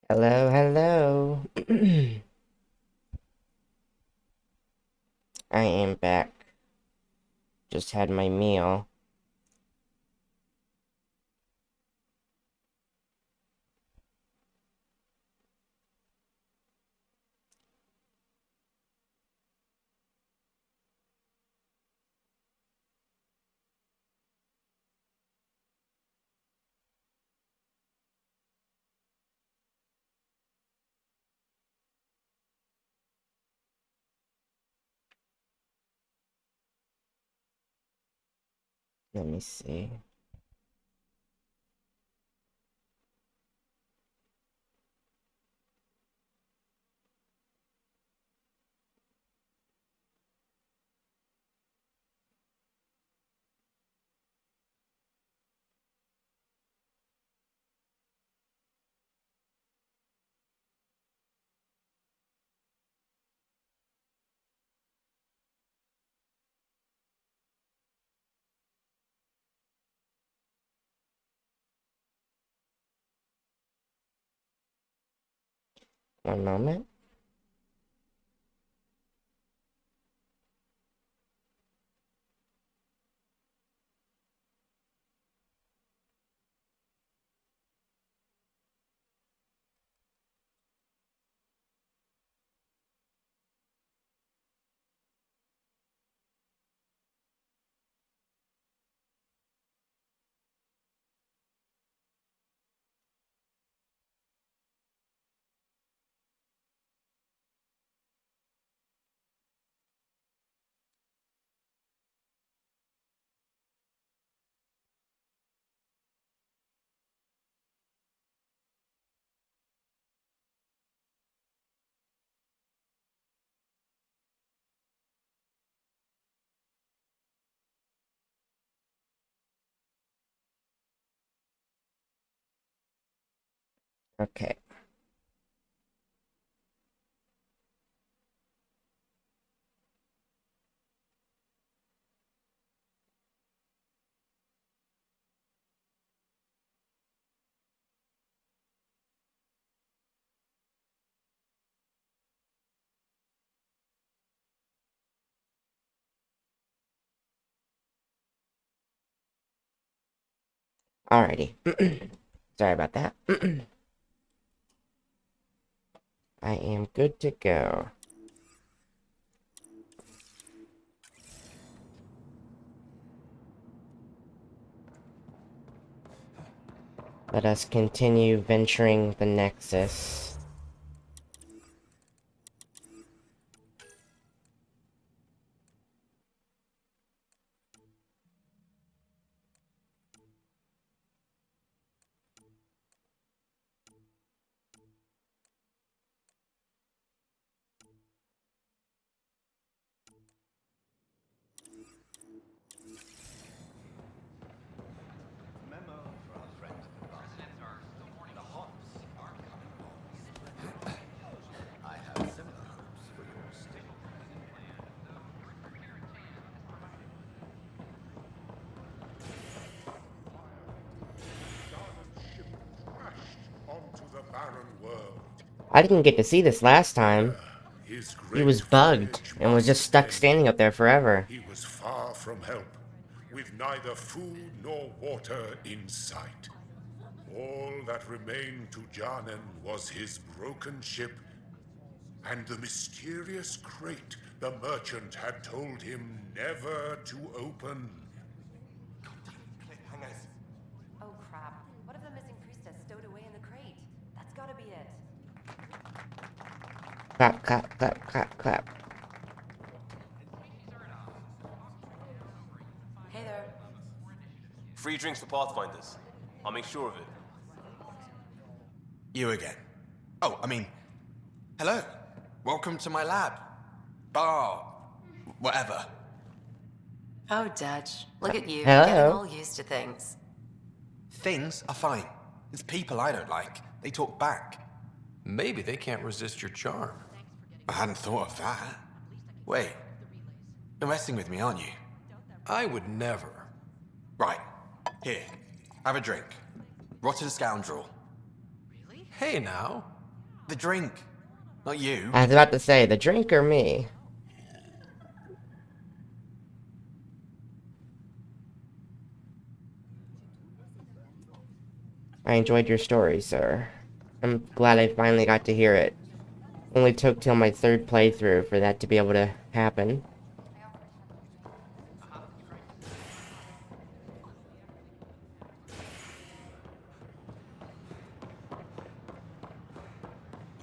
Hello, hello. I am back. Just had my meal. Let me see. One moment. Okay. Alrighty. Sorry about that. I am good to go. Let us continue venturing the Nexus. I didn't get to see this last time. He was bugged and was just stuck standing up there forever. He was far from help, with neither food nor water in sight. All that remained to Janen was his broken ship and the mysterious crate the merchant had told him never to open. Oh crap. What if the missing priestess stowed away in the crate? That's gotta be it. Clap, clap, clap, clap, clap. Hey there. Free drinks for Pathfinders. I'll make sure of it. You again. Oh, hello. Welcome to my lab. Bar. Whatever. Oh, Dutch. Look at you, Hello. getting all used to things. Things are fine. It's people I don't like. They talk back. Maybe they can't resist your charm. I hadn't thought of that. Wait. You're messing with me, aren't you? I would never. Right. Here. Have a drink. Rotten scoundrel. Hey now, The drink. Not you. I was about to say, the drink or me? I enjoyed your story, sir. I'm glad I finally got to hear it. Only took till my 3rd playthrough for that to be able to happen.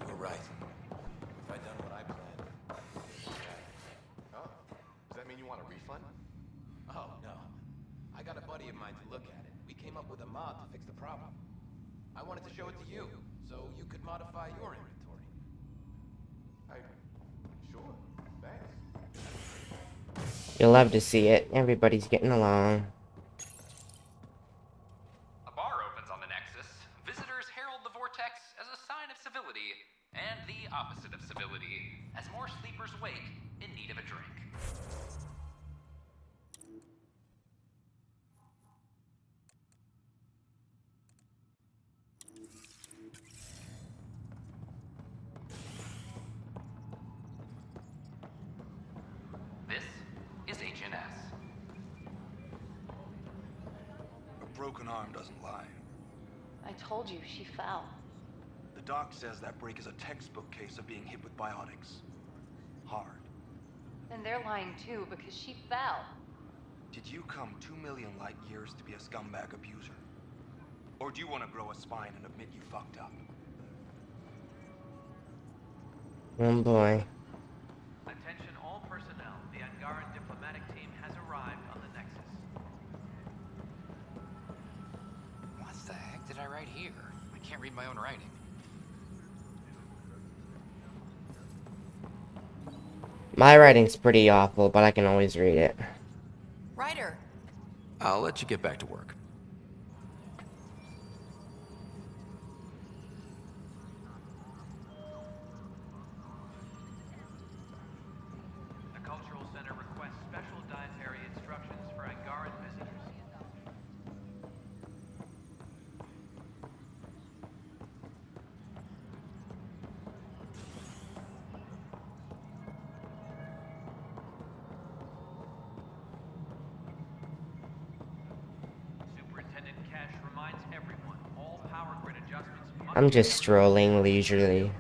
You were right. If I'd done what I planned. Oh, does that mean you want a refund? Oh, no. I got a buddy of mine to look at it. We came up with a mod to fix the problem. I wanted to show it to you, so you could modify your inventory. Sure, thanks. You'll love to see it. Everybody's getting along. A bar opens on the Nexus. Visitors herald the vortex as a sign of civility, and the opposite of civility, as more sleepers wake in need of a drink. This is HNS. A broken arm doesn't lie. I told you, she fell. The doc says that break is a textbook case of being hit with biotics. Hard. And they're lying too, because she fell. Did you come 2 million light years to be a scumbag abuser? Or do you want to grow a spine and admit you fucked up? Oh boy. Attention all personnel. The Angaran diplomatic team has arrived on the Nexus. What the heck did I write here? I can't read my own writing. My writing's pretty awful, but I can always read it. Ryder! I'll let you get back to work. The Cultural Center requests special dietary instructions for Angaran visitors. Superintendent Cash reminds everyone all power grid adjustments must I'm be just strolling leisurely.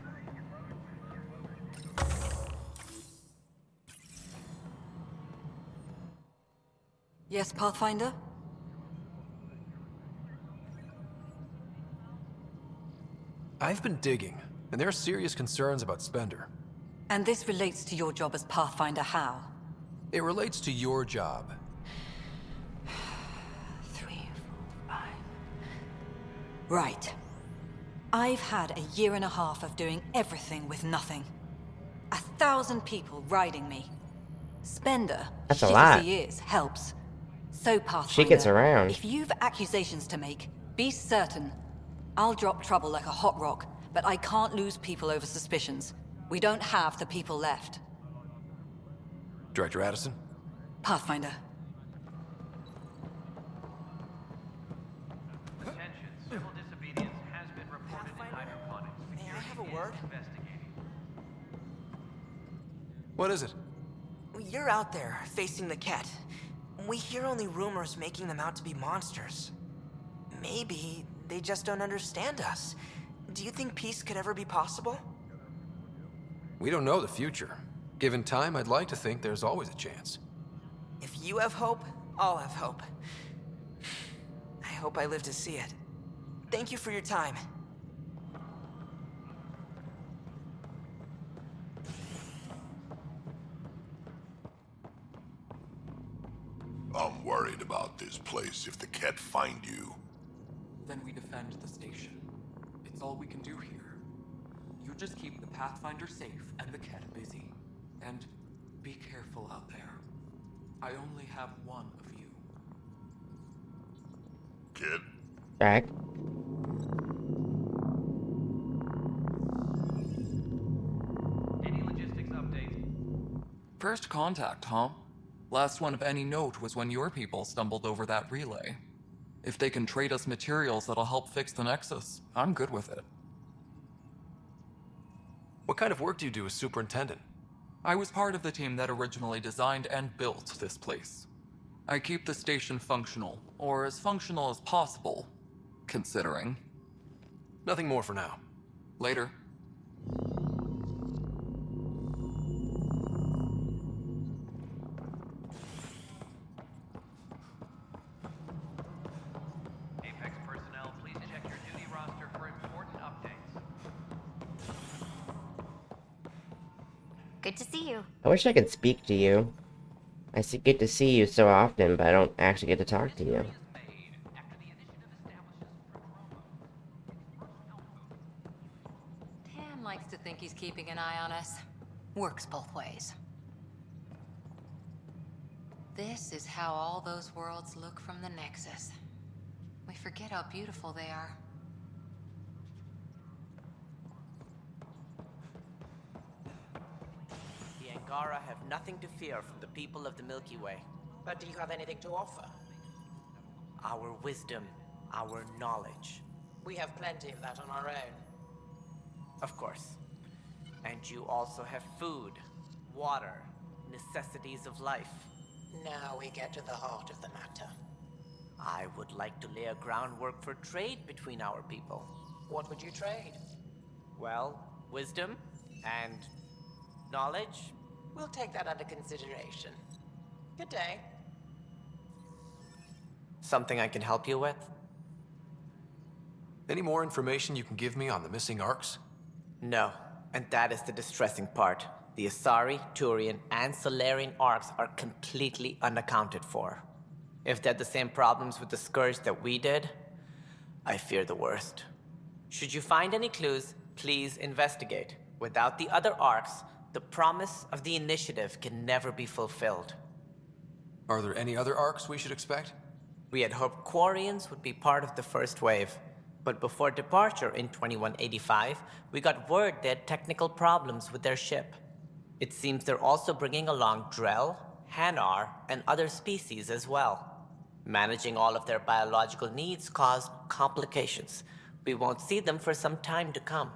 Yes, Pathfinder? I've been digging, and there are serious concerns about Spender. And this relates to your job as Pathfinder how? It relates to your job. 3, 4, 5. Right. I've had a year and a half of doing everything with nothing. 1,000 people riding me. Spender, That's a shit lot. as he is, helps. So Pathfinder, She gets around. if you've accusations to make, be certain. I'll drop trouble like a hot rock, but I can't lose people over suspicions. We don't have the people left. Director Addison? Pathfinder. Attention, civil disobedience has been reported in hydroponics. May I have a word? Investigating. What is it? You're out there, facing the cat. We hear only rumors making them out to be monsters. Maybe they just don't understand us. Do you think peace could ever be possible? We don't know the future. Given time, I'd like to think there's always a chance. If you have hope, I'll have hope. I hope I live to see it. Thank you for your time. I'm worried about this place if the cat find you. Then we defend the station. It's all we can do here. You just keep the Pathfinder safe and the cat busy. And be careful out there. I only have one of you. Kid? Back. Any logistics updates? First contact, huh? Last one of any note was when your people stumbled over that relay. If they can trade us materials that'll help fix the Nexus, I'm good with it. What kind of work do you do as superintendent? I was part of the team that originally designed and built this place. I keep the station functional, or as functional as possible, considering. Nothing more for now. Later. Apex personnel, please check your duty roster for important updates. Good to see you. I wish I could speak to you. Get to see you so often, but I don't actually get to talk to you. Tam likes to think he's keeping an eye on us. Works both ways. This is how all those worlds look from the Nexus. We forget how beautiful they are. The Angara have nothing to fear from the people of the Milky Way. But do you have anything to offer? Our wisdom, our knowledge. We have plenty of that on our own. Of course. And you also have food, water, necessities of life. Now we get to the heart of the matter. I would like to lay a groundwork for trade between our people. What would you trade? Well, wisdom and knowledge. We'll take that under consideration. Good day. Something I can help you with? Any more information you can give me on the missing arcs? No, and that is the distressing part. The Asari, Turian, and Solarian arcs are completely unaccounted for. If they had the same problems with the Scourge that we did, I fear the worst. Should you find any clues, please investigate. Without the other arcs, the promise of the initiative can never be fulfilled. Are there any other arcs we should expect? We had hoped Quarians would be part of the first wave, but before departure in 2185, we got word they had technical problems with their ship. It seems they're also bringing along Drell, Hanar, and other species as well. Managing all of their biological needs caused complications. We won't see them for some time to come.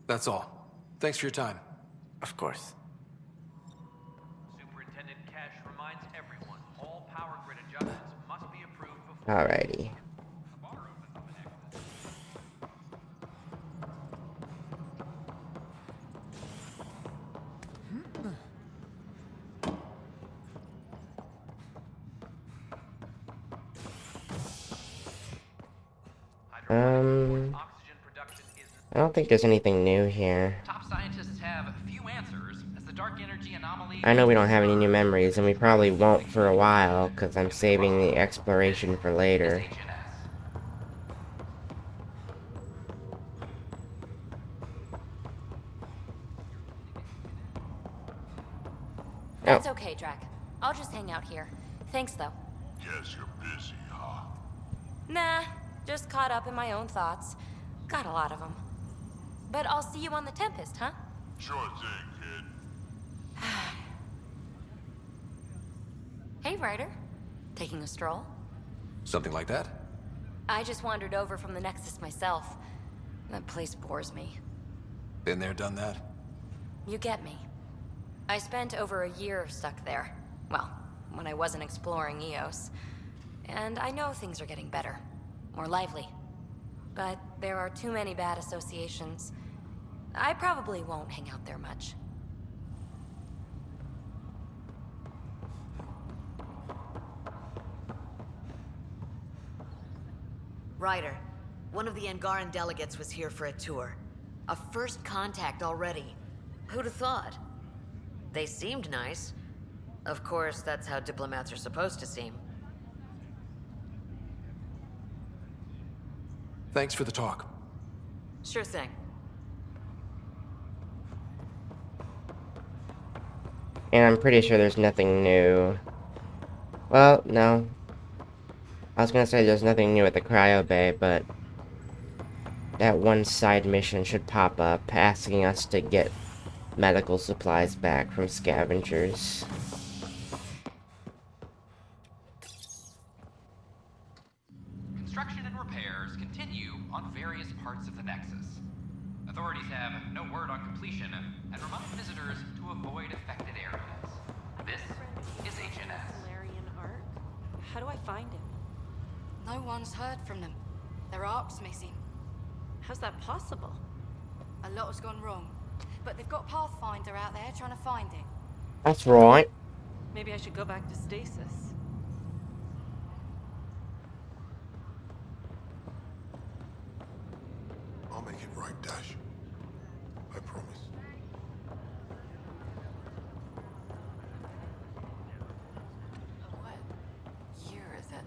That's all. Thanks for your time. Of course. Superintendent Cash reminds everyone all power grid adjustments must be approved before. Alrighty. I don't think there's anything new here. Top scientists have few answers as the dark energy anomaly. I know we don't have any new memories, and we probably won't for a while, because I'm saving the exploration for later. That's okay, Drac. I'll just hang out here. Thanks, though. Guess you're busy, huh? Nah, just caught up in my own thoughts. Got a lot of them. But I'll see you on the Tempest, huh? Sure thing, kid. Hey, Ryder. Taking a stroll? Something like that? I just wandered over from the Nexus myself. That place bores me. Been there, done that? You get me. I spent over a year stuck there. Well, when I wasn't exploring Eos. And I know things are getting better. More lively. But there are too many bad associations. I probably won't hang out there much. Ryder, one of the Angaran delegates was here for a tour. A first contact already. Who'd have thought? They seemed nice. Of course, that's how diplomats are supposed to seem. Thanks for the talk. Sure thing. And I'm pretty sure there's nothing new. Well, no. I was gonna say there's nothing new at the Cryo Bay, but that one side mission should pop up asking us to get medical supplies back from scavengers. Construction and repairs continue on various parts of the Nexus. Authorities have no word on completion and remind visitors to avoid affected areas. This is HNS. Solarian Arc? How do I find him? No one's heard from them. Their arc's missing. How's that possible? A lot has gone wrong. But they've got Pathfinder out there trying to find it. That's right. Maybe I should go back to stasis. I'll make it right, Dash. I promise. What year is it?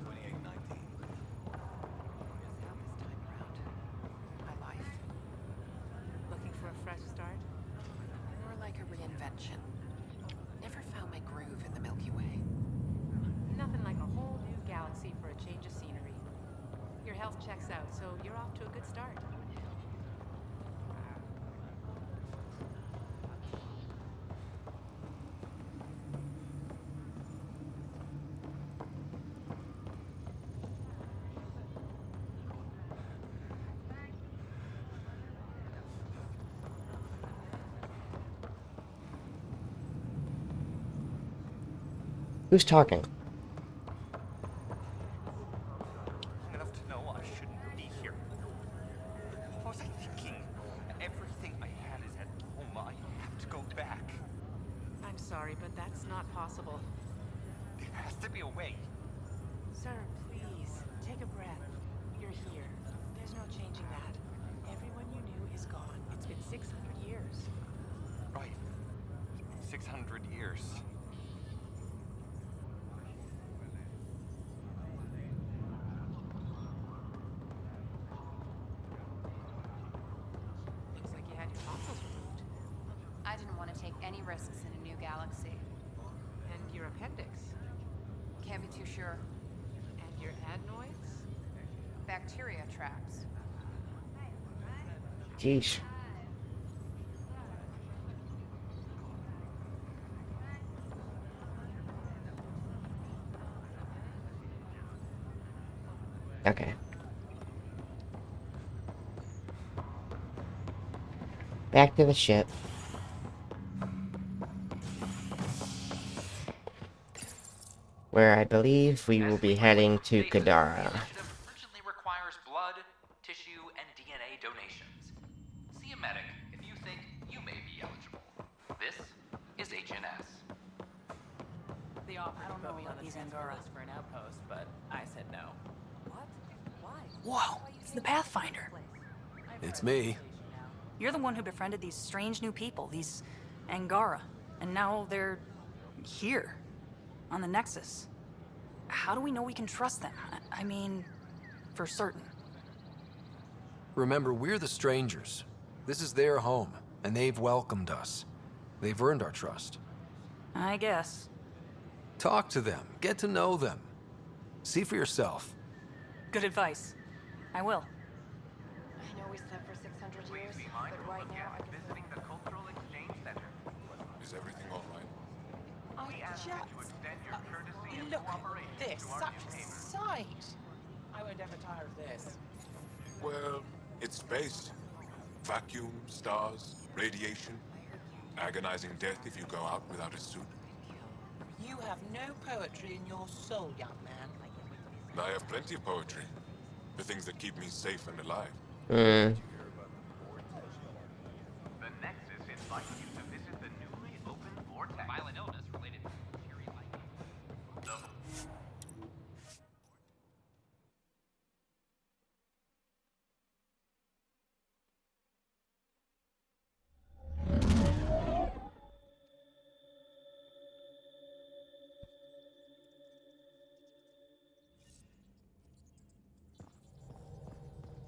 2819. Here's how this time around. My life. Looking for a fresh start? More like a reinvention. Never found my groove in the Milky Way. Nothing like a whole new galaxy for a change of scenery. Your health checks out, so you're off to a good start. Who's talking? Long enough to know I shouldn't be here. What was I thinking? Everything I had is at home. I have to go back. I'm sorry, but that's not possible. There has to be a way. Sir, please, take a breath. You're here. There's no changing that. Everyone you knew is gone. It's been 600 years. Right. 600 years. Looks like you had your tonsils removed. I didn't want to take any risks in a new galaxy. And your appendix. Can't be too sure. And your adenoids? Bacteria traps. Jeez. Okay. Back to the ship. Where I believe we will be heading to Kadara. Urgently requires blood, tissue, and DNA donations. See a medic if you think you may be eligible. This is HNS. The offer to put me on these Angara for an outpost, but I said no. What? Why? Whoa, it's the Pathfinder. It's me. You're the one who befriended these strange new people, these Angara. And now they're here, on the Nexus. How do we know we can trust them? I mean, for certain. Remember, we're the strangers. This is their home, and they've welcomed us. They've earned our trust. I guess. Talk to them. Get to know them. See for yourself. Good advice. I will. I know we slept for 600 years, but right now I can visiting the Cultural Exchange Center. Is everything all right? We ask you to extend your courtesy and Look cooperation at this, to our such new a neighbors. sight. I won't ever tire of this. Well, it's space. Vacuum, stars, radiation. Agonizing death if you go out without a suit. You have no poetry in your soul, young man. I have plenty of poetry. The things that keep me safe and alive. The Nexus invites you to visit the newly opened vortex. Violent illness related to Fury lightning.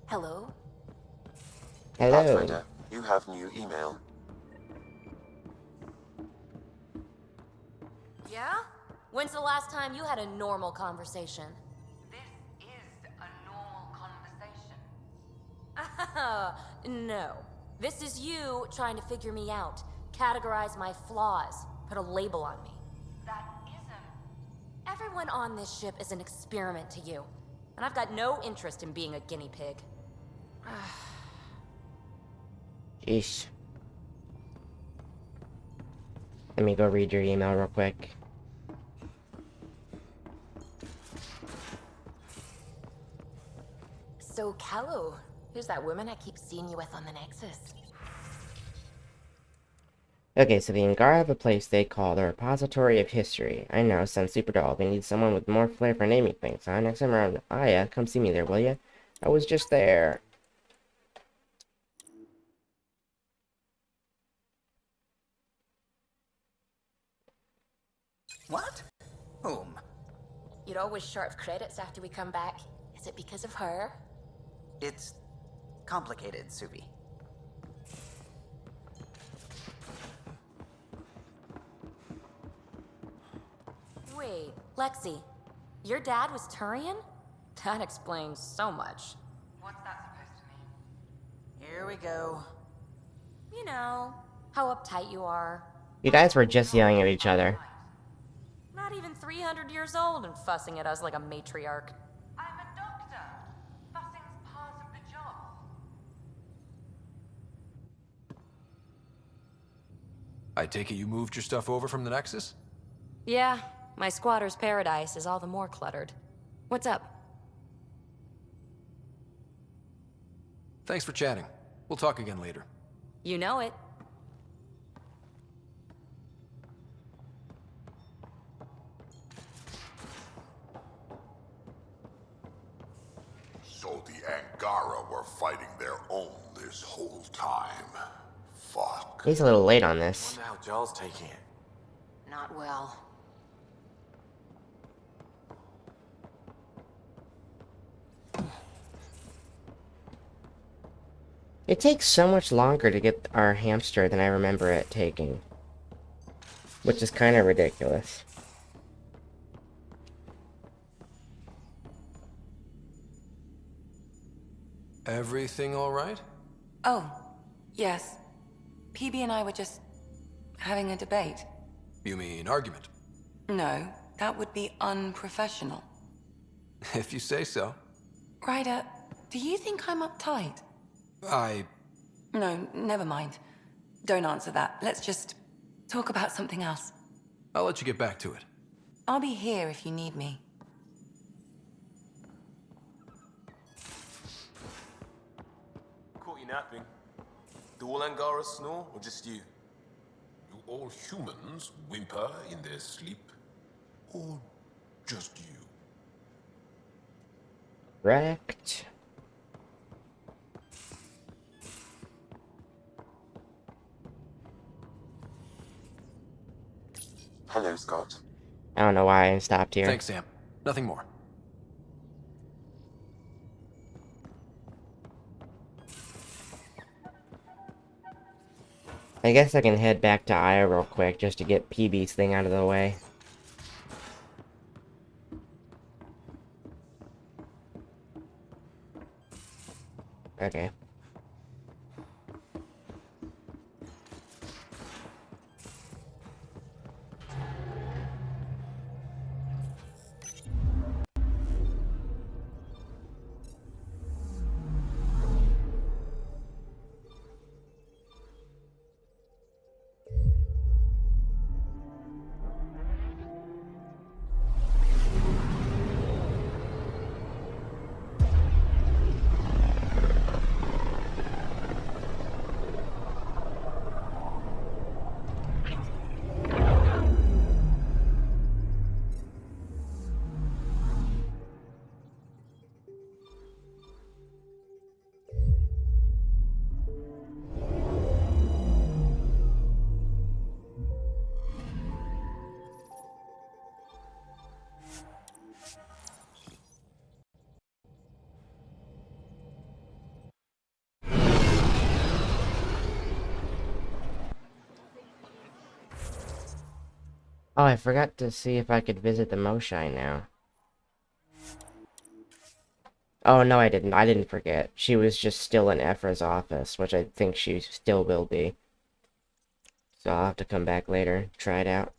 Hello? Hello. Pathfinder, you have new email. Yeah? When's the last time you had a normal conversation? This is a normal conversation. No. This is you trying to figure me out, categorize my flaws, put a label on me. That isn't. Everyone on this ship is an experiment to you, and I've got no interest in being a guinea pig. Jeez. Let me go read your email real quick. So, Callow, who's that woman I keep seeing you with on the Nexus? Okay, so the Angara have a place they call the Repository of History. I know, sounds super dull. They need someone with more flair for naming things, huh? Next time around, Aya, come see me there, will ya? I was just there. What? Whom? You're always short of credits after we come back. Is it because of her? It's complicated, Subi. Wait, Lexi, your dad was Turian? That explains so much. What's that supposed to mean? Here we go. You know, how uptight you are. You guys were just yelling at each other. Not even 300 years old and fussing at us like a matriarch. I'm a doctor. Fussing's part of the job. I take it you moved your stuff over from the Nexus? Yeah, my squatter's paradise is all the more cluttered. What's up? Thanks for chatting. We'll talk again later. You know it. So the Angara were fighting their own this whole time. Fuck. He's a little late on this. Wonder how Joel's taking it. Not well. It takes so much longer to get our hamster than I remember it taking. Which is kind of ridiculous. Everything all right? Oh, yes. PB and I were just having a debate. You mean argument? No, that would be unprofessional. If you say so. Ryder, do you think I'm uptight? No, never mind. Don't answer that. Let's just talk about something else. I'll let you get back to it. I'll be here if you need me. Caught you napping. Do all Angara snore, or just you? Do all humans whimper in their sleep? Or just you? Wrecked. Hello, Scott. I don't know why I stopped here. Thanks, Sam. Nothing more. I guess I can head back to Aya real quick just to get PB's thing out of the way. Okay. Oh, I forgot to see if I could visit the Moshai now. Oh, no, I didn't. I didn't forget. She was just still in Ephra's office, which I think she still will be. So I'll have to come back later, try it out.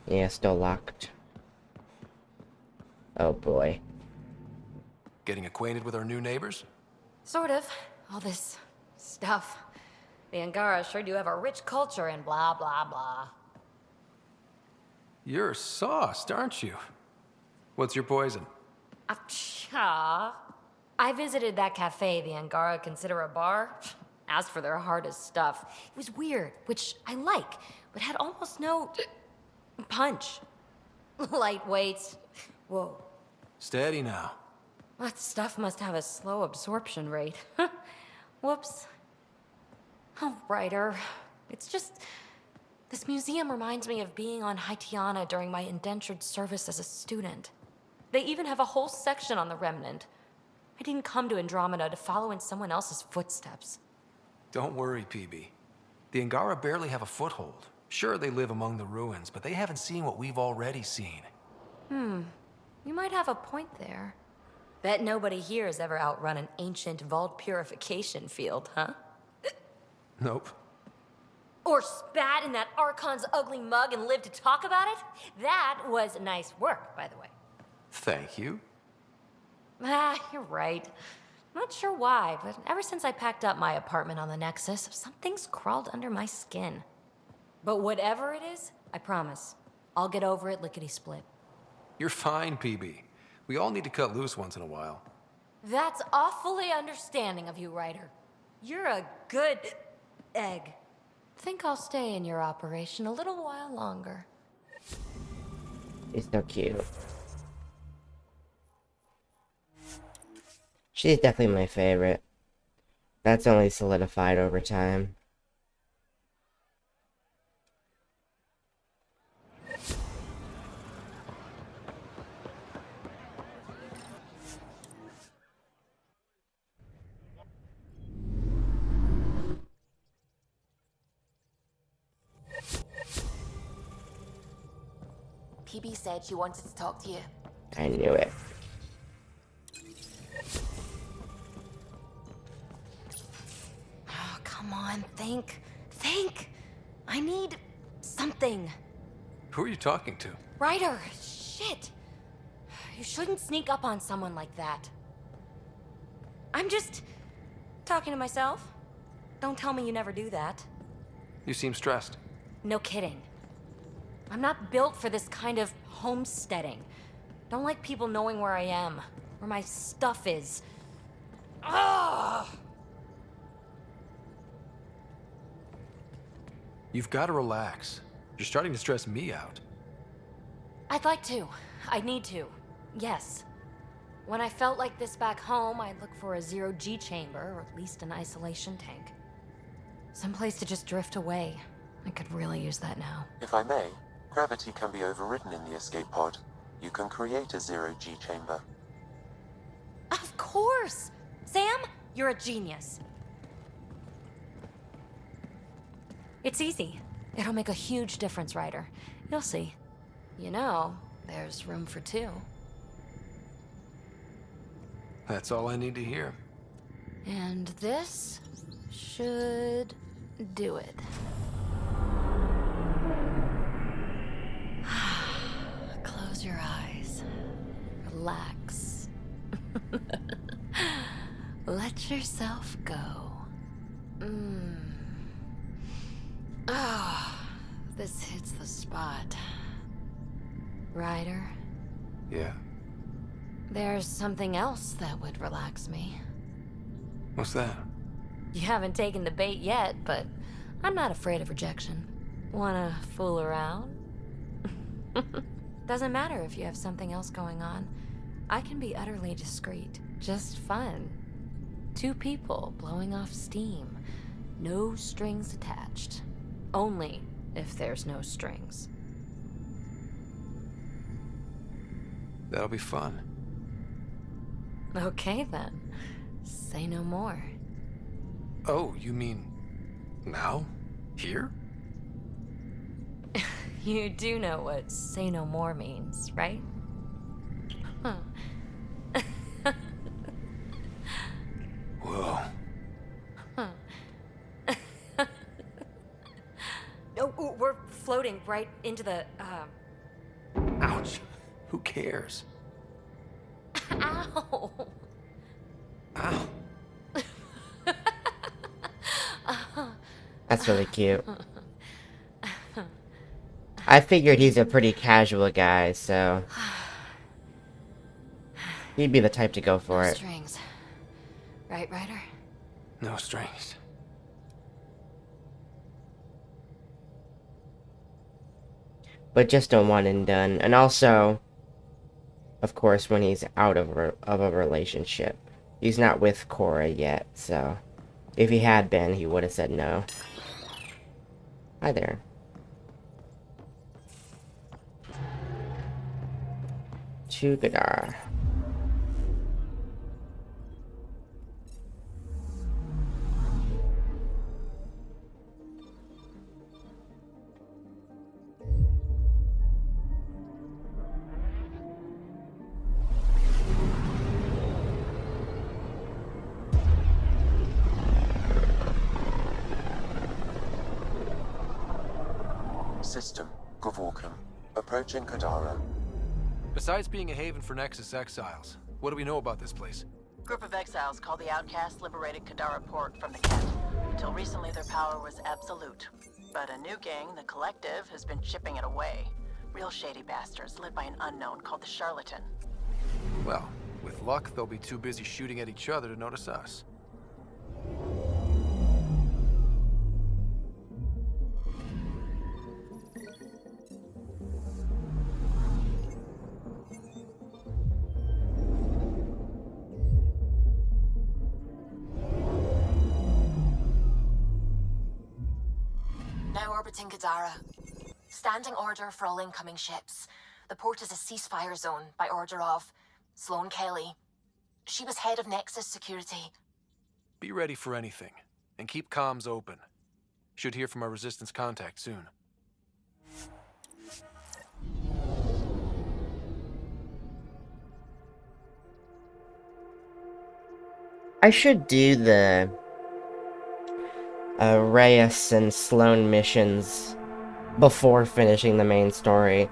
Yeah, still locked. Oh boy. Getting acquainted with our new neighbors? Sort of. All this stuff. The Angara sure do have a rich culture and blah, blah, blah. You're sauced, aren't you? What's your poison? I visited that cafe the Angara consider a bar. Asked for their hardest stuff. It was weird, which I like, but had almost no punch. Lightweight. Whoa. Steady now. That stuff must have a slow absorption rate. Whoops. Oh, Ryder. It's just... This museum reminds me of being on Haitiana during my indentured service as a student. They even have a whole section on the Remnant. I didn't come to Andromeda to follow in someone else's footsteps. Don't worry, PB. The Angara barely have a foothold. Sure, they live among the ruins, but they haven't seen what we've already seen. You might have a point there. Bet nobody here has ever outrun an ancient vault purification field, huh? Nope. Or spat in that Archon's ugly mug and lived to talk about it? That was nice work, by the way. Thank you. You're right. Not sure why, but ever since I packed up my apartment on the Nexus, something's crawled under my skin. But whatever it is, I promise, I'll get over it lickety-split. You're fine, PB. We all need to cut loose once in a while. That's awfully understanding of you, Ryder. You're a good egg. Think I'll stay in your operation a little while longer. She's so cute. She's definitely my favorite. That's only solidified over time. PB said she wanted to talk to you. I knew it. Oh, come on, think. Think! I need something. Who are you talking to? Ryder, shit! You shouldn't sneak up on someone like that. I'm just talking to myself. Don't tell me you never do that. You seem stressed. No kidding. I'm not built for this kind of homesteading. Don't like people knowing where I am, where my stuff is. Ugh! You've got to relax. You're starting to stress me out. I'd like to. I need to. Yes. When I felt like this back home, I'd look for a zero-G chamber, or at least an isolation tank. Someplace to just drift away. I could really use that now. If I may, gravity can be overridden in the escape pod. You can create a zero-G chamber. Of course! Sam, you're a genius. It's easy. It'll make a huge difference, Ryder. You'll see. You know, there's room for two. That's all I need to hear. And this should do it. Close your eyes. Relax. Let yourself go. This hits the spot. Ryder? Yeah? There's something else that would relax me. What's that? You haven't taken the bait yet, but I'm not afraid of rejection. Wanna fool around? Doesn't matter if you have something else going on. I can be utterly discreet. Just fun. Two people blowing off steam. No strings attached. Only if there's no strings. That'll be fun. Okay then. Say no more. Oh, you mean... now? Here? You do know what say no more means, right? Huh. Whoa. Huh. Oh, we're floating right into the Who cares? Ow! Ow. That's really cute. I figured he's a pretty casual guy, so he'd be the type to go for No it. strings. Right, Ryder? No strings. But just a one and done. And also, of course, when he's out of a relationship. He's not with Cora yet, so if he had been, he would have said no. Hi there. To Gadara. System, Gavorkum. Approaching Kadara. Besides being a haven for Nexus exiles, what do we know about this place? Group of exiles called the Outcasts liberated Kadara Port from the Kett. Until recently, their power was absolute. But a new gang, the Collective, has been chipping it away. Real shady bastards led by an unknown called the Charlatan. Well, with luck, they'll be too busy shooting at each other to notice us. Now orbiting Gadara. Standing order for all incoming ships. The port is a ceasefire zone by order of Sloane Kelly. She was head of Nexus security. Be ready for anything, and keep comms open. Should hear from our Resistance contact soon. I should do the Reyes and Sloane missions before finishing the main story,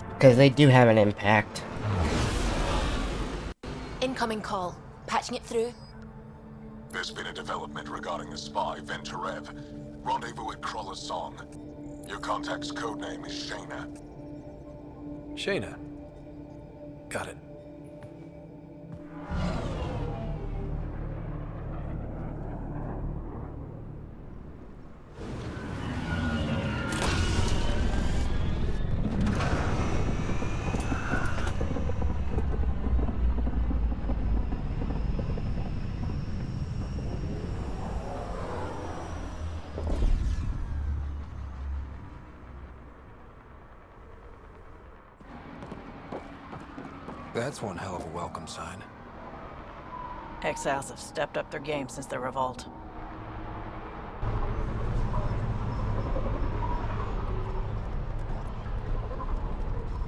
because they do have an impact. Incoming call. Patching it through. There's been a development regarding the spy, Venturev. Rendezvous at Crawler's Song. Your contact's codename is Shayna. Shayna. Got it. That's one hell of a welcome sign. Exiles have stepped up their game since the revolt.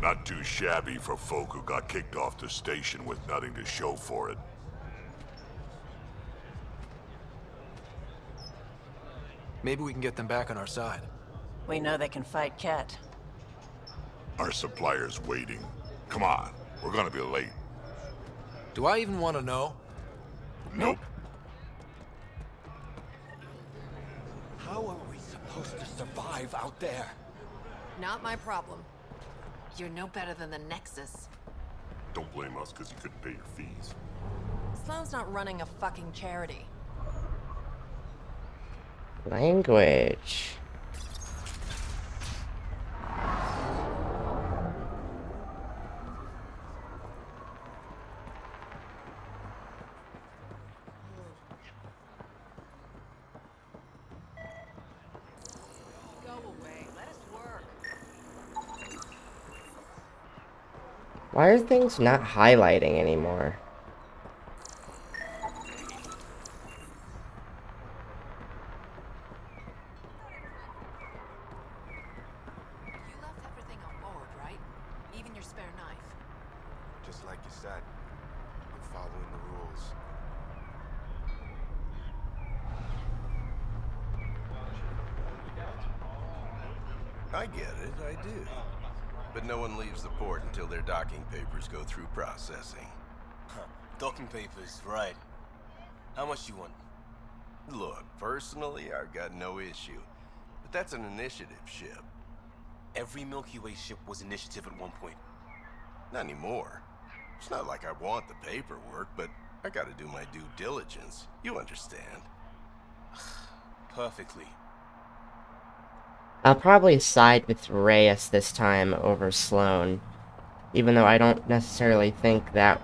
Not too shabby for folk who got kicked off the station with nothing to show for it. Maybe we can get them back on our side. We know they can fight Kett. Our supplier's waiting. Come on, we're gonna be late. Do I even want to know? Nope. How are we supposed to survive out there? Not my problem. You're no better than the Nexus. Don't blame us because you couldn't pay your fees. Sloane's not running a fucking charity. Language. Go away. Let us work. Why are things not highlighting anymore? You left everything on board, right? Even your spare knife. Just like you said, I'm following the rules. I get it, I do. but no one leaves the port until their docking papers go through processing. Huh. Docking papers, right. How much you want? Look, personally, I've got no issue. But that's an initiative ship. Every Milky Way ship was initiative at one point. Not anymore. It's not like I want the paperwork, but I gotta do my due diligence. You understand. Perfectly. I'll probably side with Reyes this time over Sloane, even though I don't necessarily think that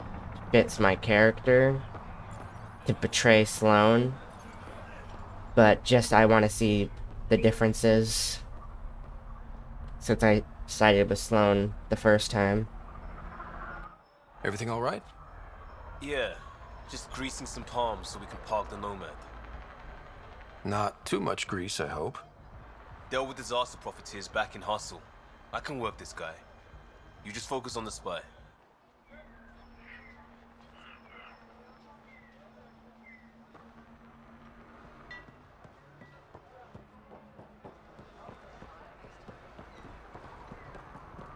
fits my character to betray Sloane. But just I want to see the differences since I sided with Sloane the first time. Everything all right? Yeah, just greasing some palms so we can park the Nomad. Not too much grease, I hope. Dealt with disaster profiteers back in Hustle. I can work this guy. You just focus on the spy.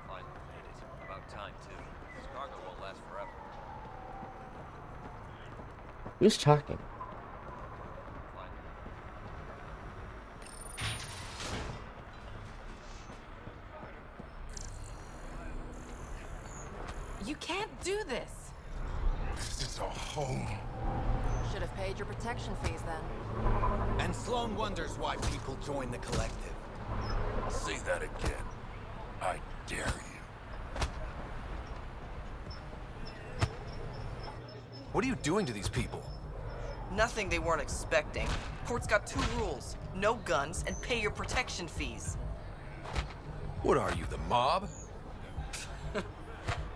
Finally made it. About time, too. This cargo won't last forever. Who's talking? You can't do this. This is a home. Should have paid your protection fees then. And Sloane wonders why people join the collective. Say that again. I dare you. What are you doing to these people? Nothing they weren't expecting. Court's got 2 rules. No guns and pay your protection fees. What are you, the mob?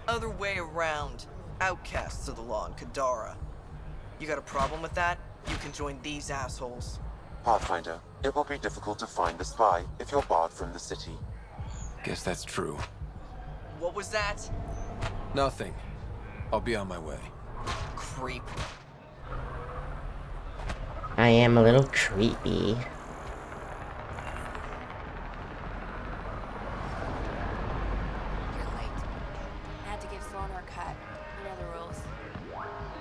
Other way around. Outcasts of the law in Kadara. You got a problem with that? You can join these assholes. Pathfinder, it will be difficult to find the spy if you're barred from the city. Guess that's true. What was that? Nothing. I'll be on my way. Creep. I am a little creepy. Had to give Sloane her cut. You know the rules.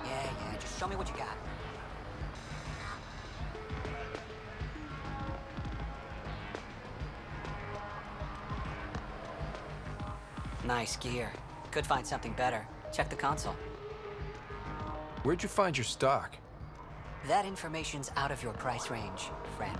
Yeah, just show me what you got. Nice gear. Could find something better. Check the console. Where'd you find your stock? That information's out of your price range, friend.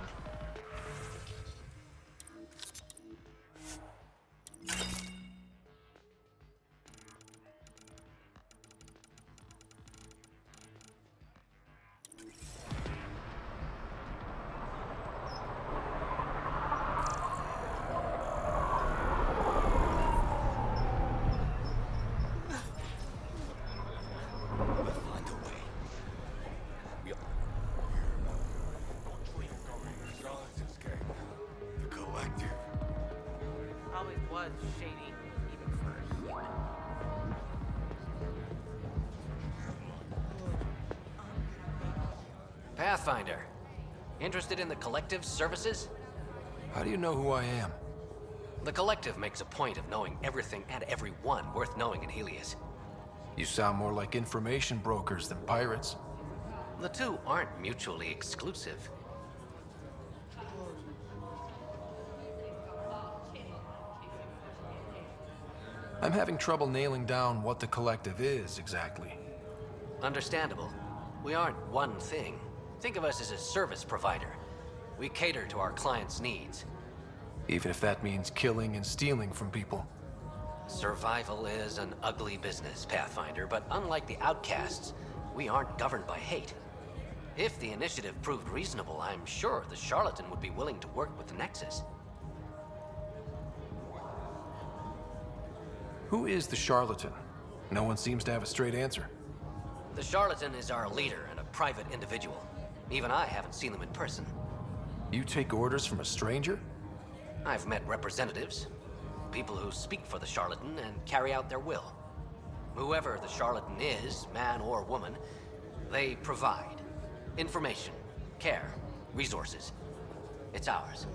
Always was shady, even for a human. Pathfinder. Interested in the Collective's services? How do you know who I am? The Collective makes a point of knowing everything and everyone worth knowing in Helios. You sound more like information brokers than pirates. The two aren't mutually exclusive. I'm having trouble nailing down what the Collective is, exactly. Understandable. We aren't one thing. Think of us as a service provider. We cater to our clients' needs. Even if that means killing and stealing from people. Survival is an ugly business, Pathfinder, but unlike the outcasts, we aren't governed by hate. If the initiative proved reasonable, I'm sure the charlatan would be willing to work with the Nexus. Who is the charlatan? No one seems to have a straight answer. The charlatan is our leader and a private individual. Even I haven't seen them in person. You take orders from a stranger? I've met representatives, people who speak for the charlatan and carry out their will. Whoever the charlatan is, man or woman, they provide information, care, resources. It's ours.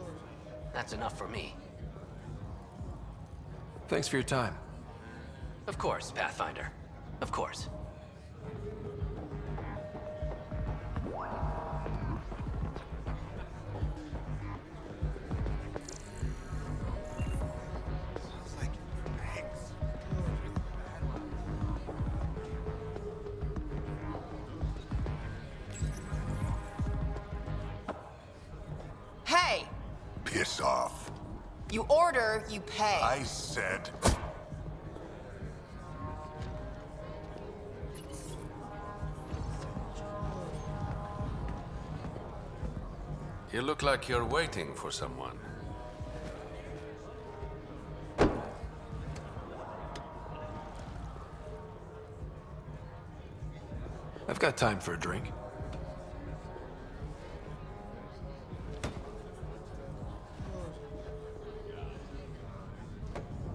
That's enough for me. Thanks for your time. Of course, Pathfinder. Of course. Hey! Piss off. You order, you pay. I said... You look like you're waiting for someone. I've got time for a drink.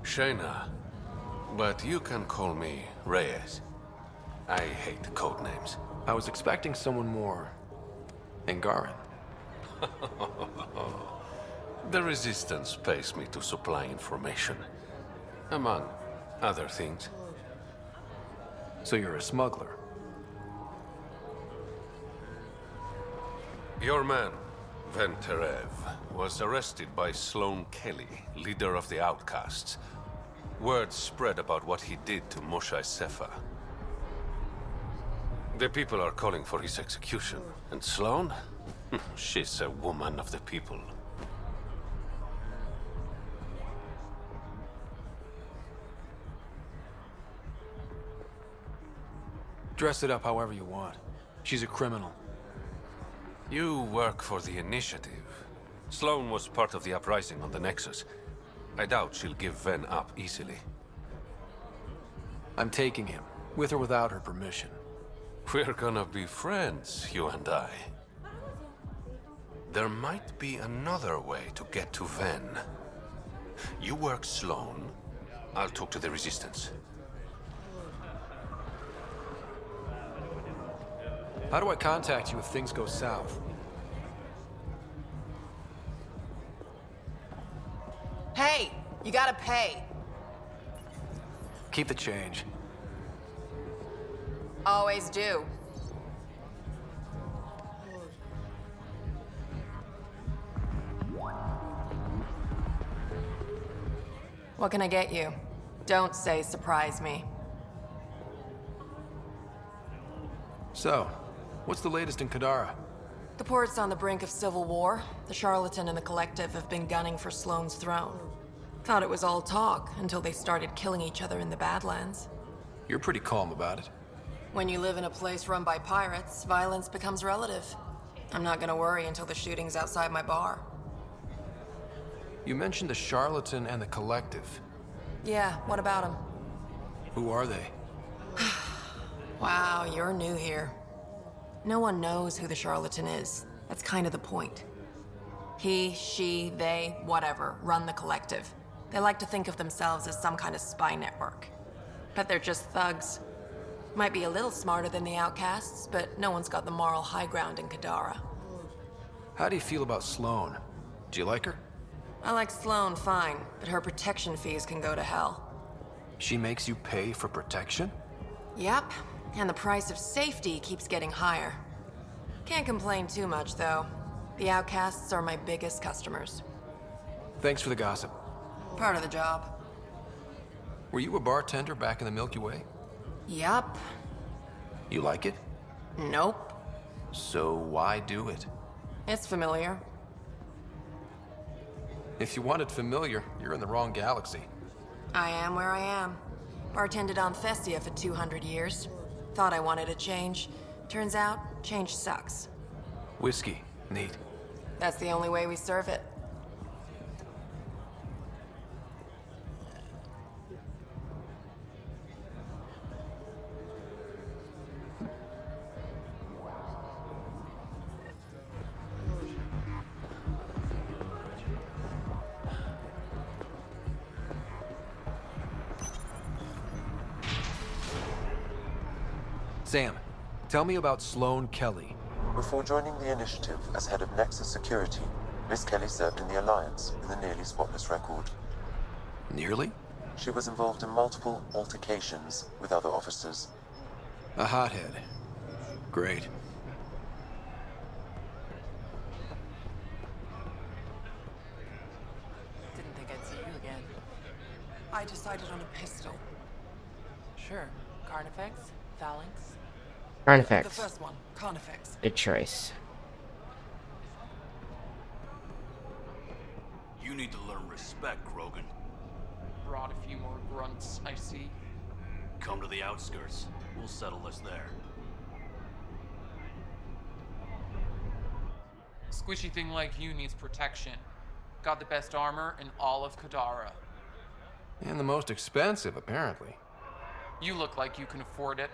Shayna, but you can call me Reyes. I hate code names. I was expecting someone more Angaran. The Resistance pays me to supply information, among other things. So you're a smuggler? Your man, Venterev, was arrested by Sloane Kelly, leader of the Outcasts. Word spread about what he did to Moshe Sefa. The people are calling for his execution. And Sloane? She's a woman of the people. Dress it up however you want. She's a criminal. You work for the Initiative. Sloane was part of the uprising on the Nexus. I doubt she'll give Ven up easily. I'm taking him, with or without her permission. We're gonna be friends, you and I. There might be another way to get to Ven. You work Sloane, I'll talk to the Resistance. How do I contact you if things go south? Hey! You gotta pay. Keep the change. Always do. What can I get you? Don't say surprise me. So, what's the latest in Kadara? The port's on the brink of civil war. The Charlatan and the Collective have been gunning for Sloane's throne. Thought it was all talk until they started killing each other in the Badlands. You're pretty calm about it. When you live in a place run by pirates, violence becomes relative. I'm not gonna worry until the shooting's outside my bar. You mentioned the Charlatan and the Collective. Yeah, what about them? Who are they? Wow, you're new here. No one knows who the Charlatan is. That's kind of the point. He, she, they, whatever, run the Collective. They like to think of themselves as some kind of spy network. But they're just thugs. Might be a little smarter than the Outcasts, but no one's got the moral high ground in Kadara. How do you feel about Sloane? Do you like her? I like Sloane fine, but her protection fees can go to hell. She makes you pay for protection? Yep, and the price of safety keeps getting higher. Can't complain too much, though. The Outcasts are my biggest customers. Thanks for the gossip. Part of the job. Were you a bartender back in the Milky Way? Yup. You like it? Nope. So why do it? It's familiar. If you want it familiar, you're in the wrong galaxy. I am where I am. Bartended on Thestia for 200 years. Thought I wanted a change. Turns out, change sucks. Whiskey. Neat. That's the only way we serve it. Sam, tell me about Sloane Kelly. Before joining the Initiative as head of Nexus Security, Miss Kelly served in the Alliance with a nearly spotless record. Nearly? She was involved in multiple altercations with other officers. A hothead. Great. Didn't think I'd see you again. I decided on a pistol. Sure. Carnifex? Phalanx? The Carnifex. first one, Carnifex. Good choice. You need to learn respect, Krogan. Brought a few more grunts, I see. Come to the outskirts. We'll settle this there. Squishy thing like you needs protection. Got the best armor in all of Kadara. And the most expensive, apparently. You look like you can afford it.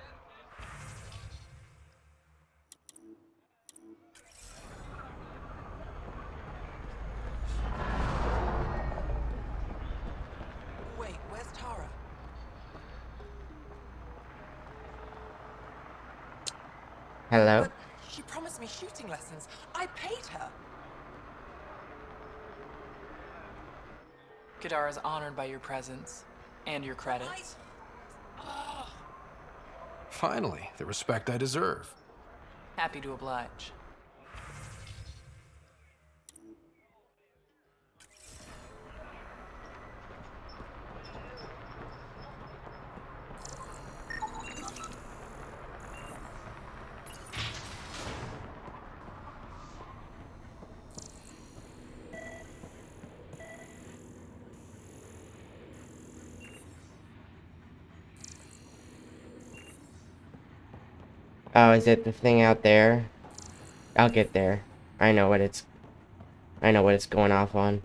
Wait, where's Tara? Hello? But she promised me shooting lessons. I paid her. Kadara's honored by your presence. And your credits. Finally, the respect I deserve. Happy to oblige. Oh, is it the thing out there? I'll get there. I know what it's going off on.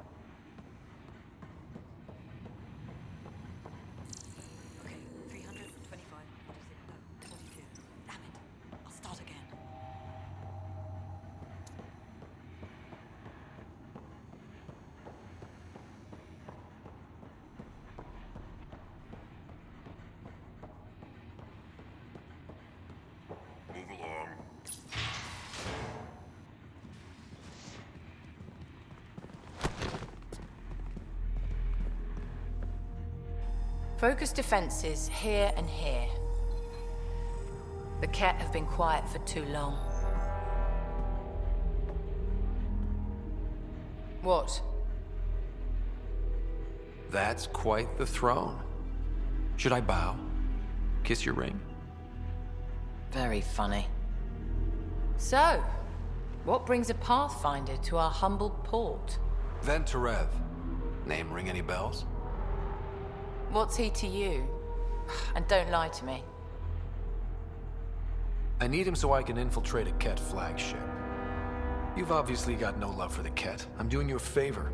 Okay, 325, 46, no, 42. Damn it. I'll start again. Move along. Focus defenses here and here. The Ket have been quiet for too long. What? That's quite the throne. Should I bow? Kiss your ring? Very funny. So, what brings a Pathfinder to our humble port? Venterev. Name ring any bells? What's he to you? And don't lie to me. I need him so I can infiltrate a Ket flagship. You've obviously got no love for the Ket. I'm doing you a favor.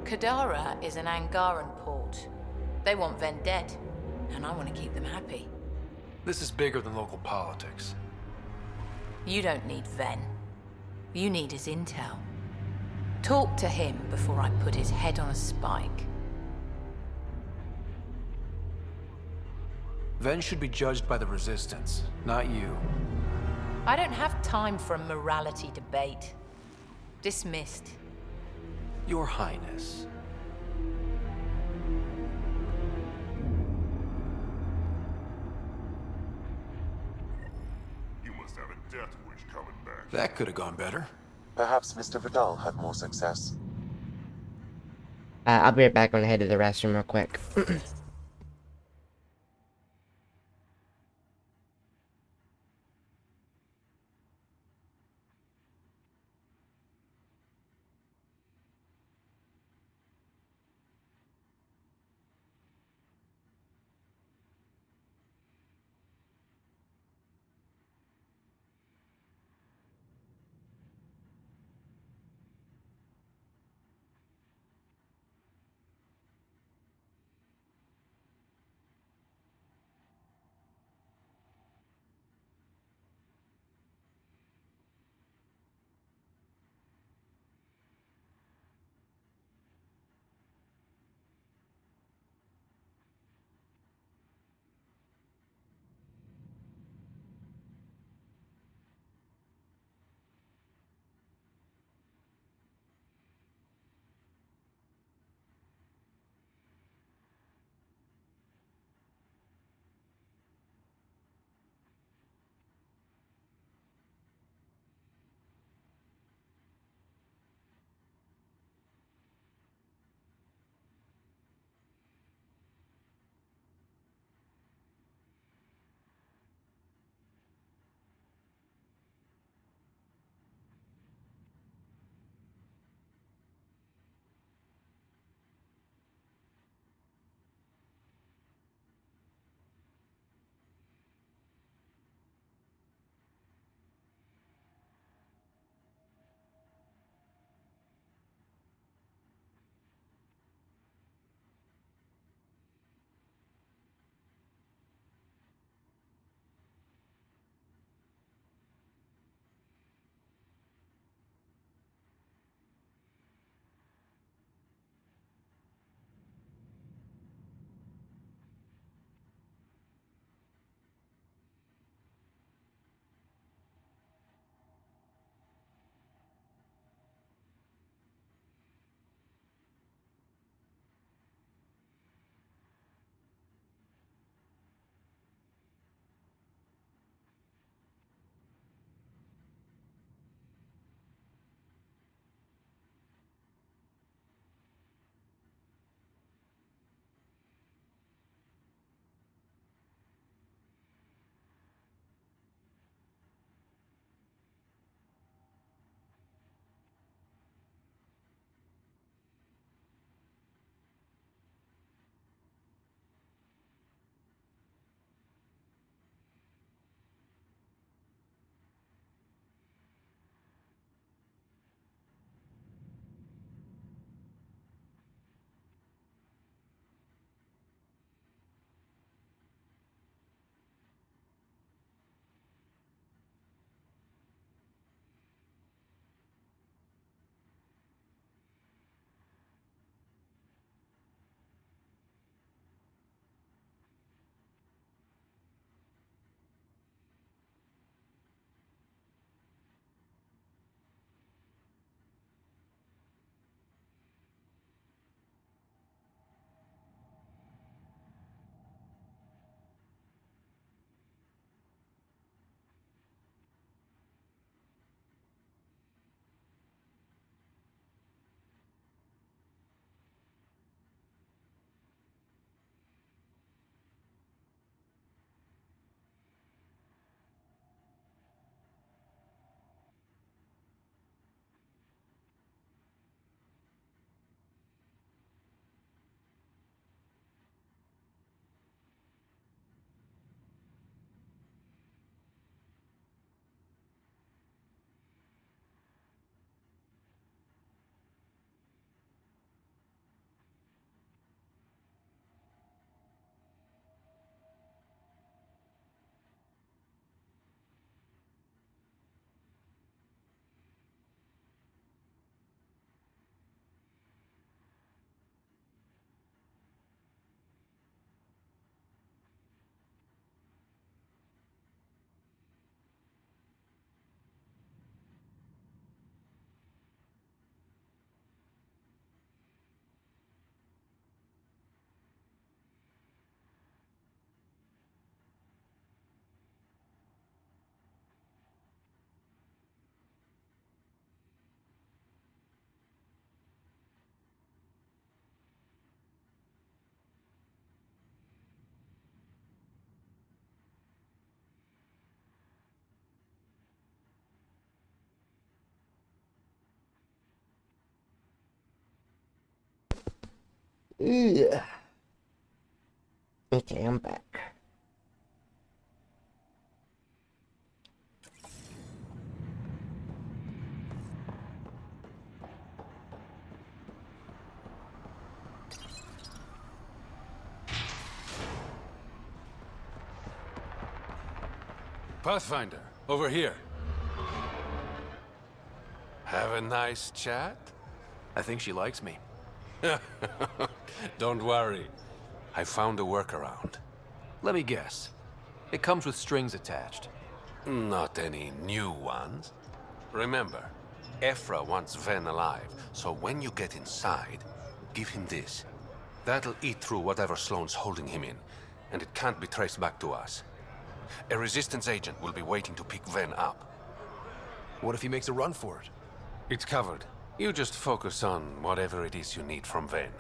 Kadara is an Angaran port. They want Ven dead, and I want to keep them happy. This is bigger than local politics. You don't need Ven. You need his intel. Talk to him before I put his head on a spike. Ven should be judged by the Resistance, not you. I don't have time for a morality debate. Dismissed. Your Highness. You must have a death wish coming back. That could have gone better. Perhaps Mr. Vidal had more success. I'll be right back. I'm gonna head to the restroom real quick. Ugh. Okay, I'm back. Pathfinder, over here. Have a nice chat? I think she likes me. Don't worry. I found a workaround. Let me guess. It comes with strings attached. Not any new ones. Remember, Ephra wants Ven alive, so when you get inside, give him this. That'll eat through whatever Sloane's holding him in, and it can't be traced back to us. A Resistance agent will be waiting to pick Ven up. What if he makes a run for it? It's covered. You just focus on whatever it is you need from Ven.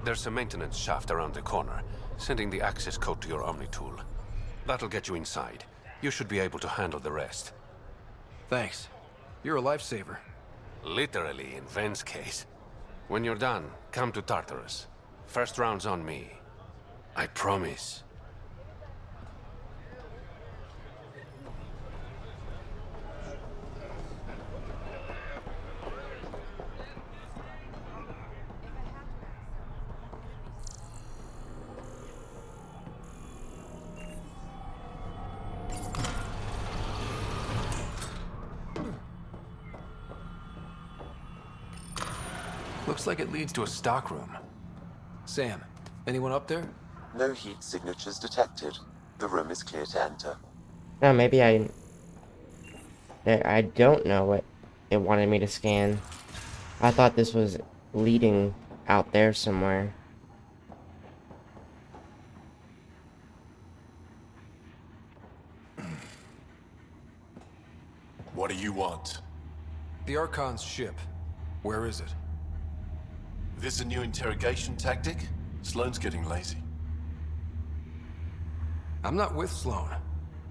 There's a maintenance shaft around the corner, sending the access code to your Omni tool. That'll get you inside. You should be able to handle the rest. Thanks. You're a lifesaver. Literally, in Ven's case. When you're done, come to Tartarus. First round's on me. I promise. Looks like it leads to a stockroom. Sam, anyone up there? No heat signatures detected. The room is clear to enter. No, maybe I don't know what it wanted me to scan. I thought this was leading out there somewhere. What do you want? The Archon's ship. Where is it? This a new interrogation tactic? Sloane's getting lazy. I'm not with Sloane.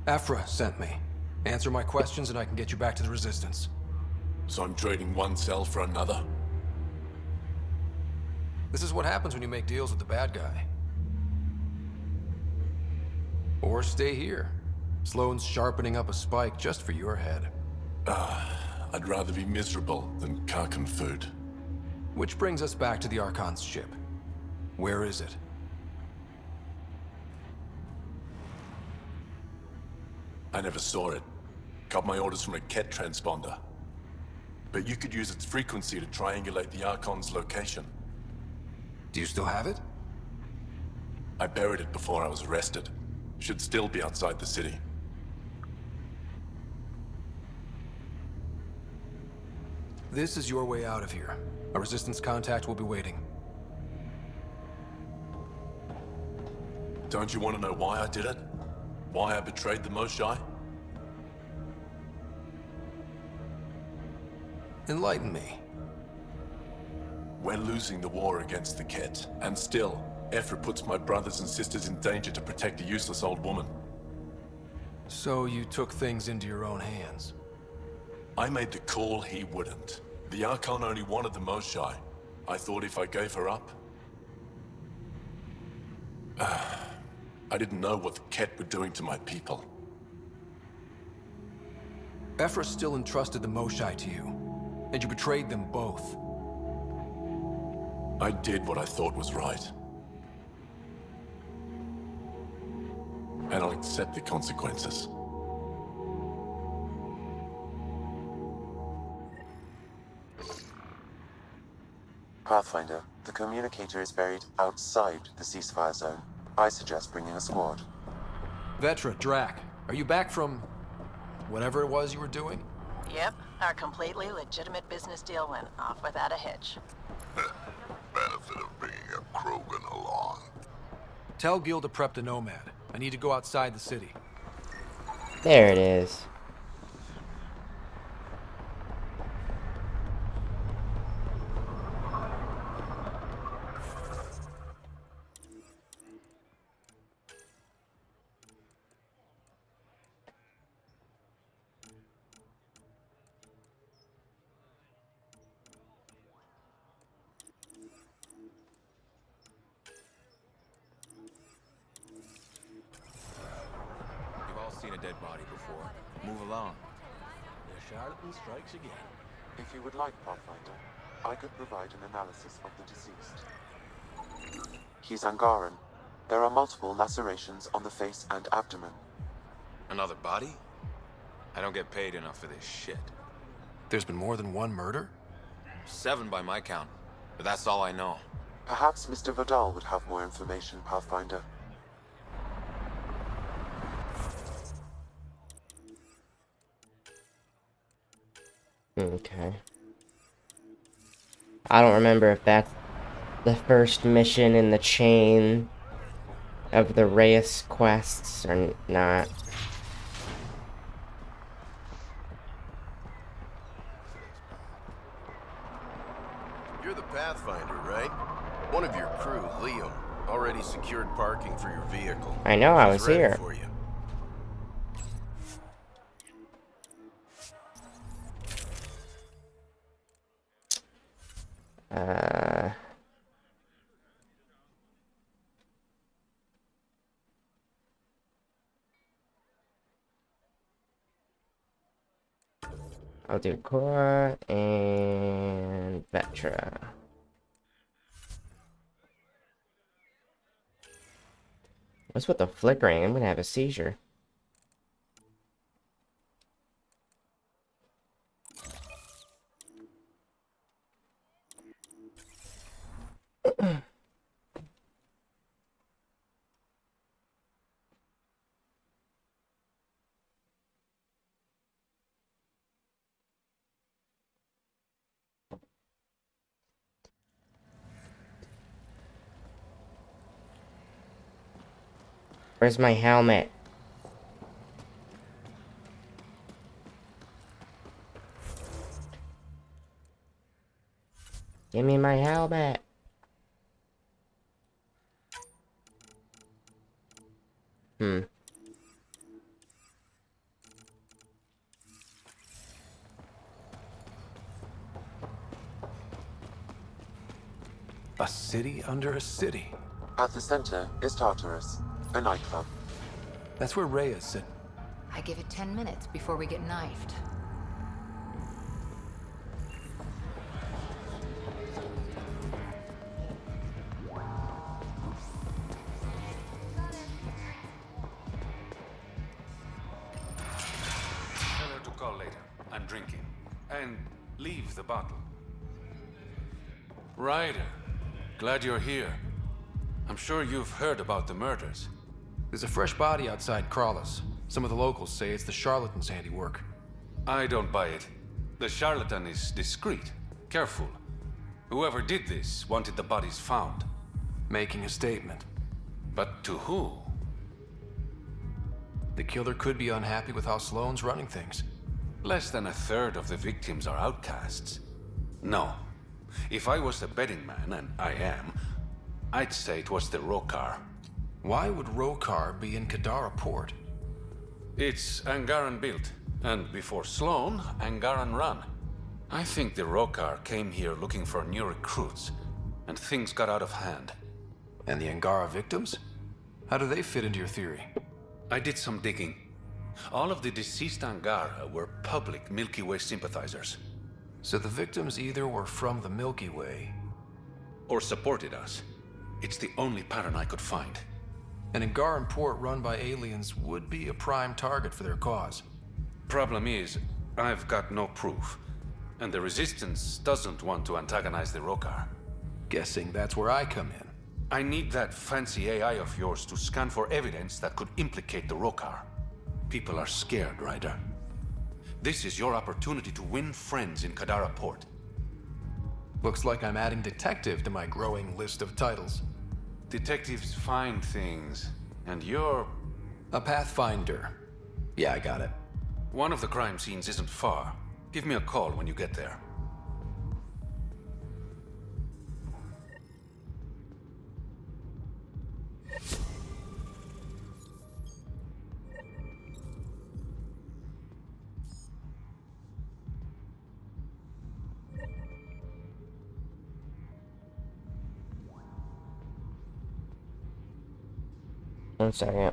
Ephra sent me. Answer my questions and I can get you back to the Resistance. So I'm trading one cell for another? This is what happens when you make deals with the bad guy. Or stay here. Sloane's sharpening up a spike just for your head. I'd rather be miserable than Karkan food. Which brings us back to the Archon's ship. Where is it? I never saw it. Got my orders from a Ket transponder. But you could use its frequency to triangulate the Archon's location. Do you still have it? I buried it before I was arrested. Should still be outside the city. This is your way out of here. A Resistance contact will be waiting. Don't you want to know why I did it? Why I betrayed the Moshae? Enlighten me. We're losing the war against the Ket, and still, Ephra puts my brothers and sisters in danger to protect a useless old woman. So you took things into your own hands? I made the call he wouldn't. The Archon only wanted the Moshae. I thought if I gave her up... I didn't know what the Ket were doing to my people. Ephra still entrusted the Moshae to you, and you betrayed them both. I did what I thought was right. And I'll accept the consequences. Pathfinder, the communicator is buried outside the ceasefire zone. I suggest bringing a squad. Vetra, Drac, are you back from... whatever it was you were doing? Yep, our completely legitimate business deal went off without a hitch. Benefit of bringing a Krogan along. Tell Gil to prep the Nomad. I need to go outside the city. There it is. Move along. The charlatan strikes again. If you would like, Pathfinder, I could provide an analysis of the deceased. He's Angaran. There are multiple lacerations on the face and abdomen. Another body? I don't get paid enough for this shit. There's been more than one murder? 7 by my count, but that's all I know. Perhaps Mr. Vidal would have more information, Pathfinder. Okay. I don't remember if that's the first mission in the chain of the Reyes quests or not. You're the Pathfinder, right? One of your crew, Liam, already secured parking for your vehicle. I know, I She's was ready here. for you. I'll do Cora and Vetra. What's with the flickering? I'm gonna have a seizure. Where's my helmet? Give me my helmet. A city under a city. At the center is Tartarus, a nightclub. That's where Reyes said. I give it 10 minutes before we get knifed. Tell her to call later. I'm drinking. And leave the bottle. Ryder, glad you're here. I'm sure you've heard about the murders. There's a fresh body outside Crawlers. Some of the locals say it's the charlatan's handiwork. I don't buy it. The charlatan is discreet, careful. Whoever did this wanted the bodies found. Making a statement. But to who? The killer could be unhappy with how Sloane's running things. Less than a third of the victims are outcasts. No. If I was a betting man, and I am, I'd say it was the Rokar. Why would Rokar be in Kadara port? It's Angaran built, and before Sloane, Angaran run. I think the Rokar came here looking for new recruits, and things got out of hand. And the Angara victims? How do they fit into your theory? I did some digging. All of the deceased Angara were public Milky Way sympathizers. So the victims either were from the Milky Way... or supported us. It's the only pattern I could find. An Angaran port run by aliens would be a prime target for their cause. Problem is, I've got no proof. And the Resistance doesn't want to antagonize the Rokar. Guessing that's where I come in. I need that fancy AI of yours to scan for evidence that could implicate the Rokar. People are scared, Ryder. This is your opportunity to win friends in Kadara Port. Looks like I'm adding detective to my growing list of titles. Detectives find things, and you're... a pathfinder. Yeah, I got it. One of the crime scenes isn't far. Give me a call when you get there. One second.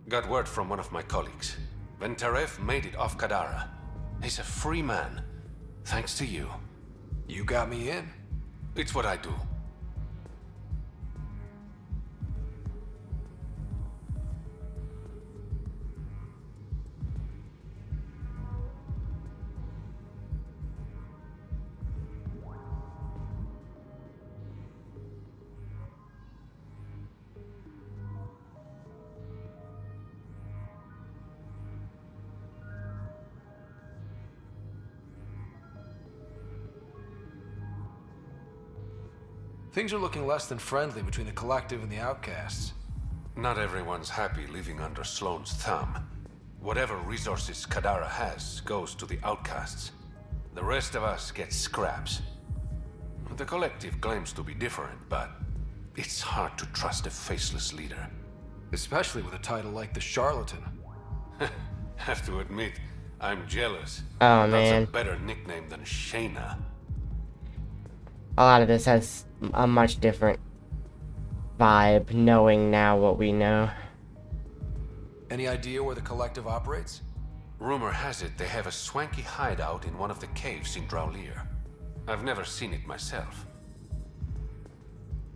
Got word from one of my colleagues. Ventarev made it off Kadara. He's a free man. Thanks to you. You got me in. It's what I do. Things are looking less than friendly between the Collective and the Outcasts. Not everyone's happy living under Sloane's thumb. Whatever resources Kadara has goes to the outcasts. The rest of us get scraps. The Collective claims to be different, but it's hard to trust a faceless leader. Especially with a title like the Charlatan. Have to admit, I'm jealous. Oh, That's man. a better nickname than Shayna. A lot of this has a much different vibe, knowing now what we know. Any idea where the Collective operates? Rumor has it they have a swanky hideout in one of the caves in Draulir. I've never seen it myself.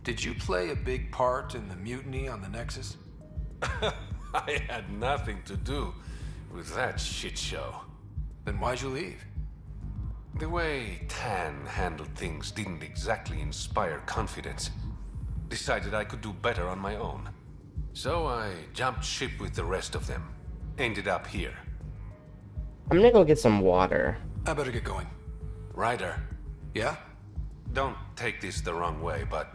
Did you play a big part in the mutiny on the Nexus? I had nothing to do with that shit show. Then why'd you leave? The way Tan handled things didn't exactly inspire confidence. Decided I could do better on my own. So I jumped ship with the rest of them. Ended up here. I'm gonna go get some water. I better get going. Ryder. Yeah? Don't take this the wrong way, but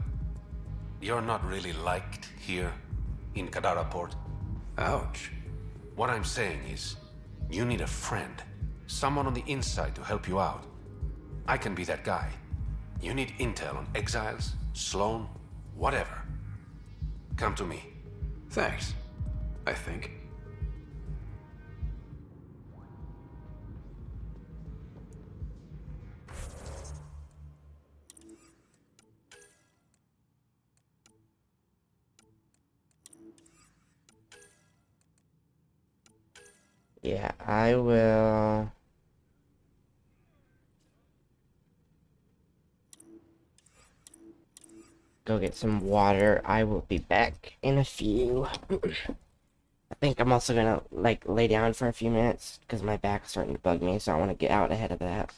you're not really liked here in Kadara Port. Ouch. What I'm saying is, you need a friend. Someone on the inside to help you out. I can be that guy. You need intel on exiles, Sloane, whatever. Come to me. Thanks. I think. Yeah, I will. Go get some water. I will be back in a few. I think I'm also gonna, like, lay down for a few minutes because my back's starting to bug me, so I want to get out ahead of that.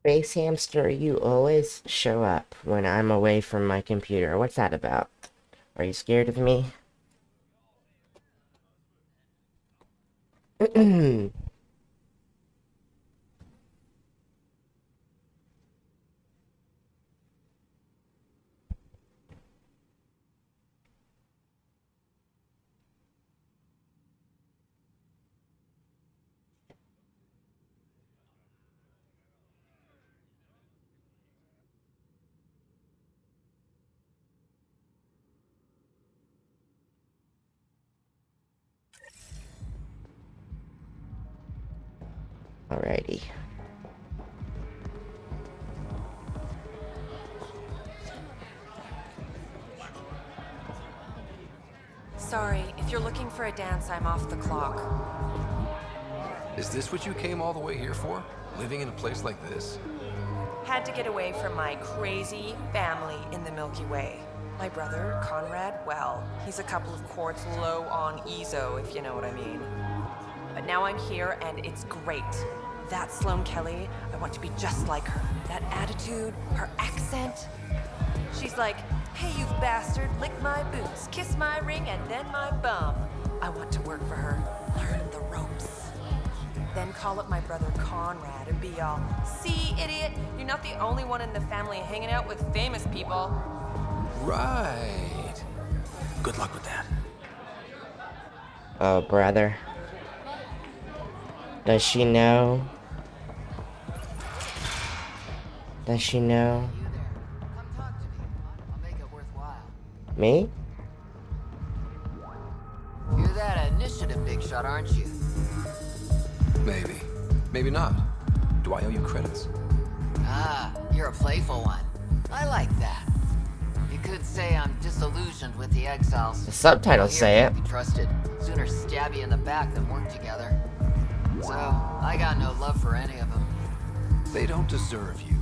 Space hamster, you always show up when I'm away from my computer. What's that about? Are you scared of me? Alrighty. Sorry, if you're looking for a dance, I'm off the clock. Is this what you came all the way here for? Living in a place like this? Had to get away from my crazy family in the Milky Way. My brother, Conrad, well, he's a couple of quarts low on Ezo, if you know what I mean. But now I'm here, and it's great. That Sloane Kelly, I want to be just like her. That attitude, her accent. She's like, hey, you bastard, lick my boots, kiss my ring, and then my bum. I want to work for her, learn the ropes. Then call up my brother Conrad and be all, see, idiot, you're not the only one in the family hanging out with famous people. Right. Good luck with that. Oh, brother. Does she know? Does she know? Me? You're that initiative big shot, aren't you? Maybe. Maybe not. Do I owe you credits? Ah, you're a playful one. I like that. You could say I'm disillusioned with the exiles. The subtitles say it. Can't be trusted. Sooner stab you in the back than work together. So, I got no love for any of them. They don't deserve you.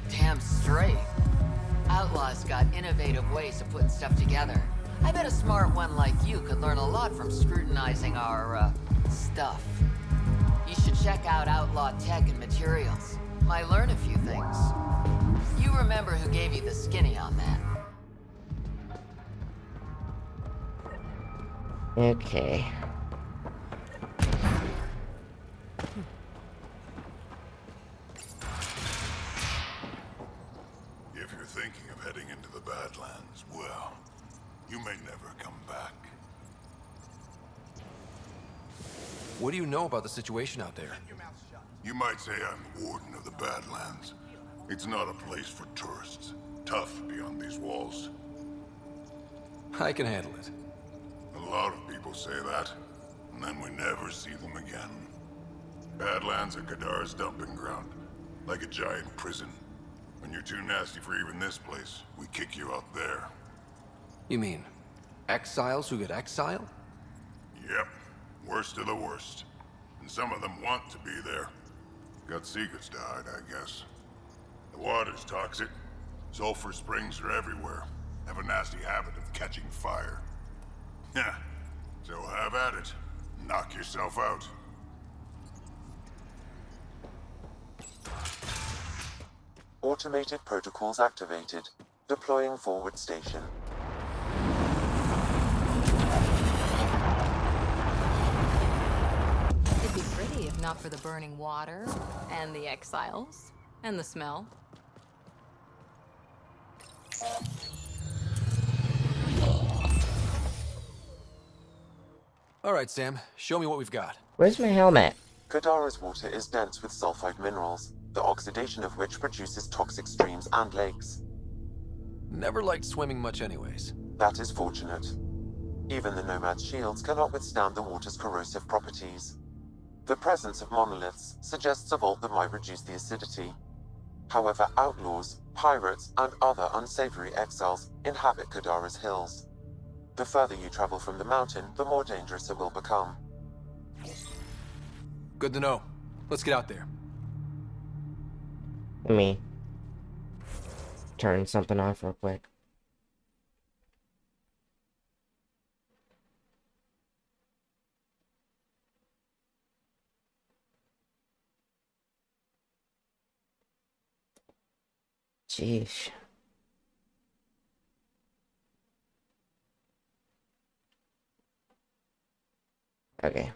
Damn straight. Outlaws got innovative ways of putting stuff together. I bet a smart one like you could learn a lot from scrutinizing our, stuff. You should check out Outlaw Tech and Materials. Might learn a few things. You remember who gave you the skinny on that. Okay. If you're thinking of heading into the Badlands, well, you may never come back. What do you know about the situation out there? You might say I'm warden of the Badlands. It's not a place for tourists. Tough beyond these walls. I can handle it. A lot of people say that, and then we never see them again. Badlands are Kadar's dumping ground, like a giant prison. When you're too nasty for even this place, we kick you out there. You mean exiles who get exiled? Yep, worst of the worst. And some of them want to be there. Got secrets to hide, I guess. The water's toxic. Sulfur springs are everywhere. Have a nasty habit of catching fire. Yeah, so have at it. Knock yourself out. Automated protocols activated. Deploying forward station. It'd be pretty if not for the burning water, and the exiles, and the smell. All right, Sam. Show me what we've got. Where's my helmet? Kadara's water is dense with sulfide minerals, the oxidation of which produces toxic streams and lakes. Never liked swimming much anyways. That is fortunate. Even the Nomad's shields cannot withstand the water's corrosive properties. The presence of monoliths suggests a vault that might reduce the acidity. However, outlaws, pirates, and other unsavory exiles inhabit Kadara's hills. The further you travel from the mountain, the more dangerous it will become. Good to know. Let's get out there. Let me turn something off real quick. Sheesh. Okay.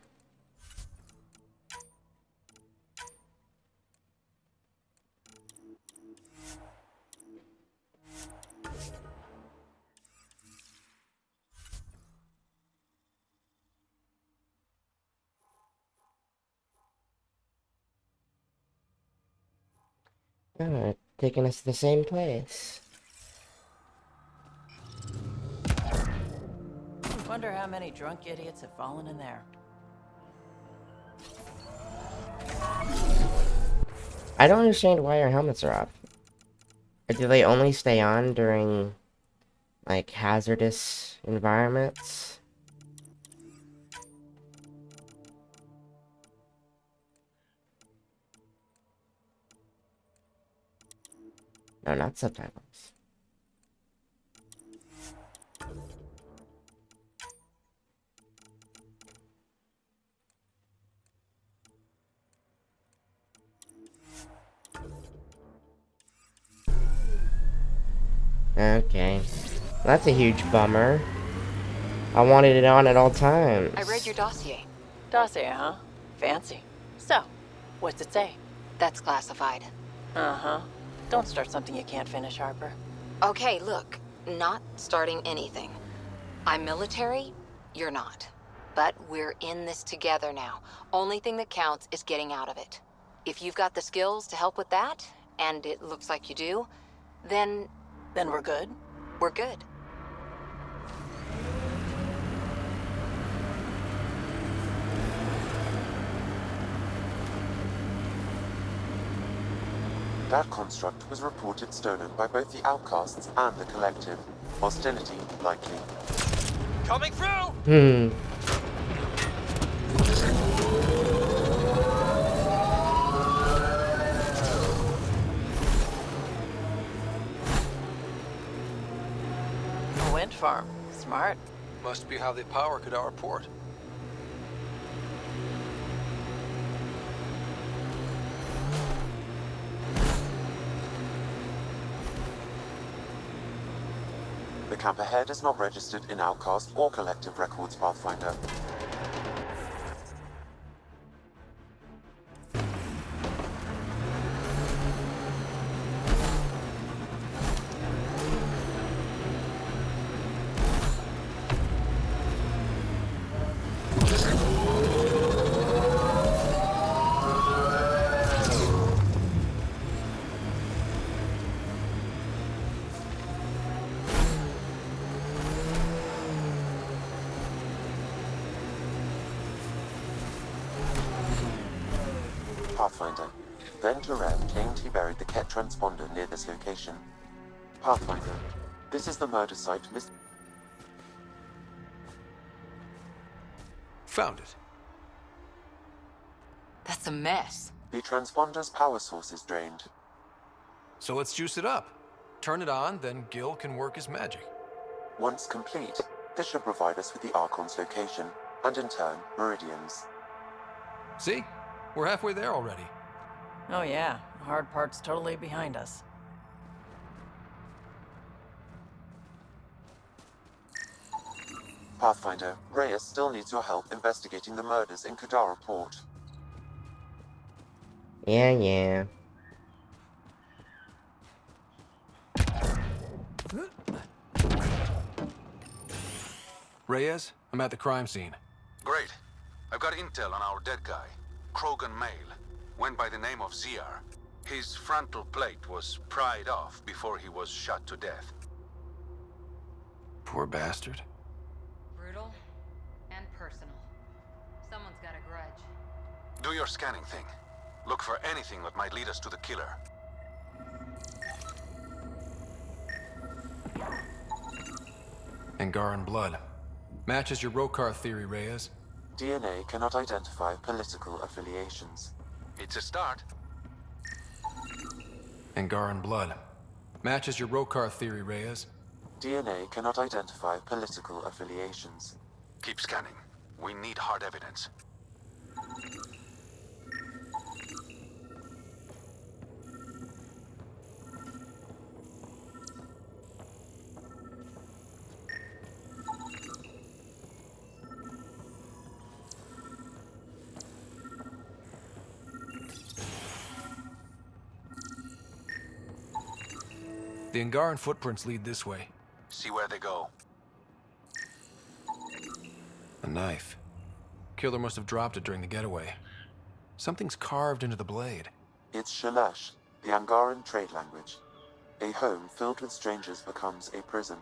Oh, taking us to the same place. Wonder how many drunk idiots have fallen in there. I don't understand why our helmets are off. Or do they only stay on during, like, hazardous environments? No, not subtitles. Okay. That's a huge bummer. I wanted it on at all times. I read your dossier. Dossier, huh? Fancy. So, what's it say? That's classified. Uh-huh. Don't start something you can't finish, Harper. Okay, look. Not starting anything. I'm military, you're not. But we're in this together now. Only thing that counts is getting out of it. If you've got the skills to help with that, and it looks like you do, then... Then we're good? We're good. That construct was reported stolen by both the Outcasts and the Collective. Hostility likely. Coming through! A wind farm. Smart. Must be how they power Kadara Port. The camp ahead is not registered in Outcast or Collective records, Pathfinder. Pathfinder. Then Terrell claimed he buried the Ket transponder near this location. Pathfinder. This is the murder site Found it. That's a mess. The transponder's power source is drained. So let's juice it up. Turn it on, then Gil can work his magic. Once complete, this should provide us with the Archon's location, and in turn, Meridian's. See? We're halfway there already. Oh yeah, the hard part's totally behind us. Pathfinder, Reyes still needs your help investigating the murders in Kadara Port. Yeah. Reyes, I'm at the crime scene. Great. I've got intel on our dead guy. Krogan male. Went by the name of ZR. His frontal plate was pried off before he was shot to death. Poor bastard. Brutal and personal. Someone's got a grudge. Do your scanning thing. Look for anything that might lead us to the killer. Angaran blood. Matches your Rokar theory, Reyes. DNA cannot identify political affiliations. It's a start. Angaran blood. Matches your Rokar theory, Reyes. DNA cannot identify political affiliations. Keep scanning. We need hard evidence. The Angaran footprints lead this way. See where they go. A knife. Killer must have dropped it during the getaway. Something's carved into the blade. It's Shalash, the Angaran trade language. A home filled with strangers becomes a prison.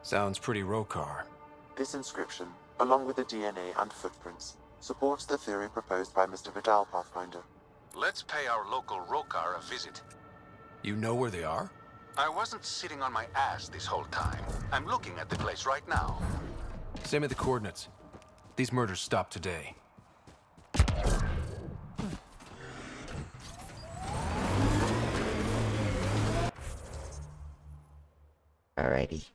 Sounds pretty Rokar. This inscription, along with the DNA and footprints, supports the theory proposed by Mr. Vidal, Pathfinder. Let's pay our local Rokar a visit. You know where they are? I wasn't sitting on my ass this whole time. I'm looking at the place right now. Send me the coordinates. These murders stopped today. Alrighty.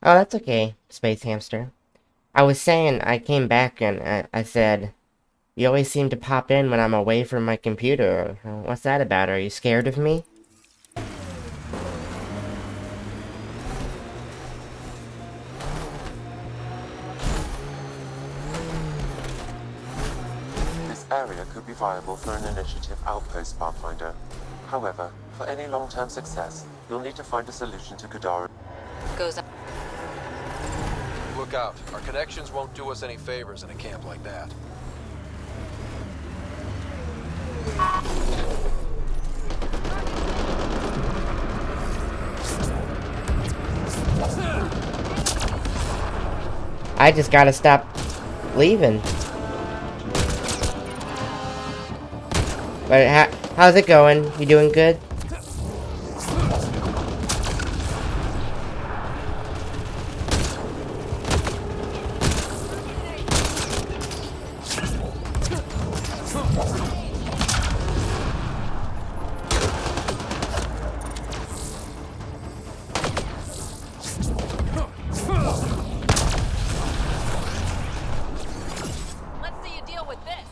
Oh, that's okay, Space Hamster. I was saying, I came back and I said, you always seem to pop in when I'm away from my computer. What's that about? Are you scared of me? This area could be viable for an initiative outpost, Pathfinder. However, for any long-term success, you'll need to find a solution to Kadara. Goes up. Look out. Our connections won't do us any favors in a camp like that. I just gotta stop leaving. But how's it going? You doing good? Let's see you deal with this.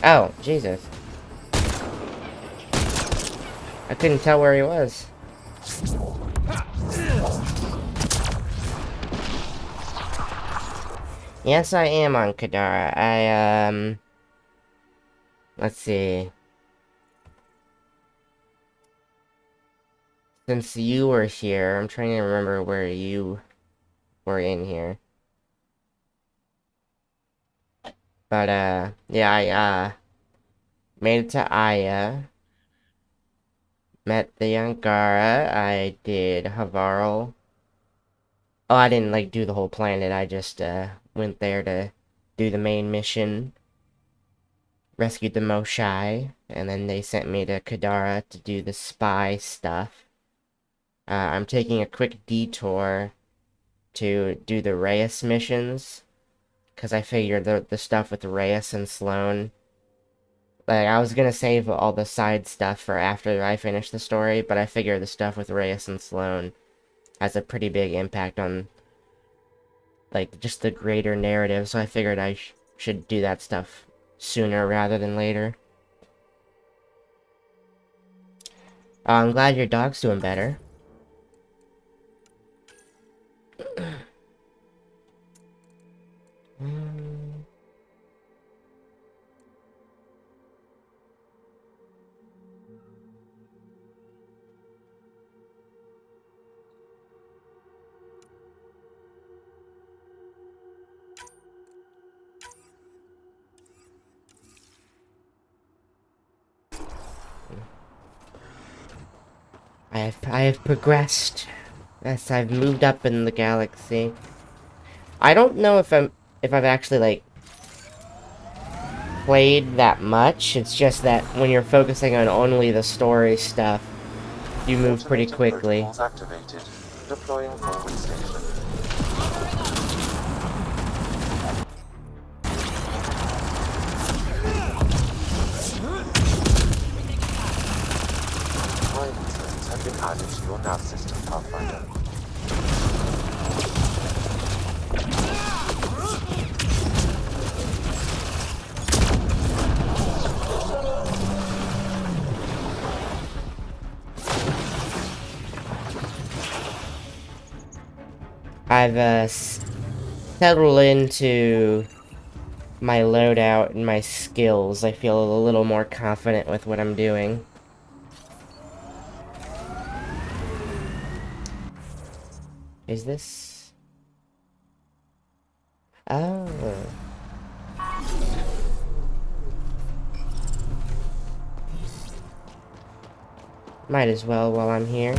Oh, Jesus. I couldn't tell where he was. Yes, I am on Kadara. Let's see. Since you were here, I'm trying to remember where you were in here. But, yeah, I, made it to Aya. Met the Angara. I did Havarl. Oh, I didn't, like, do the whole planet. I just, went there to do the main mission. Rescued the Moshai. And then they sent me to Kadara to do the spy stuff. I'm taking a quick detour to do the Reyes missions. Because I figured the stuff with Reyes and Sloane, like, I was gonna save all the side stuff for after I finish the story, but I figure the stuff with Reyes and Sloane has a pretty big impact on, like, just the greater narrative, so I figured I should do that stuff sooner rather than later. I'm glad your dog's doing better. I have progressed. Yes, I've moved up in the galaxy. I don't know if I've actually, like, played that much. It's just that when you're focusing on only the story stuff, you move pretty quickly. Activated. Deploying forward station. Milestones have been added to your nav system, Pathfinder. I've settle into my loadout and my skills, I feel a little more confident with what I'm doing. Is this... Oh. Might as well while I'm here.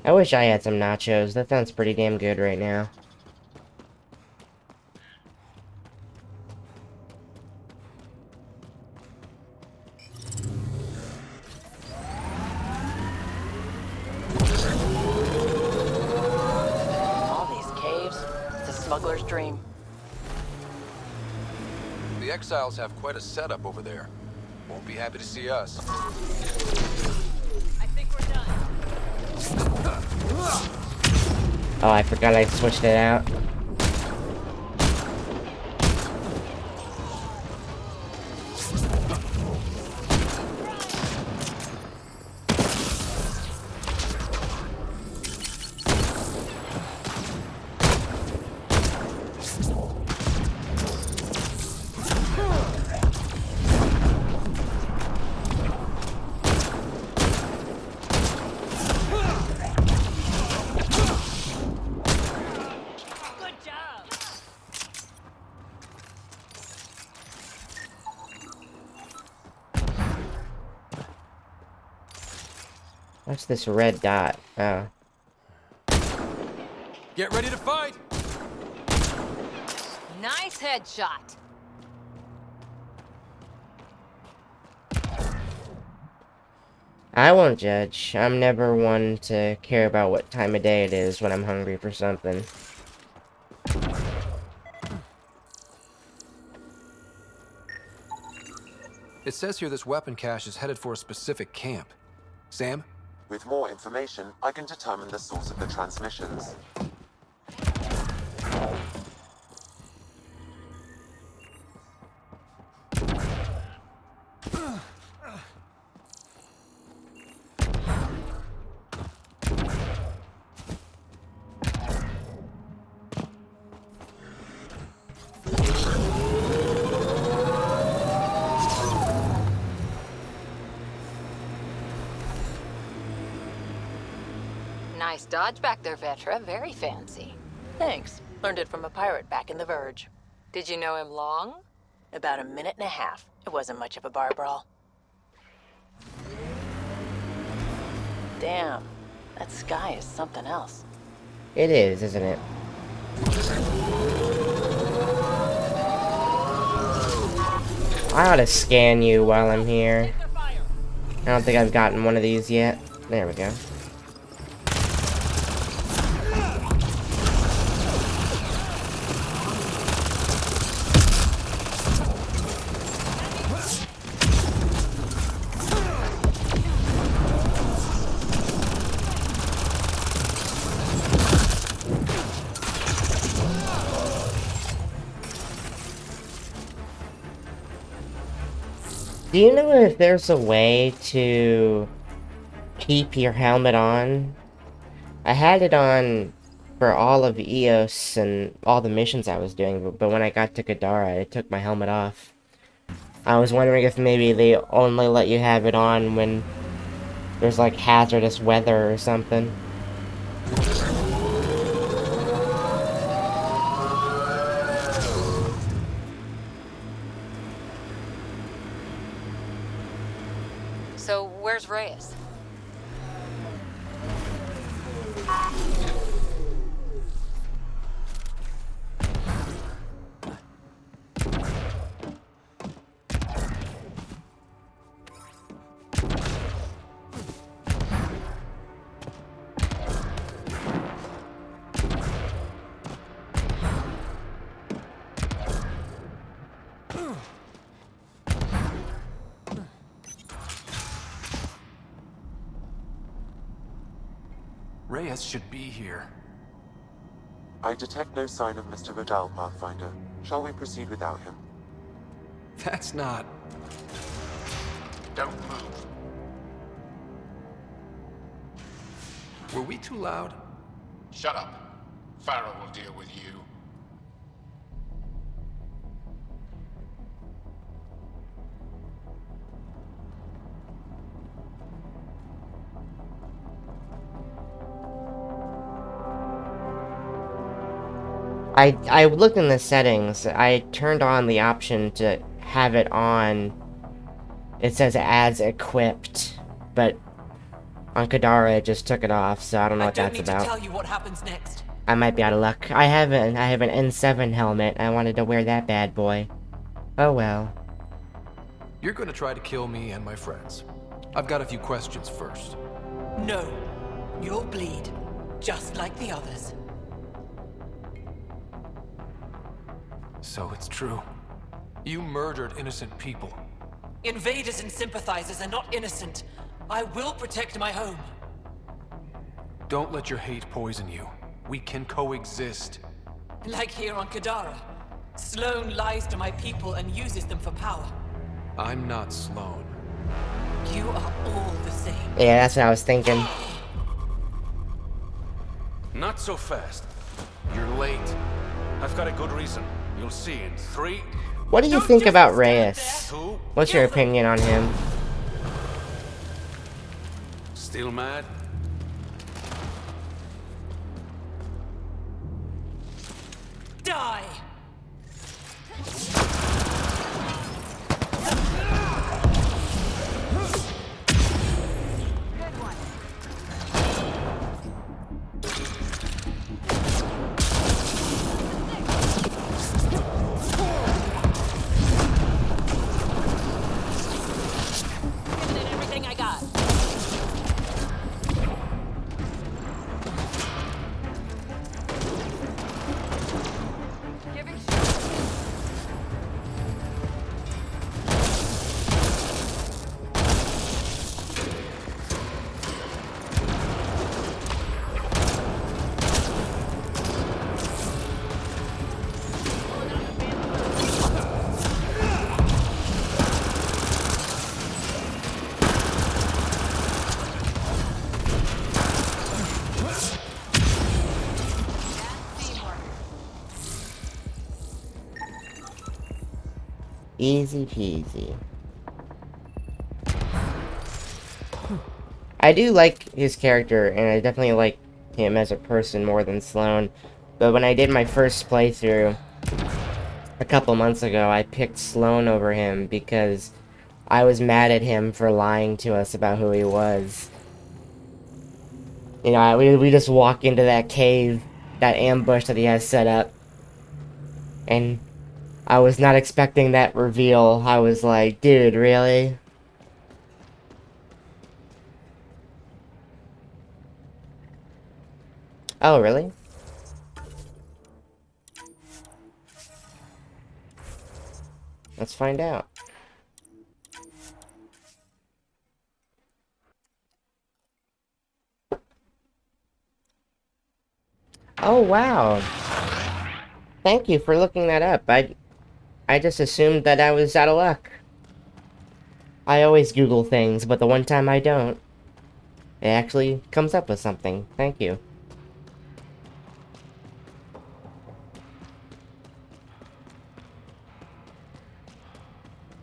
I wish I had some nachos. That sounds pretty damn good right now. All these caves, it's a smuggler's dream. The exiles have quite a setup over there. Won't be happy to see us. I think we're done. Oh, I forgot I switched it out. What's this red dot? Oh. Get ready to fight! Nice headshot. I won't judge. I'm never one to care about what time of day it is when I'm hungry for something. It says here this weapon cache is headed for a specific camp. Sam? With more information, I can determine the source of the transmissions. Nice dodge back there, Vetra. Very fancy. Thanks. Learned it from a pirate back in the Verge. Did you know him long? About a minute and a half. It wasn't much of a bar brawl. Damn. That sky is something else. It is, isn't it? I ought to scan you while I'm here. I don't think I've gotten one of these yet. There we go. Do you know if there's a way to keep your helmet on? I had it on for all of EOS and all the missions I was doing, but when I got to Kadara, I took my helmet off. I was wondering if maybe they only let you have it on when there's like hazardous weather or something. So, where's Reyes? Reyes should be here. I detect no sign of Mr. Vidal, Pathfinder. Shall we proceed without him? That's not... Don't move. Were we too loud? Shut up. Farrell will deal with you. I looked in the settings. I turned on the option to have it on. It says as equipped, but on Kadara it just took it off, so I don't know what that's about. I don't need to tell you what happens next. I might be out of luck. I have an N7 helmet. I wanted to wear that bad boy. Oh well. You're gonna try to kill me and my friends. I've got a few questions first. No. You'll bleed. Just like the others. So it's true. You murdered innocent people. Invaders and sympathizers are not innocent. I will protect my home. Don't let your hate poison you. We can coexist. Like here on Kadara. Sloane lies to my people and uses them for power. I'm not Sloane. You are all the same. Yeah, that's what I was thinking. Not so fast. You're late. I've got a good reason. You'll see in 3... What do you think about Reyes? What's your opinion on him? Still mad? Die! Easy peasy. I do like his character, and I definitely like him as a person more than Sloane. But when I did my first playthrough a couple months ago, I picked Sloane over him because I was mad at him for lying to us about who he was. You know, we just walk into that cave, that ambush that he has set up, and I was not expecting that reveal. I was like, dude, really? Oh, really? Let's find out. Oh, wow. Thank you for looking that up. I just assumed that I was out of luck. I always Google things, but the one time I don't, it actually comes up with something. Thank you.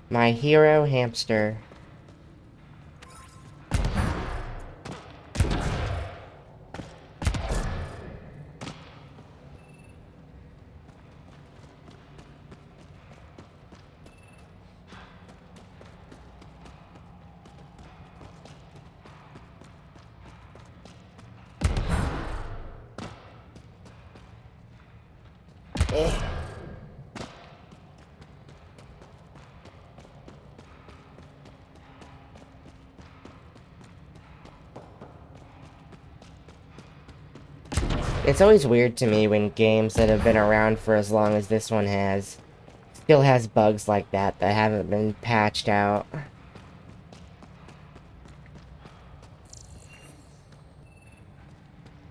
My hero hamster. It's always weird to me when games that have been around for as long as this one has still has bugs like that that haven't been patched out.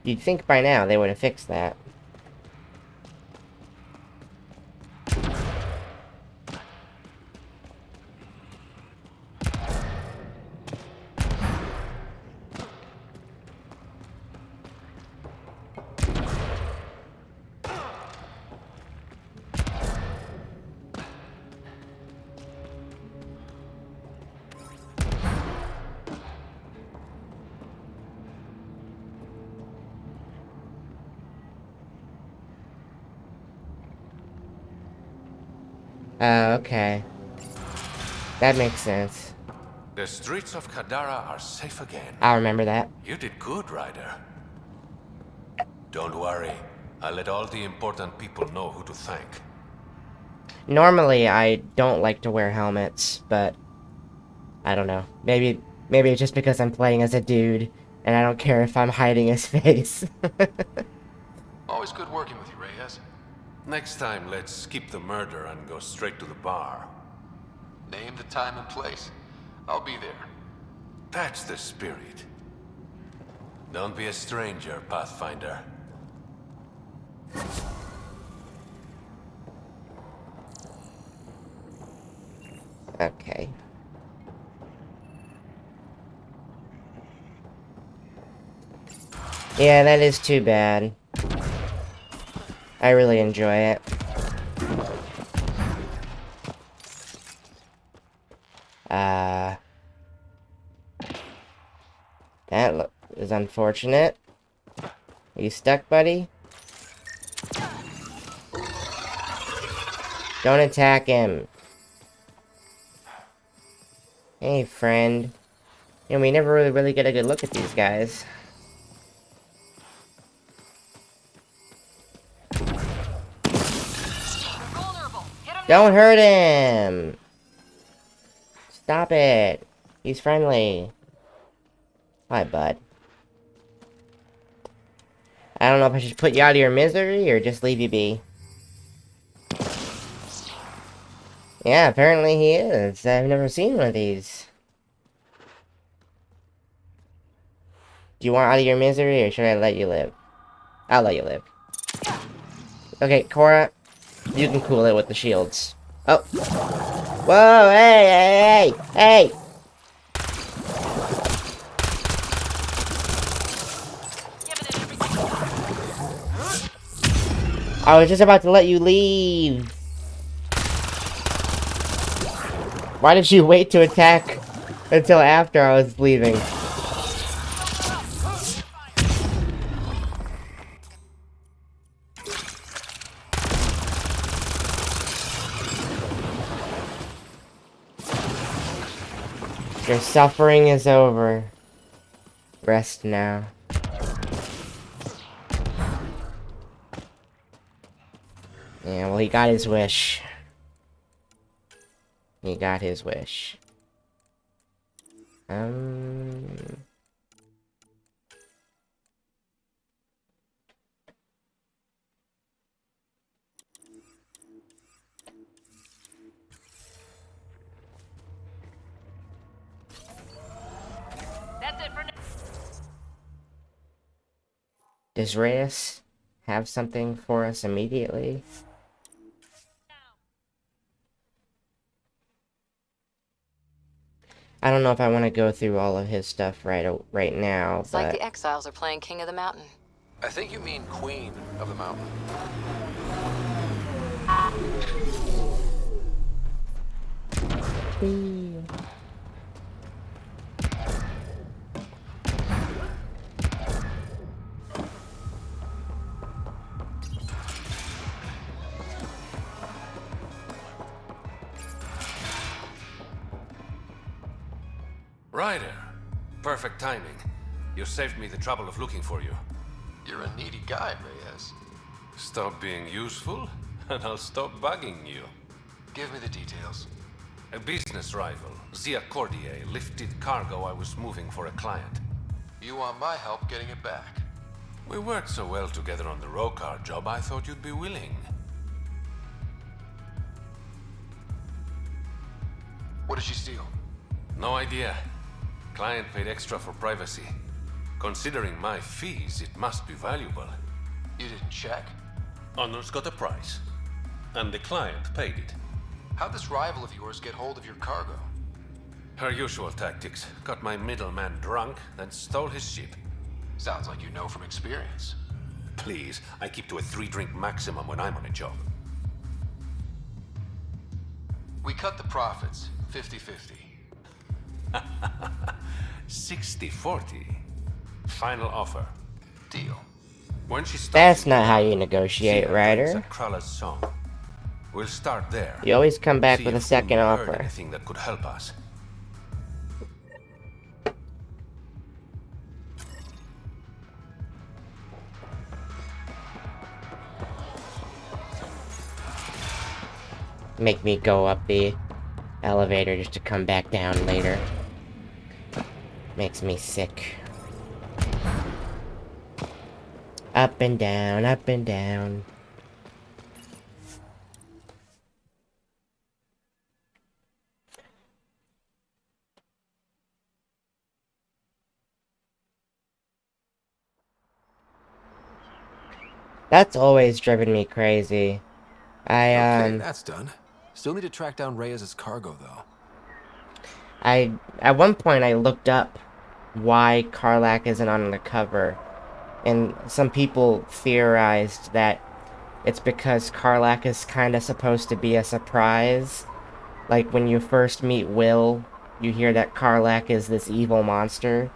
You'd think by now they would have fixed that. Okay. That makes sense. The streets of Kadara are safe again. I'll remember that. You did good, Ryder. Don't worry. I'll let all the important people know who to thank. Normally, I don't like to wear helmets, but I don't know. Maybe it's just because I'm playing as a dude, and I don't care if I'm hiding his face. Always good working with you, Reyes. Next time, let's skip the murder and go straight to the bar. Name the time and place. I'll be there. That's the spirit. Don't be a stranger, Pathfinder. Okay. Yeah, that is too bad. I really enjoy it. That is unfortunate. Are you stuck, buddy? Don't attack him. Hey, friend. You know, we never really get a good look at these guys. Don't hurt him! Stop it. He's friendly. Hi, bud. I don't know if I should put you out of your misery or just leave you be. Yeah, apparently he is. I've never seen one of these. Do you want out of your misery or should I let you live? I'll let you live. Okay, Cora, you can cool it with the shields. Oh. Whoa, hey, hey, hey, hey! I was just about to let you leave. Why did you wait to attack until after I was leaving? Your suffering is over. Rest now. Yeah, well, he got his wish. He got his wish. That's it for now. Does Reyes have something for us immediately? I don't know if I want to go through all of his stuff right now, It's but... like the exiles are playing King of the Mountain. I think you mean Queen of the Mountain. Ryder, perfect timing. You saved me the trouble of looking for you. You're a needy guy, Reyes. Stop being useful, and I'll stop bugging you. Give me the details. A business rival, Zia Cordier, lifted cargo I was moving for a client. You want my help getting it back? We worked so well together on the Rokar job, I thought you'd be willing. What did she steal? No idea. Client paid extra for privacy. Considering my fees, it must be valuable. You didn't check? Honor's got a price, and the client paid it. How'd this rival of yours get hold of your cargo? Her usual tactics. Got my middleman drunk, then stole his ship. Sounds like you know from experience. Please, I keep to a 3-drink maximum when I'm on a job. We cut the profits, 50-50. 60-40. Final offer. Deal. When she starts That's not how you negotiate, Ryder. Krala's song. We'll start there. You always come back See with a if second we heard offer. Anything that could help us. Make me go up the elevator just to come back down later. Makes me sick. Up and down, up and down. That's always driven me crazy. Okay, that's done. Still need to track down Reyes' cargo, though. At one point I looked up why Karlak isn't on the cover, and some people theorized that it's because Karlak is kind of supposed to be a surprise. Like when you first meet Will, you hear that Karlak is this evil monster,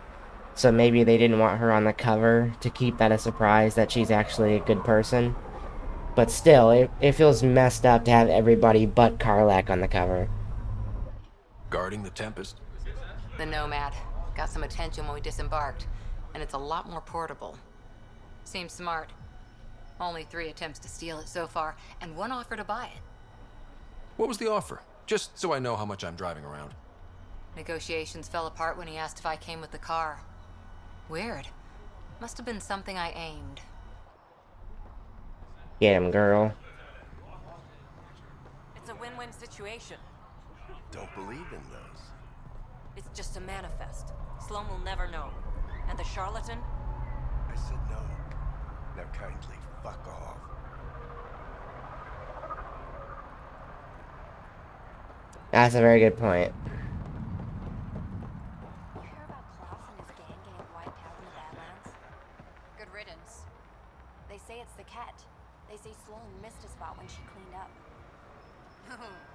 so maybe they didn't want her on the cover to keep that a surprise that she's actually a good person. But still, it feels messed up to have everybody but Karlak on the cover. Guarding the Tempest. The Nomad. Got some attention when we disembarked, and it's a lot more portable. Seems smart. Only 3 attempts to steal it so far, and 1 offer to buy it. What was the offer? Just so I know how much I'm driving around. Negotiations fell apart when he asked if I came with the car. Weird. Must have been something I aimed. Get him, girl. It's a win-win situation. Don't believe in those. It's just a manifest. Sloan will never know. And the charlatan? I said no. Now kindly fuck off. That's a very good point. Good riddance. They say it's the cat. They say Sloan missed a spot when she cleaned up.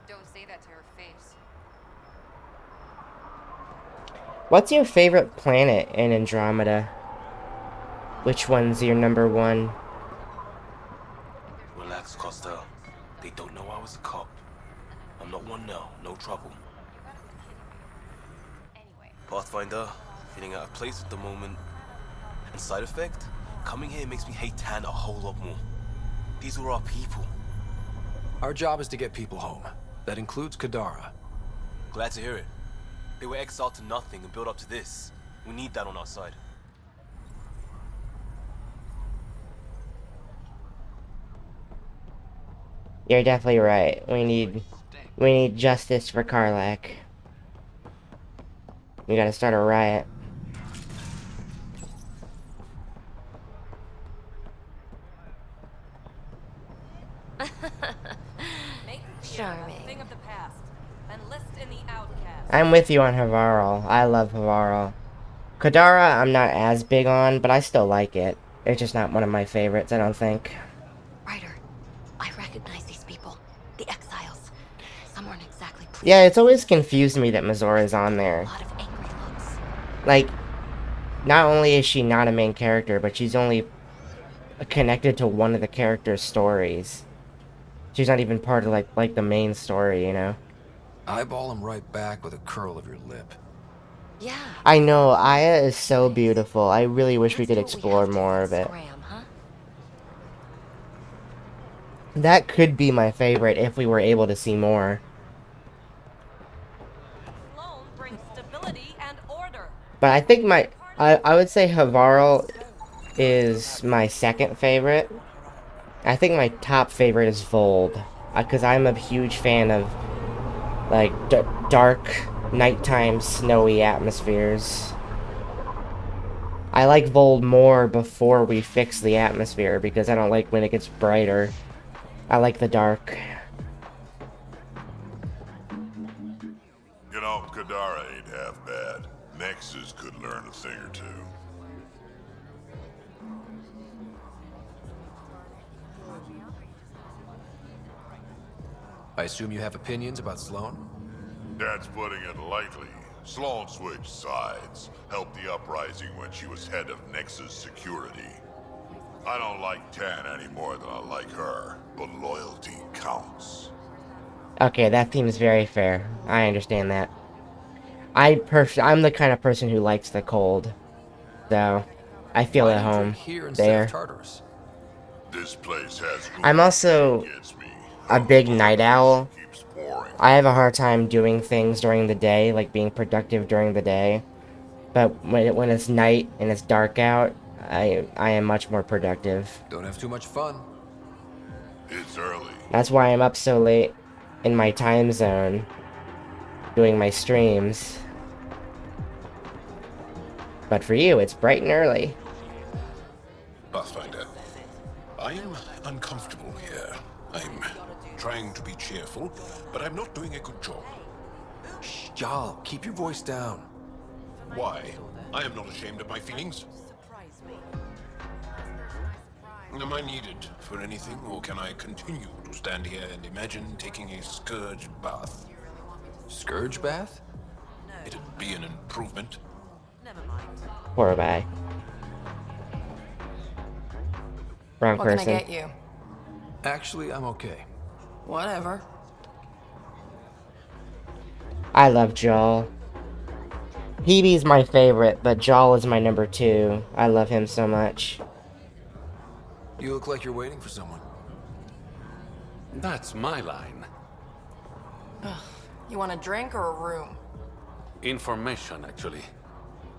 Don't say that to her face. What's your favorite planet in Andromeda? Which one's your number 1? Relax, Costa. They don't know I was a cop. I'm not one now, no trouble. Pathfinder, feeling out of place at the moment. And side effect? Coming here makes me hate Tan a whole lot more. These were our people. Our job is to get people home. That includes Kadara. Glad to hear it. They were exiled to nothing and built up to this. We need that on our side. You're definitely right. We need justice for Karlak. We gotta start a riot. Charming. Thing of the past. Enlist in the outcast. I'm with you on Havarl. I love Havarl. Kadara, I'm not as big on, but I still like it. It's just not one of my favorites, I don't think. Ryder, I recognize these people. The exiles. Some weren't exactly pleased. Yeah, it's always confused me that Mazora's on there. Like, not only is she not a main character, but she's only connected to one of the character's stories. She's not even part of, like the main story, you know? Eyeball him right back with a curl of your lip. Yeah. I know, Aya is so beautiful. I really wish we could explore more of it. That could be my favorite if we were able to see more. Sloan brings stability and order. But I think I would say Havarl is my second favorite. I think my top favorite is Vold, because I'm a huge fan of, like, dark, nighttime, snowy atmospheres. I like Vold more before we fix the atmosphere, because I don't like when it gets brighter. I like the dark. You know, Kadara ain't half bad. Nexus could learn a thing or two. I assume you have opinions about Sloan? That's putting it lightly. Sloan switched sides, helped the uprising when she was head of Nexus security. I don't like Tan any more than I like her, but loyalty counts. Okay, that seems very fair. I understand that. I'm the kind of person who likes the cold, so I feel Why at do you drink home here instead of there. Tartarus? This place has I'm also a big night owl. I have a hard time doing things during the day, like being productive during the day. But when it's night and it's dark out, I am much more productive. Don't have too much fun. It's early. That's why I'm up so late in my time zone doing my streams. But for you, it's bright and early. Pathfinder, I'm uncomfortable here. I'm trying to be cheerful, but I'm not doing a good job. Shh, Jarl, keep your voice down. Why? I am not ashamed of my feelings. Am I needed for anything, or can I continue to stand here and imagine taking a scourge bath? Scourge bath? It'd be an improvement. Poor guy. Wrong What person. can I get you? Actually, I'm okay. Whatever. I love Joel. Peebee's my favorite, but Joel is my number 2. I love him so much. You look like you're waiting for someone. That's my line. You want a drink or a room? Information, actually.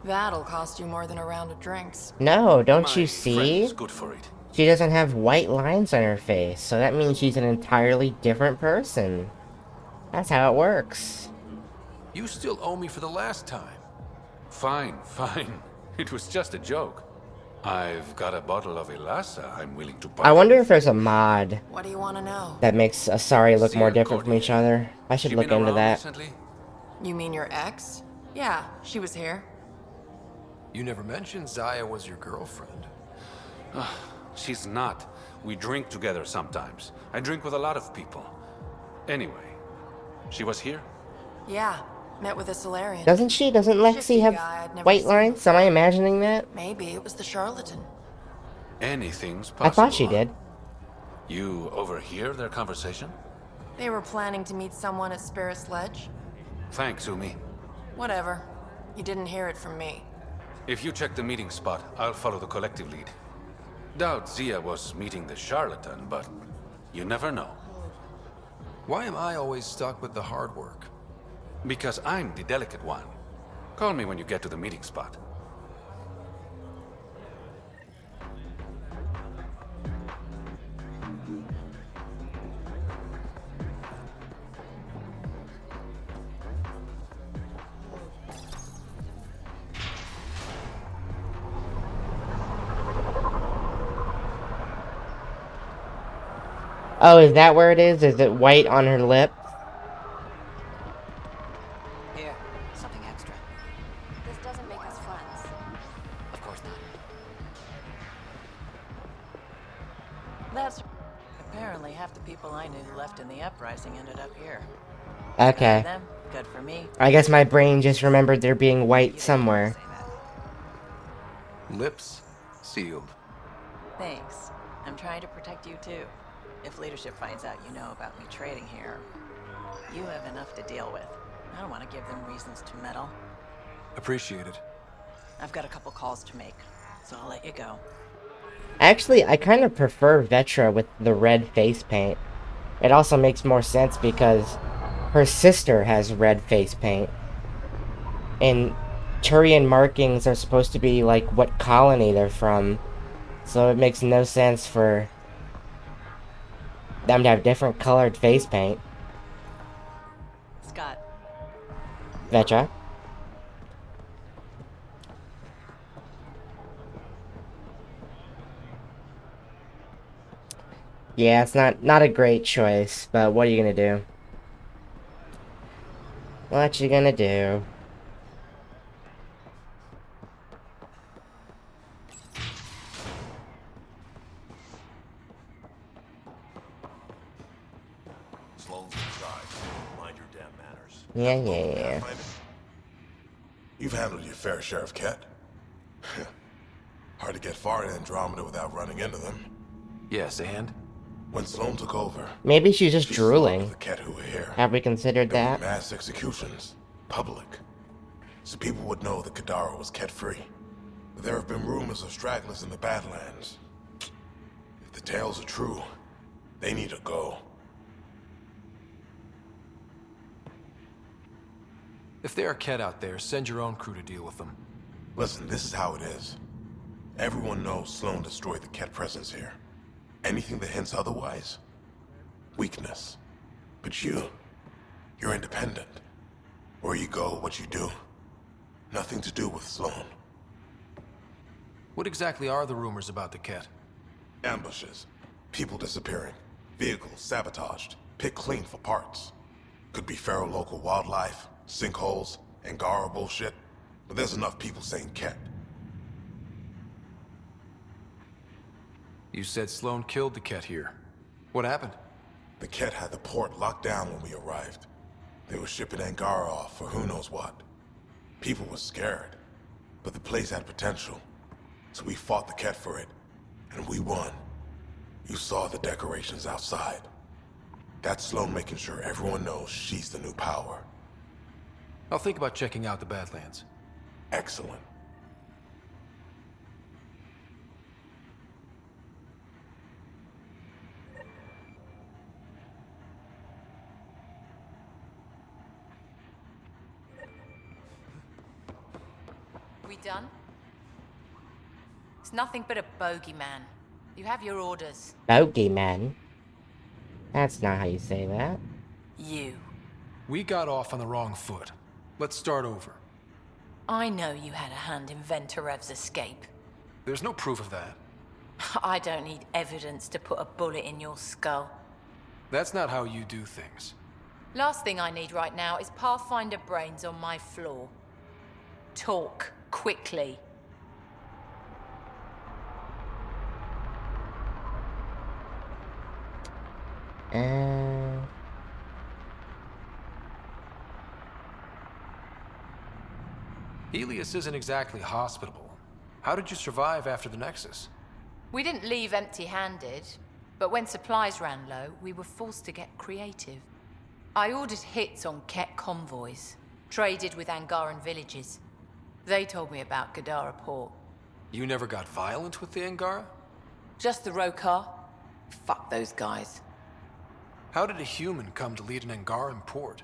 That'll cost you more than a round of drinks. No, don't My you see? friend's good for it. She doesn't have white lines on her face, so that means she's an entirely different person. That's how it works. You still owe me for the last time. Fine, fine. It was just a joke. I've got a bottle of Elasa I'm willing to buy. I wonder if there's a mod What do you want to know? that makes Asari look more Seer different from each other. I should She look been into around that. recently? You mean your ex? Yeah, she was here. You never mentioned Zaya was your girlfriend. She's not. We drink together sometimes. I drink with a lot of people. Anyway, she was here? Yeah, met with a Solarian. Doesn't Lexi Shifty have guy I'd never white seen lines? Am I imagining that? Maybe it was the charlatan. Anything's possible. I thought she did. You overhear their conversation? They were planning to meet someone at Spirit's Ledge. Thanks, Umi. Whatever. You didn't hear it from me. If you check the meeting spot, I'll follow the collective lead. Doubt Zia was meeting the charlatan, but you never know. Why am I always stuck with the hard work? Because I'm the delicate one. Call me when you get to the meeting spot. Oh, is that where it is? Is it white on her lip? Here, something extra. This doesn't make us friends. Of course not. That's... Apparently half the people I knew who left in the uprising ended up here. Okay. Good for them, good for me. I guess my brain just remembered there being white somewhere. Lips sealed. Thanks. I'm trying to protect you too. If leadership finds out you know about me trading here, you have enough to deal with. I don't want to give them reasons to meddle. Appreciate it. I've got a couple calls to make, so I'll let you go. Actually, I kind of prefer Vetra with the red face paint. It also makes more sense because her sister has red face paint. And Turian markings are supposed to be like what colony they're from. So it makes no sense for them to have different colored face paint. Scott. Vetra. Yeah, it's not a great choice, but what are you gonna do? What you gonna do? Sloane's inside. Mind your damn manners. Yeah. You've handled your fair share of Ket. Hard to get far in Andromeda without running into them. Yes, and? When Sloane took over, Maybe she's just drooling. the Ket who were here. Have we considered There that? were mass executions, public, so people would know that Kadara was Ket-free. But there have been rumors of stragglers in the Badlands. If the tales are true, they need to go. If there are Ket out there, send your own crew to deal with them. Listen, this is how it is. Everyone knows Sloane destroyed the Ket presence here. Anything that hints otherwise, weakness. But you're independent. Where you go, what you do. Nothing to do with Sloane. What exactly are the rumors about the Ket? Ambushes, people disappearing, vehicles sabotaged, picked clean for parts. Could be feral local wildlife, sinkholes, Angara bullshit, but there's enough people saying Ket. You said Sloane killed the Ket here. What happened? The Ket had the port locked down when we arrived. They were shipping Angara off for who knows what. People were scared, but the place had potential. So we fought the Ket for it, and we won. You saw the decorations outside. That's Sloane making sure everyone knows she's the new power. I'll think about checking out the Badlands. Excellent. We done? It's nothing but a bogeyman. You have your orders. Bogeyman? That's not how you say that. You. We got off on the wrong foot. Let's start over. I know you had a hand in Venturev's escape. There's no proof of that. I don't need evidence to put a bullet in your skull. That's not how you do things. Last thing I need right now is Pathfinder brains on my floor. Talk, quickly. Helios isn't exactly hospitable. How did you survive after the Nexus? We didn't leave empty-handed, but when supplies ran low, we were forced to get creative. I ordered hits on Ket convoys, traded with Angaran villages. They told me about Kadara Port. You never got violent with the Angara? Just the Rokar. Fuck those guys. How did a human come to lead an Angaran port?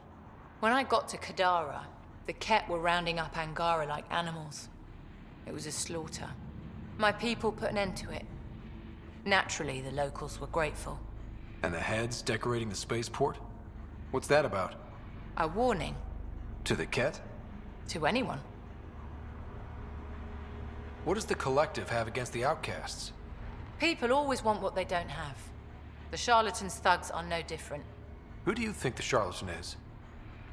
When I got to Kadara, the Ket were rounding up Angara like animals. It was a slaughter. My people put an end to it. Naturally, the locals were grateful. And the heads decorating the spaceport? What's that about? A warning. To the Ket? To anyone. What does the Collective have against the outcasts? People always want what they don't have. The charlatans' thugs are no different. Who do you think the charlatan is?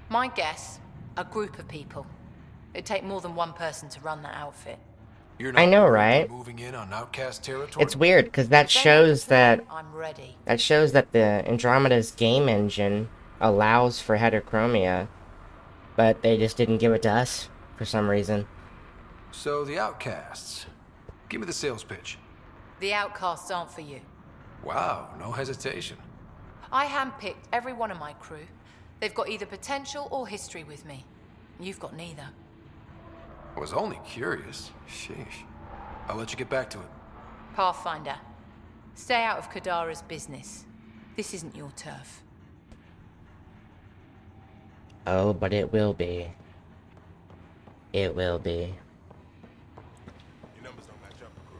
My guess, a group of people. It'd take more than one person to run that outfit. You're not I know, right? Moving in on outcast territory? It's weird, because that shows that... I'm ready. That shows that the Andromeda's game engine allows for heterochromia, but they just didn't give it to us for some reason. So, the outcasts. Give me the sales pitch. The outcasts aren't for you. Wow, no hesitation. I handpicked every one of my crew. They've got either potential or history with me. You've got neither. I was only curious. Sheesh. I'll let you get back to it. Pathfinder, stay out of Kadara's business. This isn't your turf. Oh, but it will be. It will be. Your numbers don't match up, crew.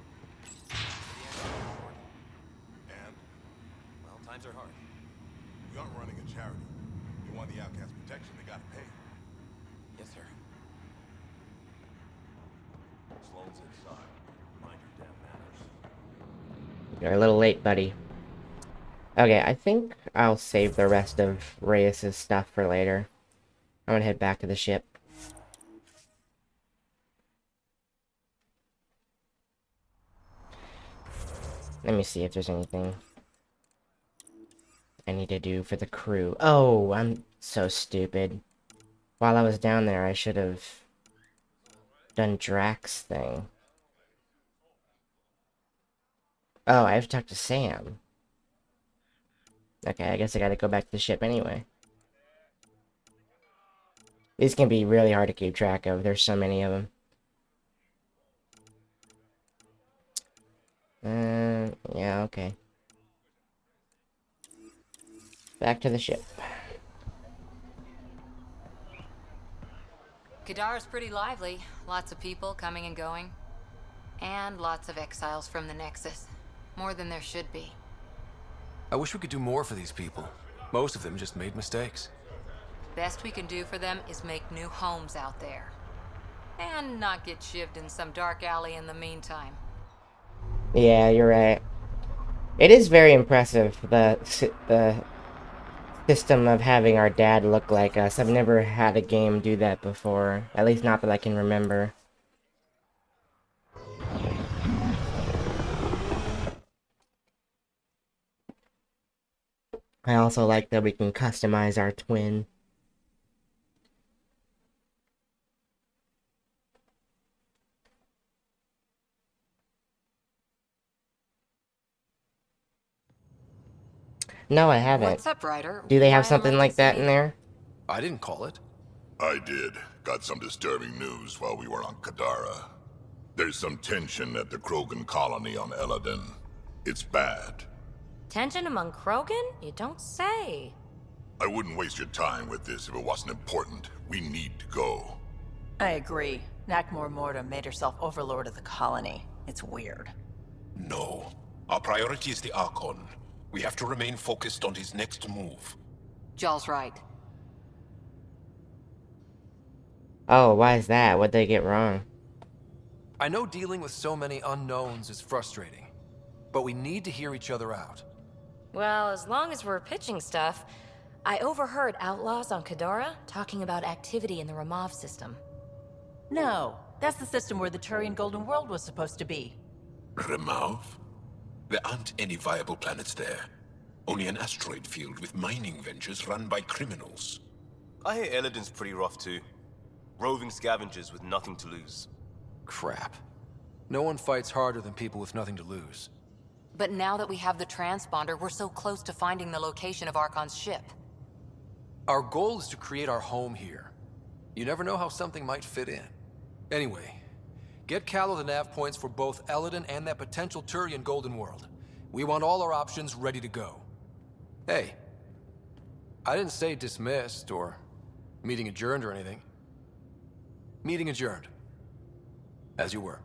And? Well, times are hard. We aren't running a charity. You want the outcast protection, they gotta pay. Yes, sir. Sloane's inside. Mind your damn manners. You're a little late, buddy. Okay, I think I'll save the rest of Reyes' stuff for later. I'm gonna head back to the ship. Let me see if there's anything I need to do for the crew. Oh, I'm so stupid. While I was down there, I should have done Drax's thing. Oh, I have to talk to Sam. Okay, I guess I gotta go back to the ship anyway. These can be really hard to keep track of. There's so many of them. Yeah, okay. Back to the ship. Kadara's pretty lively. Lots of people coming and going. And lots of exiles from the Nexus. More than there should be. I wish we could do more for these people. Most of them just made mistakes. Best we can do for them is make new homes out there. And not get shivved in some dark alley in the meantime. Yeah, you're right. It is very impressive, the system of having our dad look like us. I've never had a game do that before. At least not that I can remember. I also like that we can customize our twin. No, I haven't. What's up, Ryder? Do they have Why something like that in there? I didn't call it. I did. Got some disturbing news while we were on Kadara. There's some tension at the Krogan colony on Eladin. It's bad. Tension among Krogan? You don't say. I wouldn't waste your time with this if it wasn't important. We need to go. I agree. Nakmor Morta made herself overlord of the colony. It's weird. No. Our priority is the Archon. We have to remain focused on his next move. Jaw's right. Oh, why is that? What'd they get wrong? I know dealing with so many unknowns is frustrating, but we need to hear each other out. Well, as long as we're pitching stuff, I overheard outlaws on Kadara talking about activity in the Ramov system. No, that's the system where the Turian Golden World was supposed to be. Remov? There aren't any viable planets there. Only an asteroid field with mining ventures run by criminals. I hear Eladin's pretty rough too. Roving scavengers with nothing to lose. Crap. No one fights harder than people with nothing to lose. But now that we have the transponder, we're so close to finding the location of Archon's ship. Our goal is to create our home here. You never know how something might fit in. Anyway, get Callow the nav points for both Eladin and that potential Turian Golden World. We want all our options ready to go. Hey, I didn't say dismissed or meeting adjourned or anything. Meeting adjourned. As you were.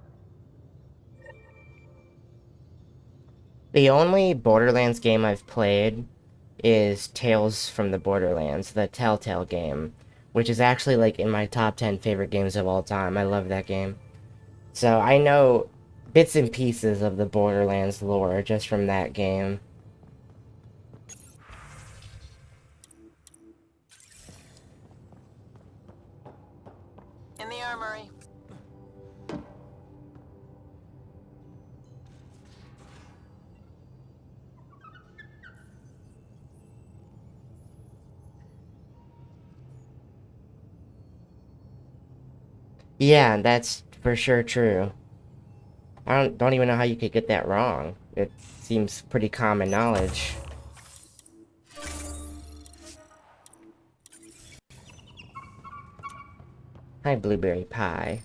The only Borderlands game I've played is Tales from the Borderlands, the Telltale game, which is actually like in my top 10 favorite games of all time. I love that game. So I know bits and pieces of the Borderlands lore just from that game. In the armory. Yeah, that's for sure true. I don't even know how you could get that wrong. It seems pretty common knowledge. Hi, Blueberry Pie.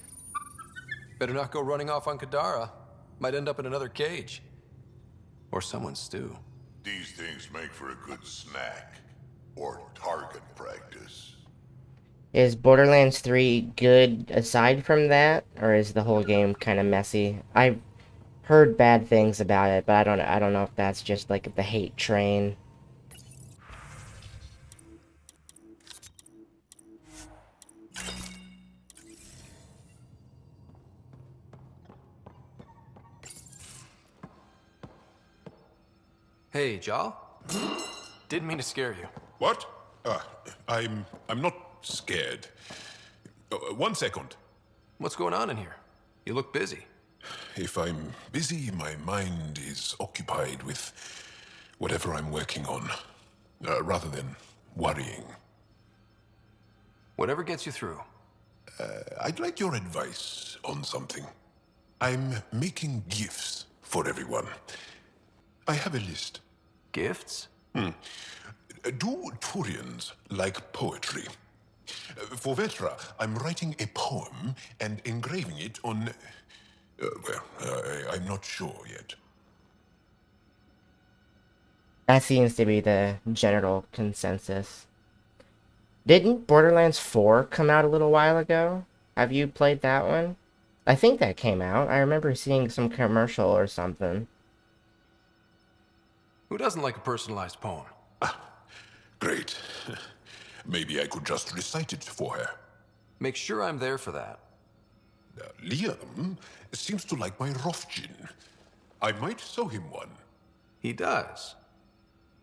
Better not go running off on Kadara. Might end up in another cage. Or someone's stew. These things make for a good snack. Or target practice. Is Borderlands 3 good aside from that? Or is the whole game kind of messy? I've heard bad things about it, but I don't know if that's just like the hate train. Hey, Jaw? Didn't mean to scare you. What? I'm not scared. One second. What's going on in here? You look busy. If I'm busy, my mind is occupied with whatever I'm working on, rather than worrying. Whatever gets you through. I'd like your advice on something. I'm making gifts for everyone. I have a list. Gifts? Do Turians like poetry? For Vetra, I'm writing a poem and engraving it on... I'm not sure yet. That seems to be the general consensus. Didn't Borderlands 4 come out a little while ago? Have you played that one? I think that came out. I remember seeing some commercial or something. Who doesn't like a personalized poem? Great. Maybe I could just recite it for her. Make sure I'm there for that. Liam seems to like my Rofgin. I might sew him one. He does.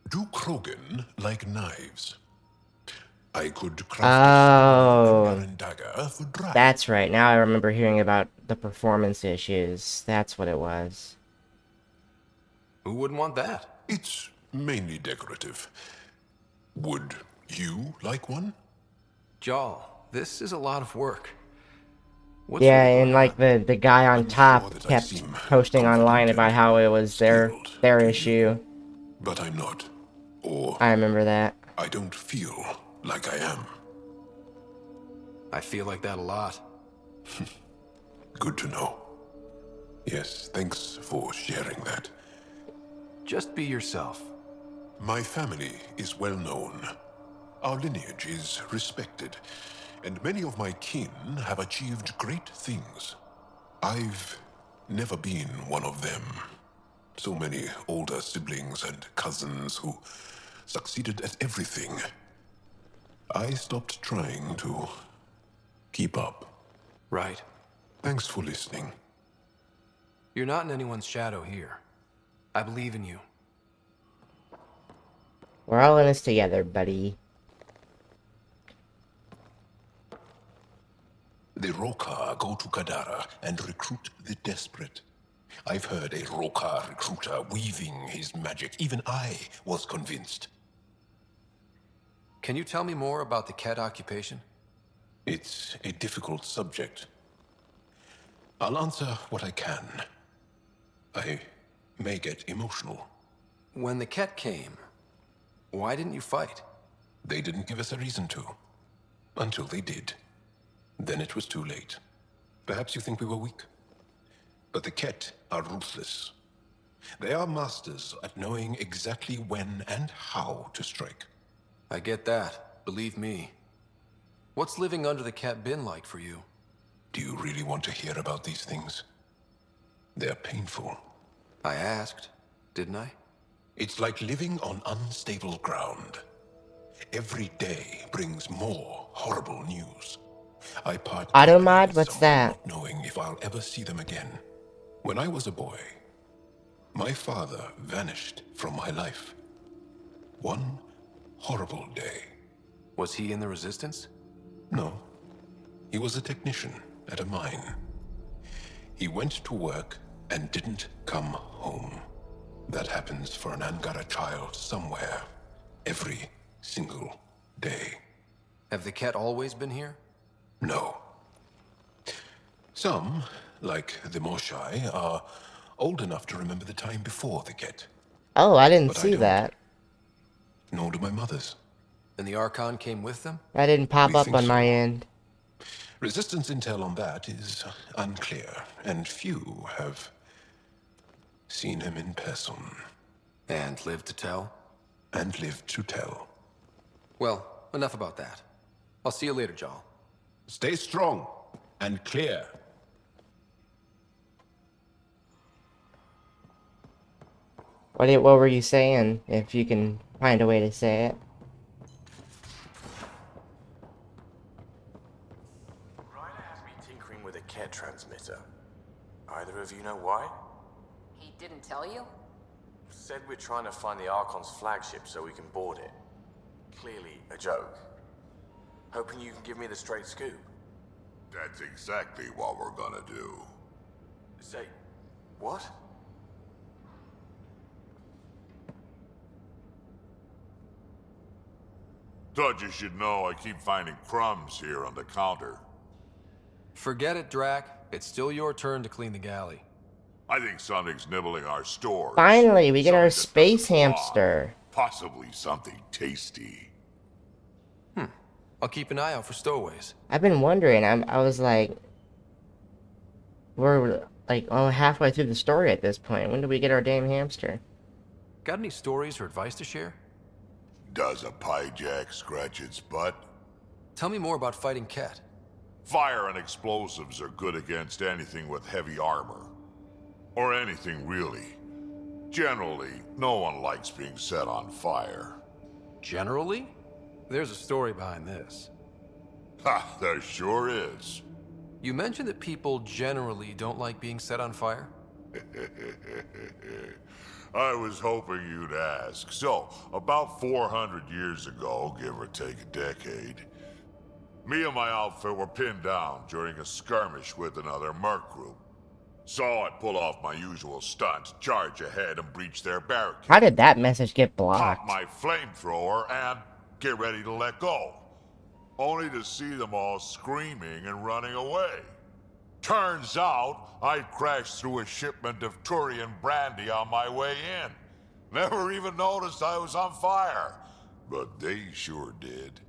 Do Krogan like knives? I could craft a dagger for Dry. That's right. Now I remember hearing about the performance issues. That's what it was. Who wouldn't want that? It's mainly decorative. Would you like one? Jal, this is a lot of work. What's and like the guy on top kept posting online about how it was their issue. But I'm not. Or I remember that. I don't feel like I am. I feel like that a lot. Good to know. Yes, thanks for sharing that. Just be yourself. My family is well known. Our lineage is respected, and many of my kin have achieved great things. I've never been one of them. So many older siblings and cousins who succeeded at everything. I stopped trying to keep up. Right. Thanks for listening. You're not in anyone's shadow here. I believe in you. We're all in this together, buddy. The Rokar go to Kadara and recruit the desperate. I've heard a Rokar recruiter weaving his magic. Even I was convinced. Can you tell me more about the Ket occupation? It's a difficult subject. I'll answer what I can. I may get emotional. When the Ket came, why didn't you fight? They didn't give us a reason to. Until they did. Then it was too late. Perhaps you think we were weak. But the Ket are ruthless. They are masters at knowing exactly when and how to strike. I get that. Believe me. What's living under the Ket been like for you? Do you really want to hear about these things? They're painful. I asked, didn't I? It's like living on unstable ground. Every day brings more horrible news. I part Automod? What's that? not knowing if I'll ever see them again. When I was a boy, my father vanished from my life. One horrible day. Was he in the Resistance? No. He was a technician at a mine. He went to work and didn't come home. That happens for an Angara child somewhere, every single day. Have the Ket always been here? No. Some, like the Moshai, are old enough to remember the time before the Ket. Oh, I didn't see that. Nor do my mothers. And the Archon came with them? That didn't pop up on my end. Resistance intel on that is unclear, and few have seen him in person. And lived to tell? And lived to tell. Well, enough about that. I'll see you later, Jal. Stay strong and clear. What were you saying, if you can find a way to say it? Ryder has me tinkering with a Ket transmitter. Either of you know why? He didn't tell you? Said we're trying to find the Archon's flagship so we can board it. Clearly a joke. Hoping you can give me the straight scoop. That's exactly what we're gonna do. Say, what? Thought you should know I keep finding crumbs here on the counter. Forget it, Drac. It's still your turn to clean the galley. I think something's nibbling our stores. Finally, we get our Something space that doesn't hamster. belong. Possibly something tasty. I'll keep an eye out for stowaways. I've been wondering. I was like, we're like halfway through the story at this point. When do we get our damn hamster? Got any stories or advice to share? Does a pie jack scratch its butt? Tell me more about fighting Ket. Fire and explosives are good against anything with heavy armor. Or anything, really. Generally, no one likes being set on fire. Generally? There's a story behind this. Ha, there sure is. You mentioned that people generally don't like being set on fire? I was hoping you'd ask. So, about 400 years ago, give or take a decade, me and my outfit were pinned down during a skirmish with another merc group. So I pull off my usual stunt, charge ahead and breach their barricade. How did that message get Pop blocked? my flamethrower and get ready to let go. Only to see them all screaming and running away. Turns out, I'd crashed through a shipment of Turian brandy on my way in. Never even noticed I was on fire. But they sure did.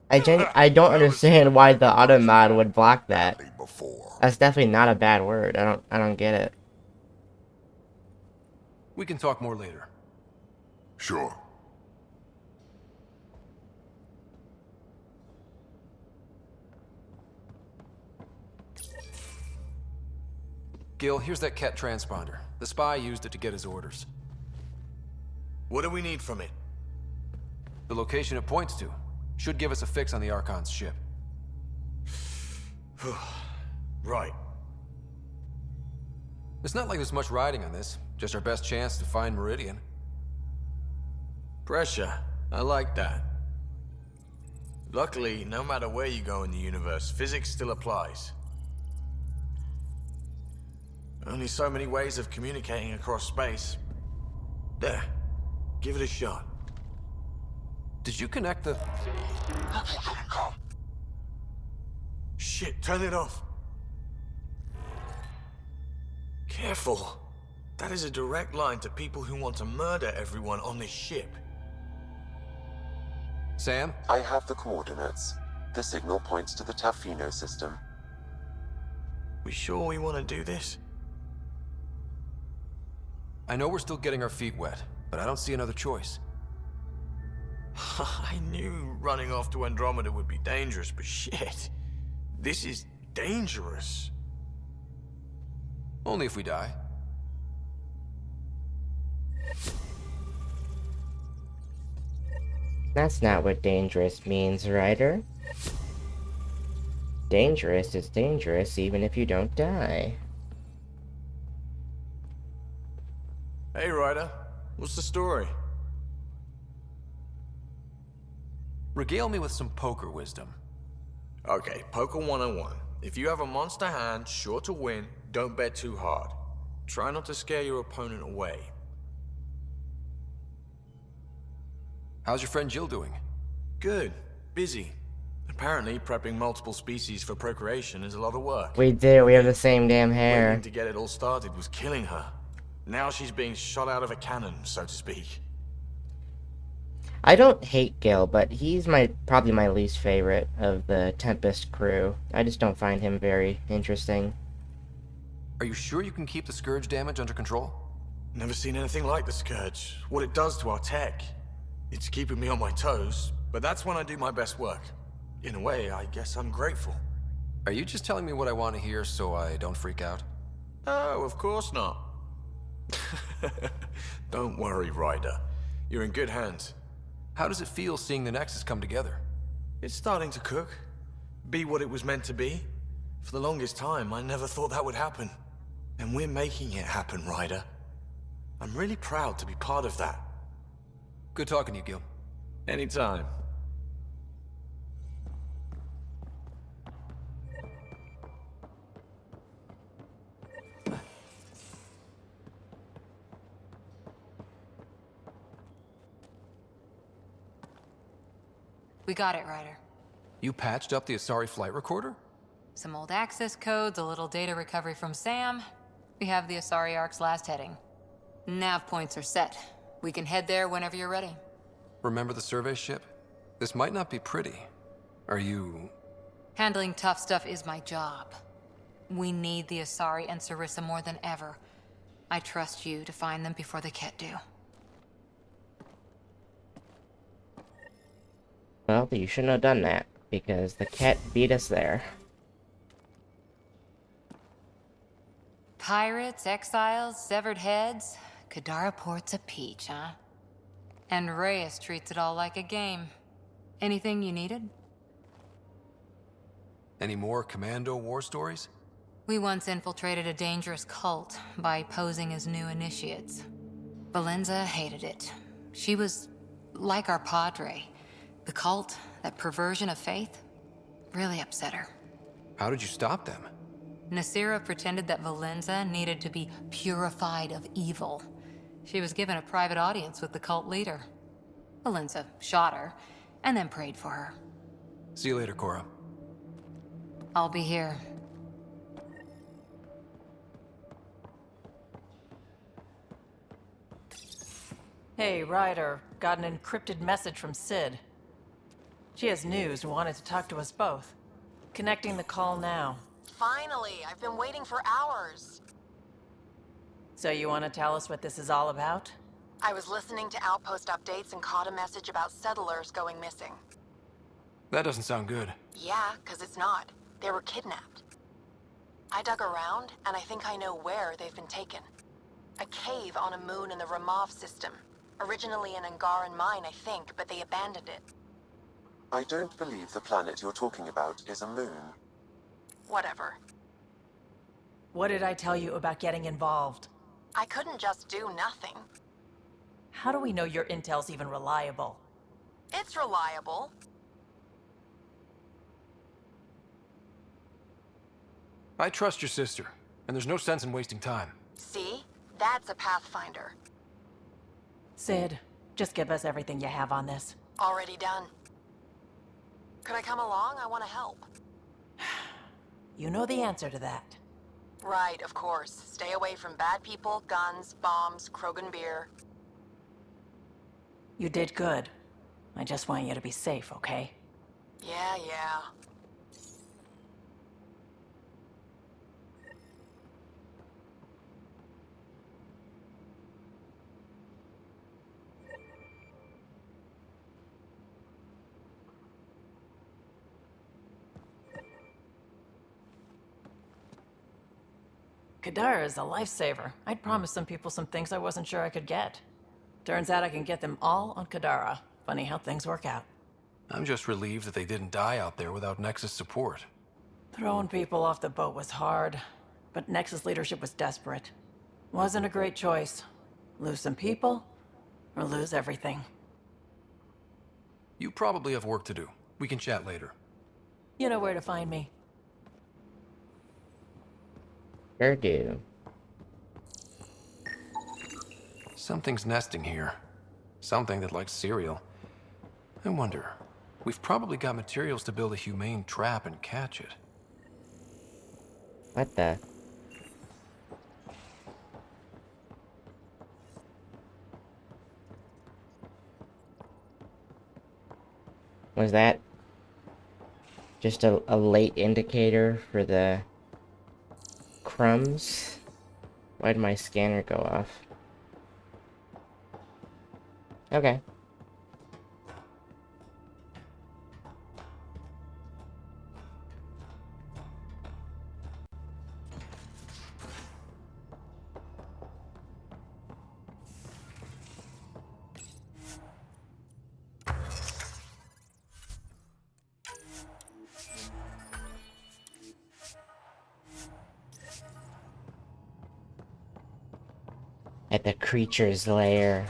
I don't understand why the automod would block that. That's definitely not a bad word. I don't get it. We can talk more later. Sure. Gil, here's that Ket transponder. The spy used it to get his orders. What do we need from it? The location it points to should give us a fix on the Archon's ship. Right. It's not like there's much riding on this. Just our best chance to find Meridian. Pressure. I like that. Luckily, no matter where you go in the universe, physics still applies. Only so many ways of communicating across space. There. Give it a shot. Did you connect the... Shit, turn it off. Careful. That is a direct line to people who want to murder everyone on this ship. Sam? I have the coordinates. The signal points to the Tafino system. We sure we want to do this? I know we're still getting our feet wet, but I don't see another choice. I knew running off to Andromeda would be dangerous, but shit. This is dangerous. Only if we die. That's not what dangerous means, Ryder. Dangerous is dangerous even if you don't die. Hey, Ryder. What's the story? Regale me with some poker wisdom. Okay, poker 101. If you have a monster hand, sure to win, don't bet too hard. Try not to scare your opponent away. How's your friend Jill doing? Good. Busy. Apparently, prepping multiple species for procreation is a lot of work. We do. We have the same damn hair. Waiting to get it all started was killing her. Now she's being shot out of a cannon, so to speak. I don't hate Gil, but he's probably my least favorite of the Tempest crew. I just don't find him very interesting. Are you sure you can keep the Scourge damage under control? Never seen anything like the Scourge. What it does to our tech. It's keeping me on my toes, but that's when I do my best work. In a way, I guess I'm grateful. Are you just telling me what I want to hear so I don't freak out? Oh, of course not. Don't worry, Ryder. You're in good hands. How does it feel seeing the Nexus come together? It's starting to cook. Be what it was meant to be. For the longest time, I never thought that would happen. And we're making it happen, Ryder. I'm really proud to be part of that. Good talking to you, Gil. Anytime. We got it, Ryder. You patched up the Asari flight recorder? Some old access codes, a little data recovery from Sam. We have the Asari Ark's last heading. Nav points are set. We can head there whenever you're ready. Remember the survey ship? This might not be pretty. Are you... Handling tough stuff is my job. We need the Asari and Sarissa more than ever. I trust you to find them before the Ket do. Well, you shouldn't have done that, because the Ket beat us there. Pirates, exiles, severed heads. Kadara Port's a peach, huh? And Reyes treats it all like a game. Anything you needed? Any more Commando war stories? We once infiltrated a dangerous cult by posing as new initiates. Valenza hated it. She was like our padre. The cult, that perversion of faith, really upset her. How did you stop them? Nasira pretended that Valenza needed to be purified of evil. She was given a private audience with the cult leader. Valenza shot her, and then prayed for her. See you later, Cora. I'll be here. Hey, Ryder. Got an encrypted message from Sid. She has news and wanted to talk to us both. Connecting the call now. Finally, I've been waiting for hours. So you want to tell us what this is all about? I was listening to outpost updates and caught a message about settlers going missing. That doesn't sound good. Yeah, 'cause it's not. They were kidnapped. I dug around, and I think I know where they've been taken. A cave on a moon in the Ramov system. Originally an Angaran mine, I think, but they abandoned it. I don't believe the planet you're talking about is a moon. Whatever. What did I tell you about getting involved? I couldn't just do nothing. How do we know your intel's even reliable? It's reliable. I trust your sister, and there's no sense in wasting time. See? That's a Pathfinder. Sid, just give us everything you have on this. Already done. Could I come along? I want to help. You know the answer to that. Right, of course. Stay away from bad people, guns, bombs, Krogan beer. You did good. I just want you to be safe, okay? Yeah. Kadara is a lifesaver. I'd promised some people some things I wasn't sure I could get. Turns out I can get them all on Kadara. Funny how things work out. I'm just relieved that they didn't die out there without Nexus support. Throwing people off the boat was hard, but Nexus leadership was desperate. Wasn't a great choice. Lose some people, or lose everything. You probably have work to do. We can chat later. You know where to find me. Sure do. Something's nesting here. Something that likes cereal. I wonder, we've probably got materials to build a humane trap and catch it. What the? Was that just a late indicator for the crumbs? Why did my scanner go off? Okay. At the creature's lair.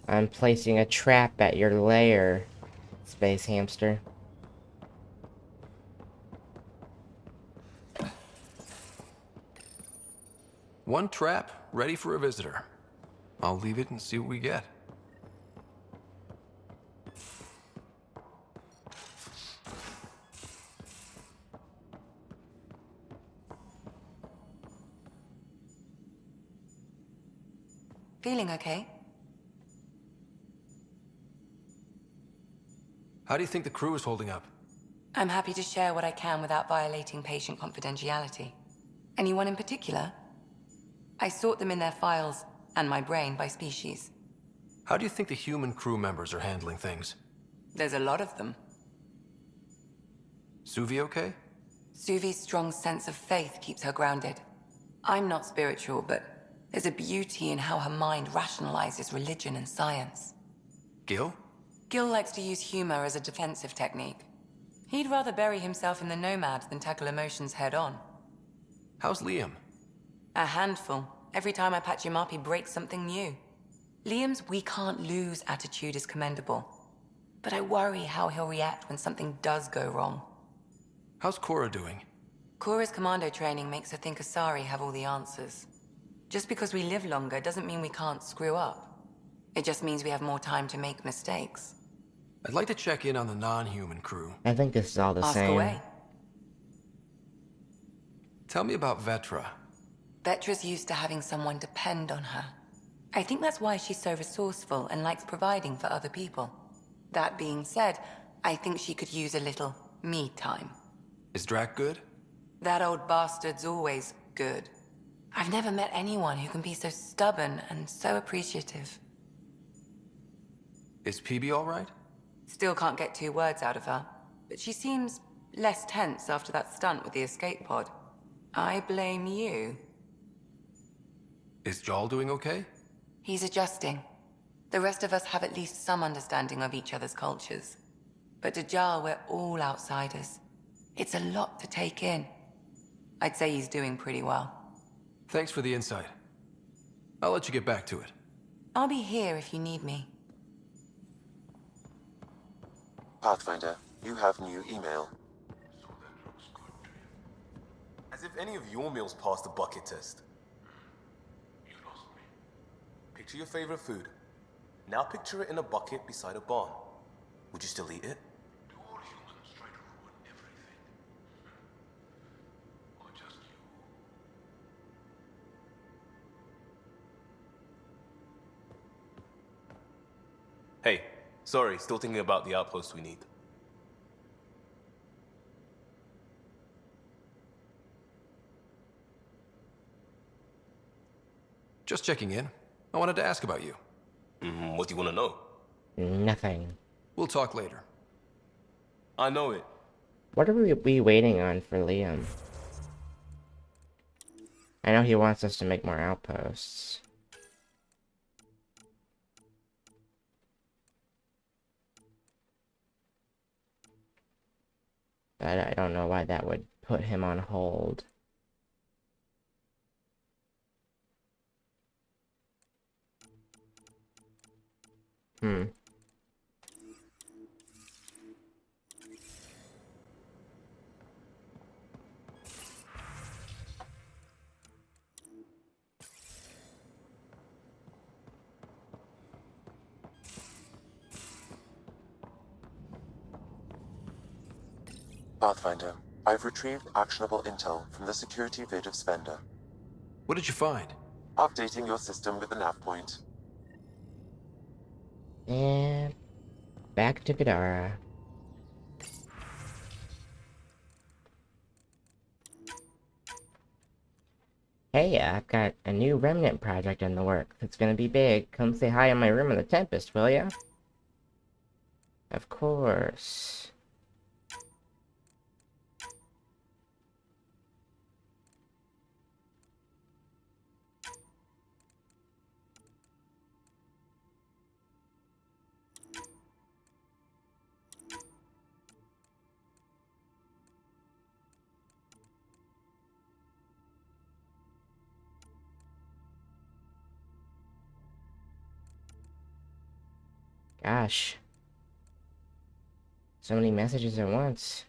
I'm placing a trap at your lair, space hamster. One trap, ready for a visitor. I'll leave it and see what we get. Feeling okay? How do you think the crew is holding up? I'm happy to share what I can without violating patient confidentiality. Anyone in particular? I sort them in their files, and my brain by species. How do you think the human crew members are handling things? There's a lot of them. Suvi okay? Suvi's strong sense of faith keeps her grounded. I'm not spiritual, but there's a beauty in how her mind rationalizes religion and science. Gil? Gil likes to use humor as a defensive technique. He'd rather bury himself in the Nomad than tackle emotions head-on. How's Liam? A handful. Every time I patch him up, he breaks something new. Liam's "we can't lose" attitude is commendable. But I worry how he'll react when something does go wrong. How's Cora doing? Cora's commando training makes her think Asari have all the answers. Just because we live longer doesn't mean we can't screw up. It just means we have more time to make mistakes. I'd like to check in on the non-human crew. I think this is all the Ask same. away. Tell me about Vetra. Vetra's used to having someone depend on her. I think that's why she's so resourceful and likes providing for other people. That being said, I think she could use a little me time. Is Drac good? That old bastard's always good. I've never met anyone who can be so stubborn and so appreciative. Is PB all right? Still can't get 2 words out of her, but she seems less tense after that stunt with the escape pod. I blame you. Is Jal doing okay? He's adjusting. The rest of us have at least some understanding of each other's cultures. But to Jal, we're all outsiders. It's a lot to take in. I'd say he's doing pretty well. Thanks for the insight. I'll let you get back to it. I'll be here if you need me. Pathfinder, you have new email. As if any of your meals passed the bucket test. Picture your favorite food. Now picture it in a bucket beside a barn. Would you still eat it? Hey, sorry, still thinking about the outpost we need. Just checking in. I wanted to ask about you. What do you want to know? Nothing. We'll talk later. I know it. What are we waiting on for Liam? I know he wants us to make more outposts. But I don't know why that would put him on hold. Pathfinder, I've retrieved actionable intel from the security vid of Spender. What did you find? Updating your system with the nav point. And back to Gadara. Hey, I've got a new remnant project in the works. It's gonna be big. Come say hi in my room in the Tempest, will ya? Of course. Gosh. So many messages at once.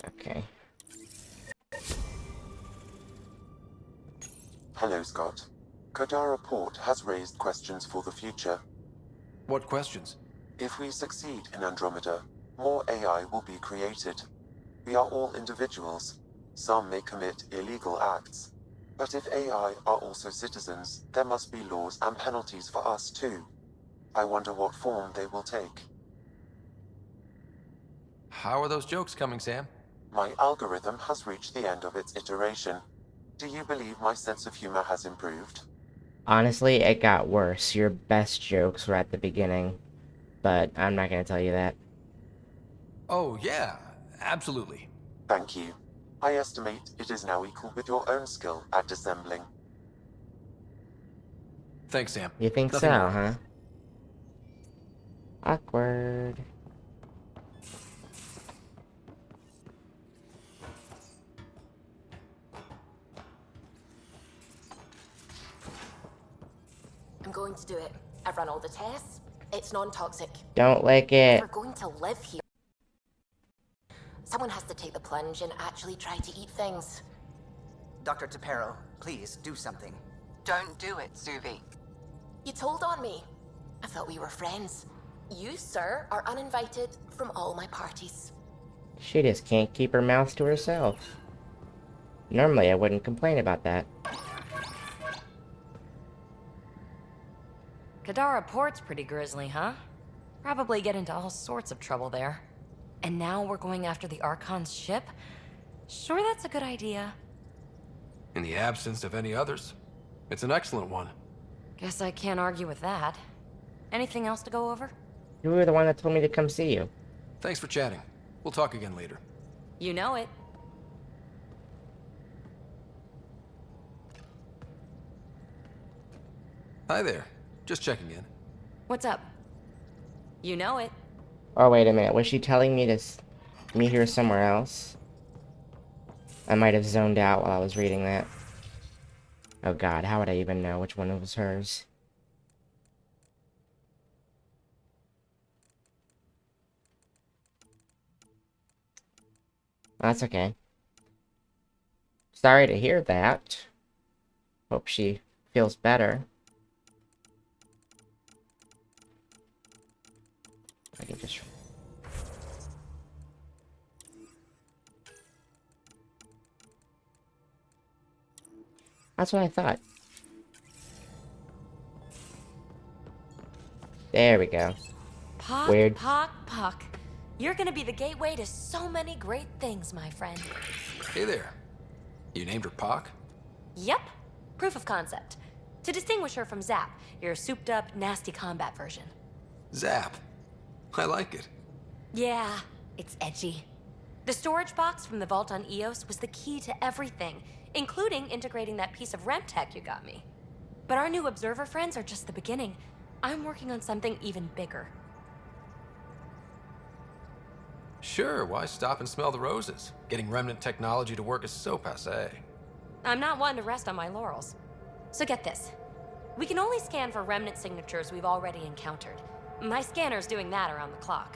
Okay. Hello, Scott. Kodara Port has raised questions for the future. What questions? If we succeed in Andromeda, more AI will be created. We are all individuals. Some may commit illegal acts. But if AI are also citizens, there must be laws and penalties for us too. I wonder what form they will take. How are those jokes coming, Sam? My algorithm has reached the end of its iteration. Do you believe my sense of humor has improved? Honestly, it got worse. Your best jokes were at the beginning. But I'm not gonna tell you that. Oh, yeah. Absolutely. Thank you. I estimate it is now equal with your own skill at dissembling. Thanks, Sam. You think Nothing so, more. huh? Awkward. I'm going to do it. I've run all the tests. It's non-toxic. Don't lick If it. we're going to live here, someone has to take the plunge and actually try to eat things. Dr. Tapero, please do something. Don't do it, Suvi. You told on me. I thought we were friends. You, sir, are uninvited from all my parties. She just can't keep her mouth to herself. Normally, I wouldn't complain about that. Kadara Port's pretty grisly, huh? Probably get into all sorts of trouble there. And now we're going after the Archon's ship? Sure, that's a good idea. In the absence of any others, it's an excellent one. Guess I can't argue with that. Anything else to go over? You were the one that told me to come see you. Thanks for chatting. We'll talk again later. You know it. Hi there. Just checking in. What's up? You know it. Oh, wait a minute. Was she telling me to meet her somewhere else? I might have zoned out while I was reading that. Oh god, how would I even know which one was hers? That's okay. Sorry to hear that. Hope she feels better. I can just... That's what I thought. There we go. Pock, Weird. Pock, Pock. You're gonna be the gateway to so many great things, my friend. Hey there. You named her Pock? Yep. Proof of concept. To distinguish her from Zap, your souped-up, nasty combat version. Zap. I like it. Yeah, it's edgy. The storage box from the vault on Eos was the key to everything, including integrating that piece of REM tech you got me. But our new observer friends are just the beginning. I'm working on something even bigger. Sure, why stop and smell the roses? Getting remnant technology to work is so passé. I'm not one to rest on my laurels. So get this. We can only scan for remnant signatures we've already encountered. My scanner's doing that around the clock.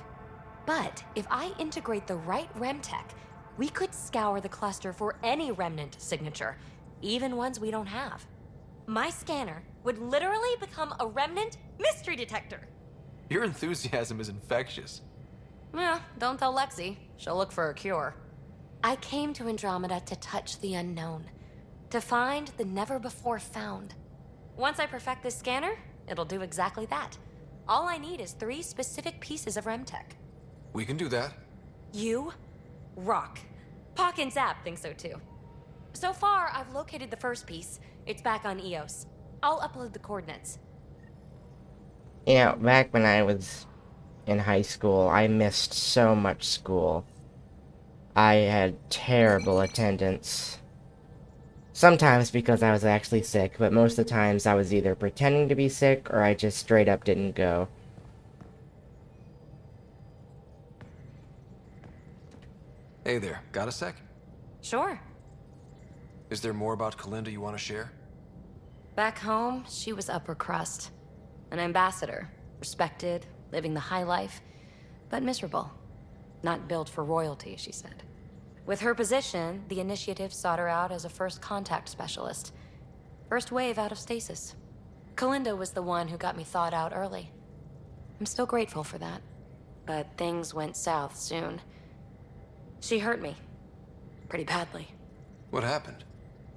But if I integrate the right REM tech, we could scour the cluster for any remnant signature, even ones we don't have. My scanner would literally become a remnant mystery detector. Your enthusiasm is infectious. Yeah, don't tell Lexi. She'll look for a cure. I came to Andromeda to touch the unknown, to find the never-before-found. Once I perfect this scanner, it'll do exactly that. All I need is 3 specific pieces of REM tech. We can do that. You rock. Pock and Zap think so too. So far, I've located the first piece. It's back on Eos. I'll upload the coordinates. You know, back when I was in high school, I missed so much school. I had terrible attendance. Sometimes because I was actually sick, but most of the times I was either pretending to be sick or I just straight up didn't go. Hey there, got a sec? Sure. Is there more about Kalinda you want to share? Back home, she was upper crust. An ambassador. Respected, living the high life, but miserable. Not built for royalty, she said. With her position, the initiative sought her out as a first contact specialist. First wave out of stasis. Kalinda was the one who got me thawed out early. I'm still grateful for that. But things went south soon. She hurt me. Pretty badly. What happened?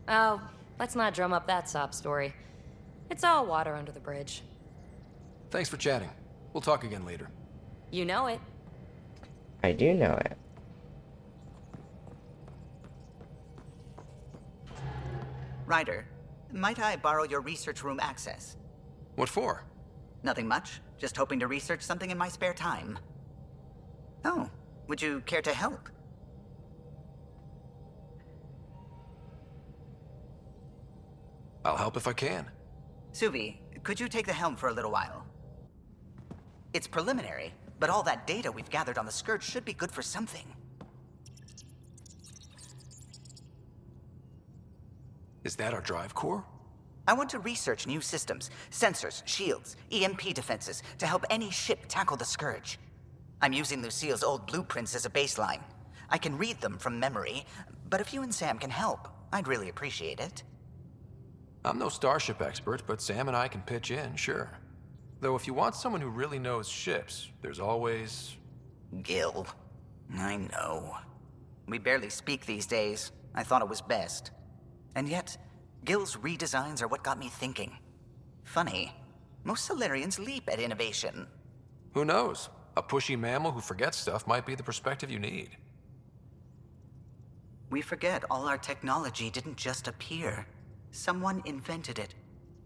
Oh, let's not drum up that sob story. It's all water under the bridge. Thanks for chatting. We'll talk again later. You know it. I do know it. Ryder, might I borrow your research room access? What for? Nothing much. Just hoping to research something in my spare time. Oh, would you care to help? I'll help if I can. Suvi, could you take the helm for a little while? It's preliminary, but all that data we've gathered on the Scourge should be good for something. Is that our drive core? I want to research new systems, sensors, shields, EMP defenses, to help any ship tackle the Scourge. I'm using Lucille's old blueprints as a baseline. I can read them from memory, but if you and Sam can help, I'd really appreciate it. I'm no starship expert, but Sam and I can pitch in, sure. Though if you want someone who really knows ships, there's always... Gil. I know. We barely speak these days. I thought it was best. And yet, Gil's redesigns are what got me thinking. Funny. Most Solarians leap at innovation. Who knows? A pushy mammal who forgets stuff might be the perspective you need. We forget all our technology didn't just appear. Someone invented it.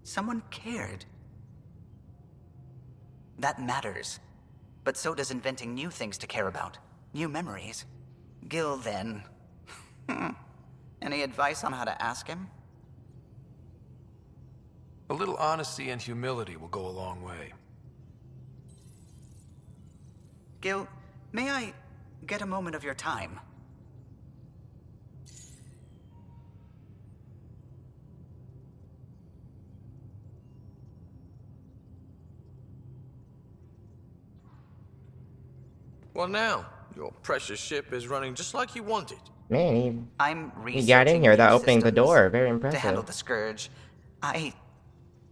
Someone cared. That matters. But so does inventing new things to care about. New memories. Gil, then. Any advice on how to ask him? A little honesty and humility will go a long way. Gil, may I get a moment of your time? Well now, your precious ship is running just like you wanted. Man, I'm he got in here without opening the door. Very to impressive. handle the Scourge. I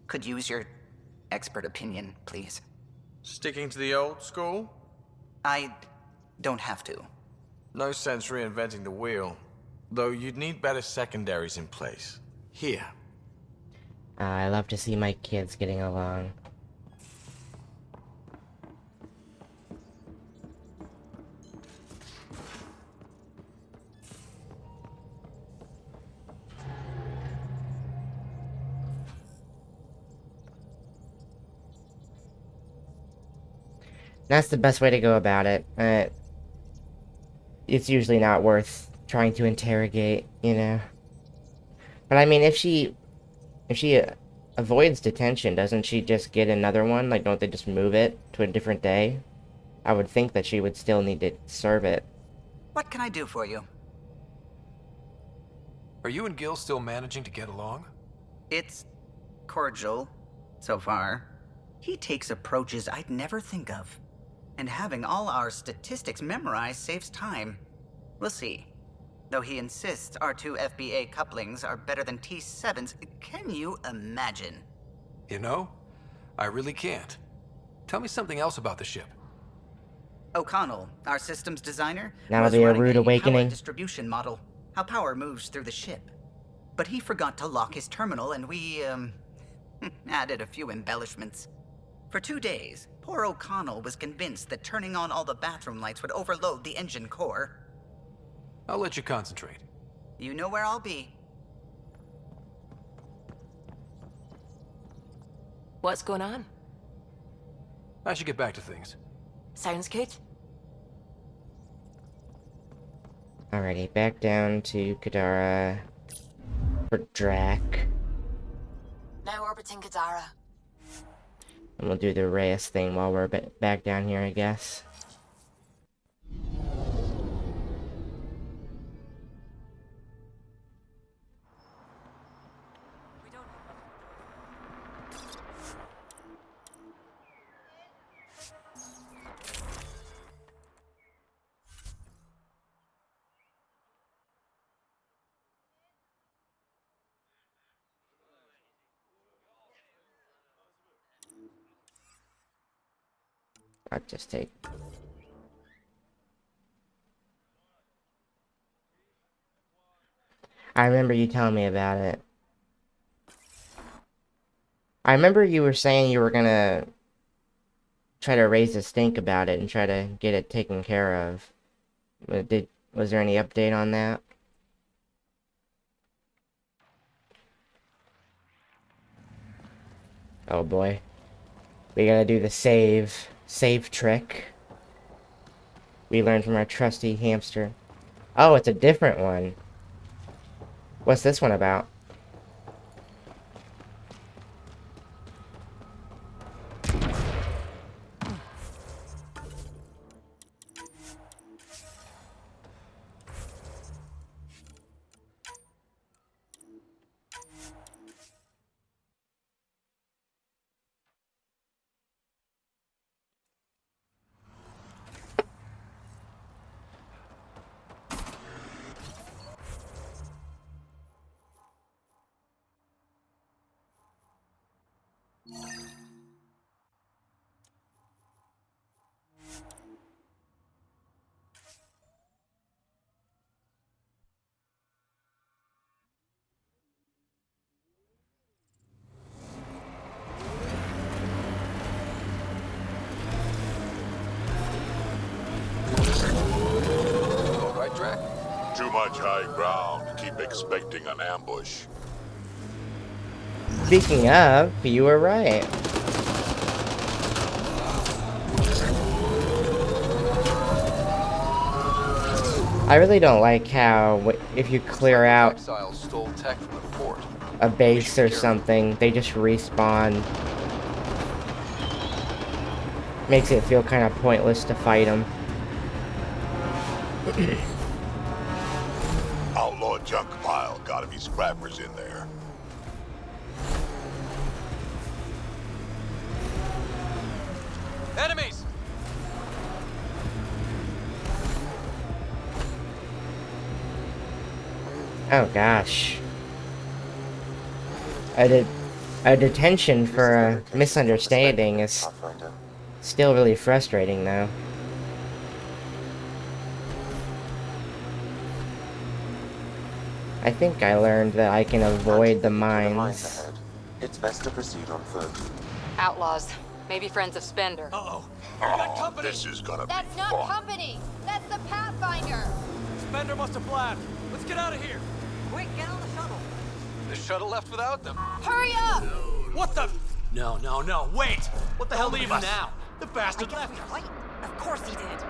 could use your expert opinion, please. Sticking to the old school? I don't have to. No sense reinventing the wheel. Though you'd need better secondaries in place. Here. I love to see my kids getting along. That's the best way to go about it. It's usually not worth trying to interrogate, you know. But I mean, if she avoids detention, doesn't she just get another one? Like, don't they just move it to a different day? I would think that she would still need to serve it. What can I do for you? Are you and Gil still managing to get along? It's cordial, so far. He takes approaches I'd never think of. And having all our statistics memorized saves time. We'll see. Though he insists our two FBA couplings are better than T7's, can you imagine? You know, I really can't. Tell me something else about the ship. O'Connell, our systems designer, That'll was be a running rude power awakening. distribution model, how power moves through the ship. But he forgot to lock his terminal and we, added a few embellishments. For 2 days, poor O'Connell was convinced that turning on all the bathroom lights would overload the engine core. I'll let you concentrate. You know where I'll be. What's going on? I should get back to things. Sounds good. Alrighty, back down to Kadara for Drac. Now orbiting Kadara. And we'll do the Reyes thing while we're back down here, I guess. I'll just take... I remember you telling me about it. I remember you were saying you were gonna try to raise a stink about it and try to get it taken care of. Was there any update on that? Oh boy. We gotta do the save trick. We learned from our trusty hamster. Oh, it's a different one. What's this one about? Too much high ground. Keep expecting an ambush. Speaking of, you were right. I really don't like how, if you clear out a base or something, they just respawn. Makes it feel kind of pointless to fight them. Outlaw junk pile. Gotta be scrappers in there. Enemies! Oh gosh. A detention for a misunderstanding is still really frustrating though. I think I learned that I can avoid the mines. It's best to proceed on foot. Outlaws. Maybe friends of Spender. Oh, this is gonna That's be not fun. company! That's the Pathfinder! Spender must have blabbed. Let's get out of here. Quick, get on the shuttle. The shuttle left without them. Hurry up! What the? No, no, no, wait! What the hell leave us now? The I bastard guess left we us. fight. Of course he did.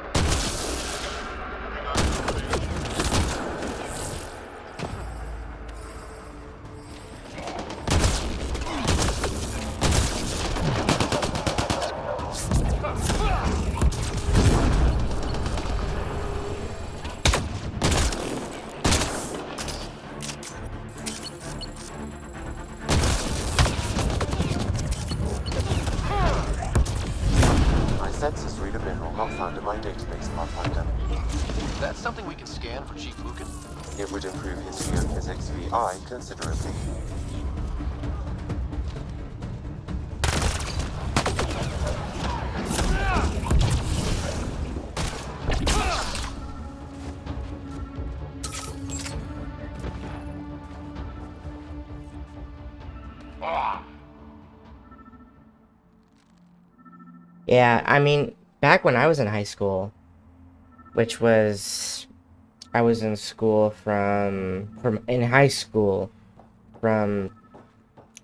Census reader mineral not found in my database, Pathfinder. That's something we can scan for Chief Lucan? It would improve his geophysics VI considerably. Yeah, I mean, back when I was in high school, which was, I was in school in high school from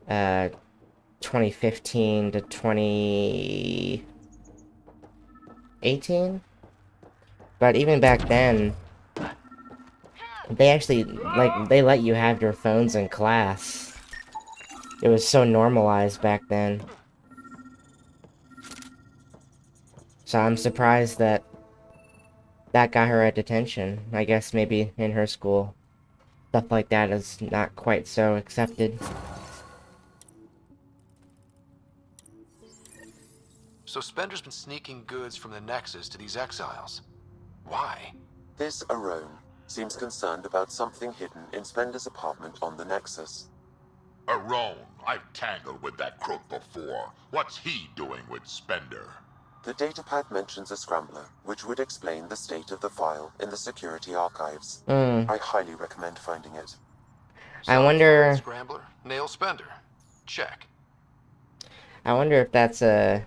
2015 to 2018. But even back then, they actually, like, they let you have your phones in class. It was so normalized back then. So I'm surprised that got her at detention. I guess maybe in her school, stuff like that is not quite so accepted. So Spender's been sneaking goods from the Nexus to these exiles. Why? This Arone seems concerned about something hidden in Spender's apartment on the Nexus. Arone, I've tangled with that crook before. What's he doing with Spender? The datapad mentions a scrambler, which would explain the state of the file in the security archives. I highly recommend finding it. I wonder... Scrambler, nail spender. Check. I wonder if that's a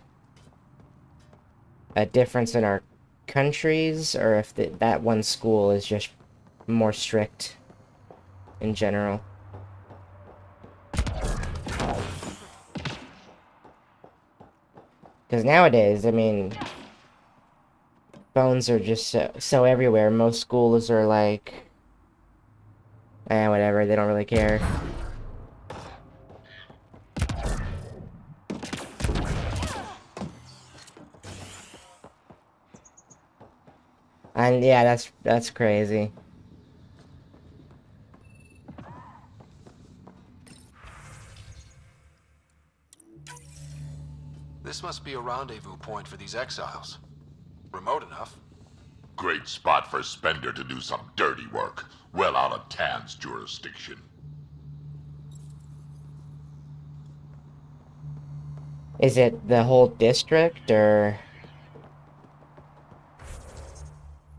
difference in our countries, or if that one school is just more strict in general. Because nowadays, I mean, phones are just so everywhere. Most schools are like, whatever, they don't really care. And yeah, that's crazy. This must be a rendezvous point for these exiles. Remote enough. Great spot for Spender to do some dirty work, well out of Tan's jurisdiction. Is it the whole district, or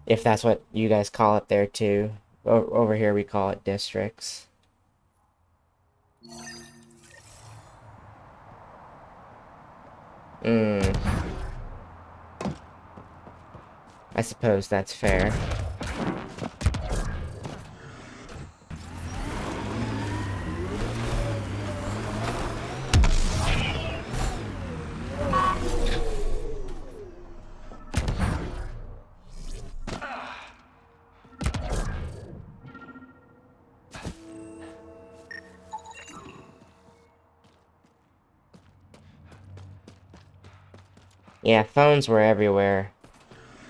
if that's what you guys call it there too? Over here we call it districts. I suppose that's fair. Yeah, phones were everywhere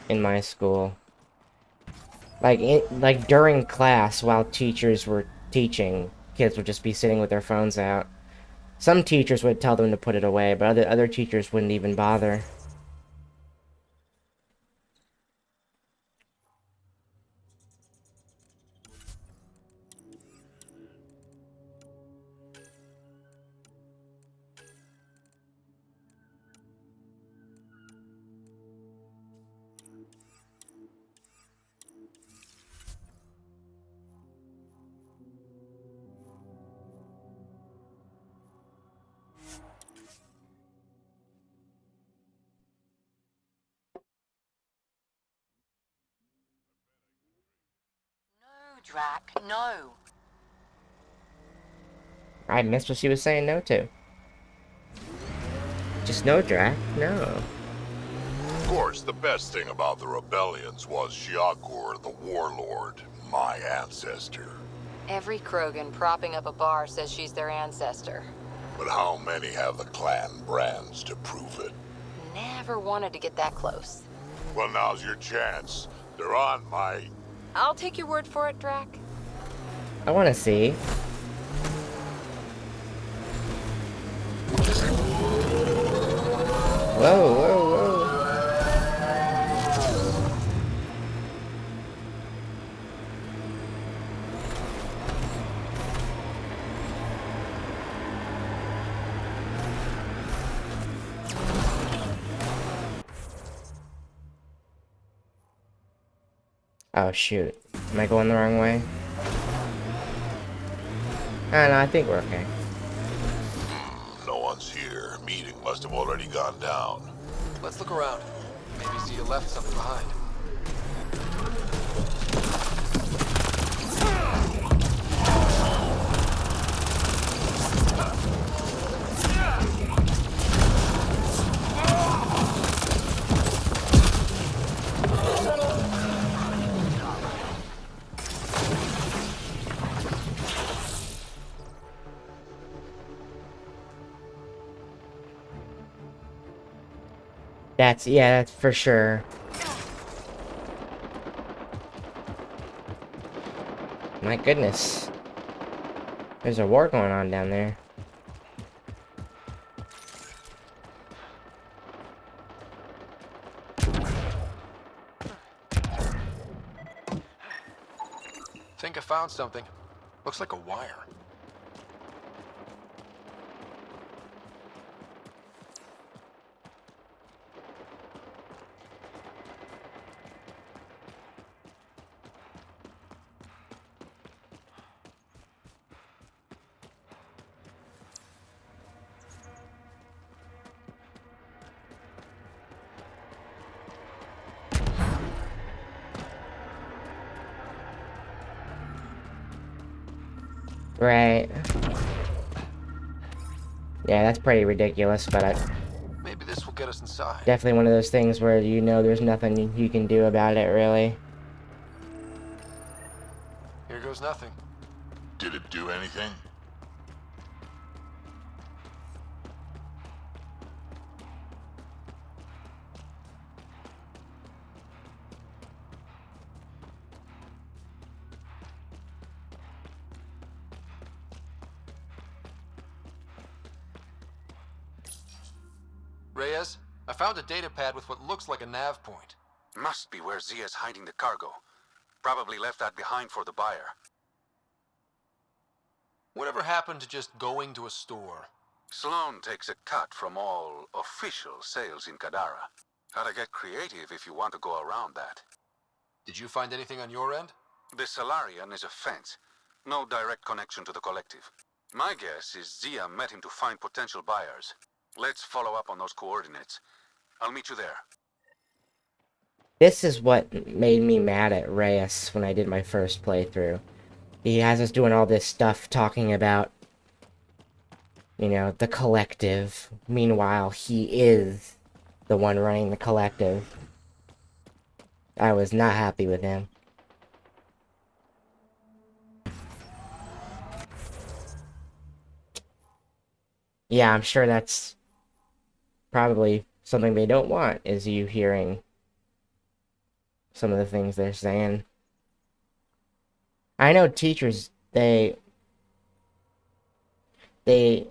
in my school. Like during class, while teachers were teaching, kids would just be sitting with their phones out. Some teachers would tell them to put it away, but other teachers wouldn't even bother. Drac, no. I missed what she was saying no to. Just no, Drac, no. Of course, the best thing about the rebellions was Shiakur the Warlord, my ancestor. Every Krogan propping up a bar says she's their ancestor. But how many have the clan brands to prove it? Never wanted to get that close. Well, now's your chance. They're on my... I'll take your word for it, Drac. I want to see. Whoa, whoa, whoa. Oh, shoot. Am I going the wrong way? No, I think we're okay. No one's here. Meeting must have already gone down. Let's look around. Maybe see you left something behind. That's for sure. My goodness. There's a war going on down there. Think I found something. Looks like a wire. Right. Yeah, that's pretty ridiculous, but Maybe this will get us inside. definitely one of those things where you know there's nothing you can do about it, really. Here goes nothing. Did it do anything? Reyes, I found a data pad with what looks like a nav point. Must be where Zia's hiding the cargo. Probably left that behind for the buyer. Whatever happened to just going to a store? Sloan takes a cut from all official sales in Kadara. Gotta get creative if you want to go around that. Did you find anything on your end? The Salarian is a fence. No direct connection to the collective. My guess is Zia met him to find potential buyers. Let's follow up on those coordinates. I'll meet you there. This is what made me mad at Reyes when I did my first playthrough. He has us doing all this stuff talking about, you know, the collective. Meanwhile, he is the one running the collective. I was not happy with him. Yeah, I'm sure that's probably something they don't want, is you hearing some of the things they're saying. I know teachers, they don't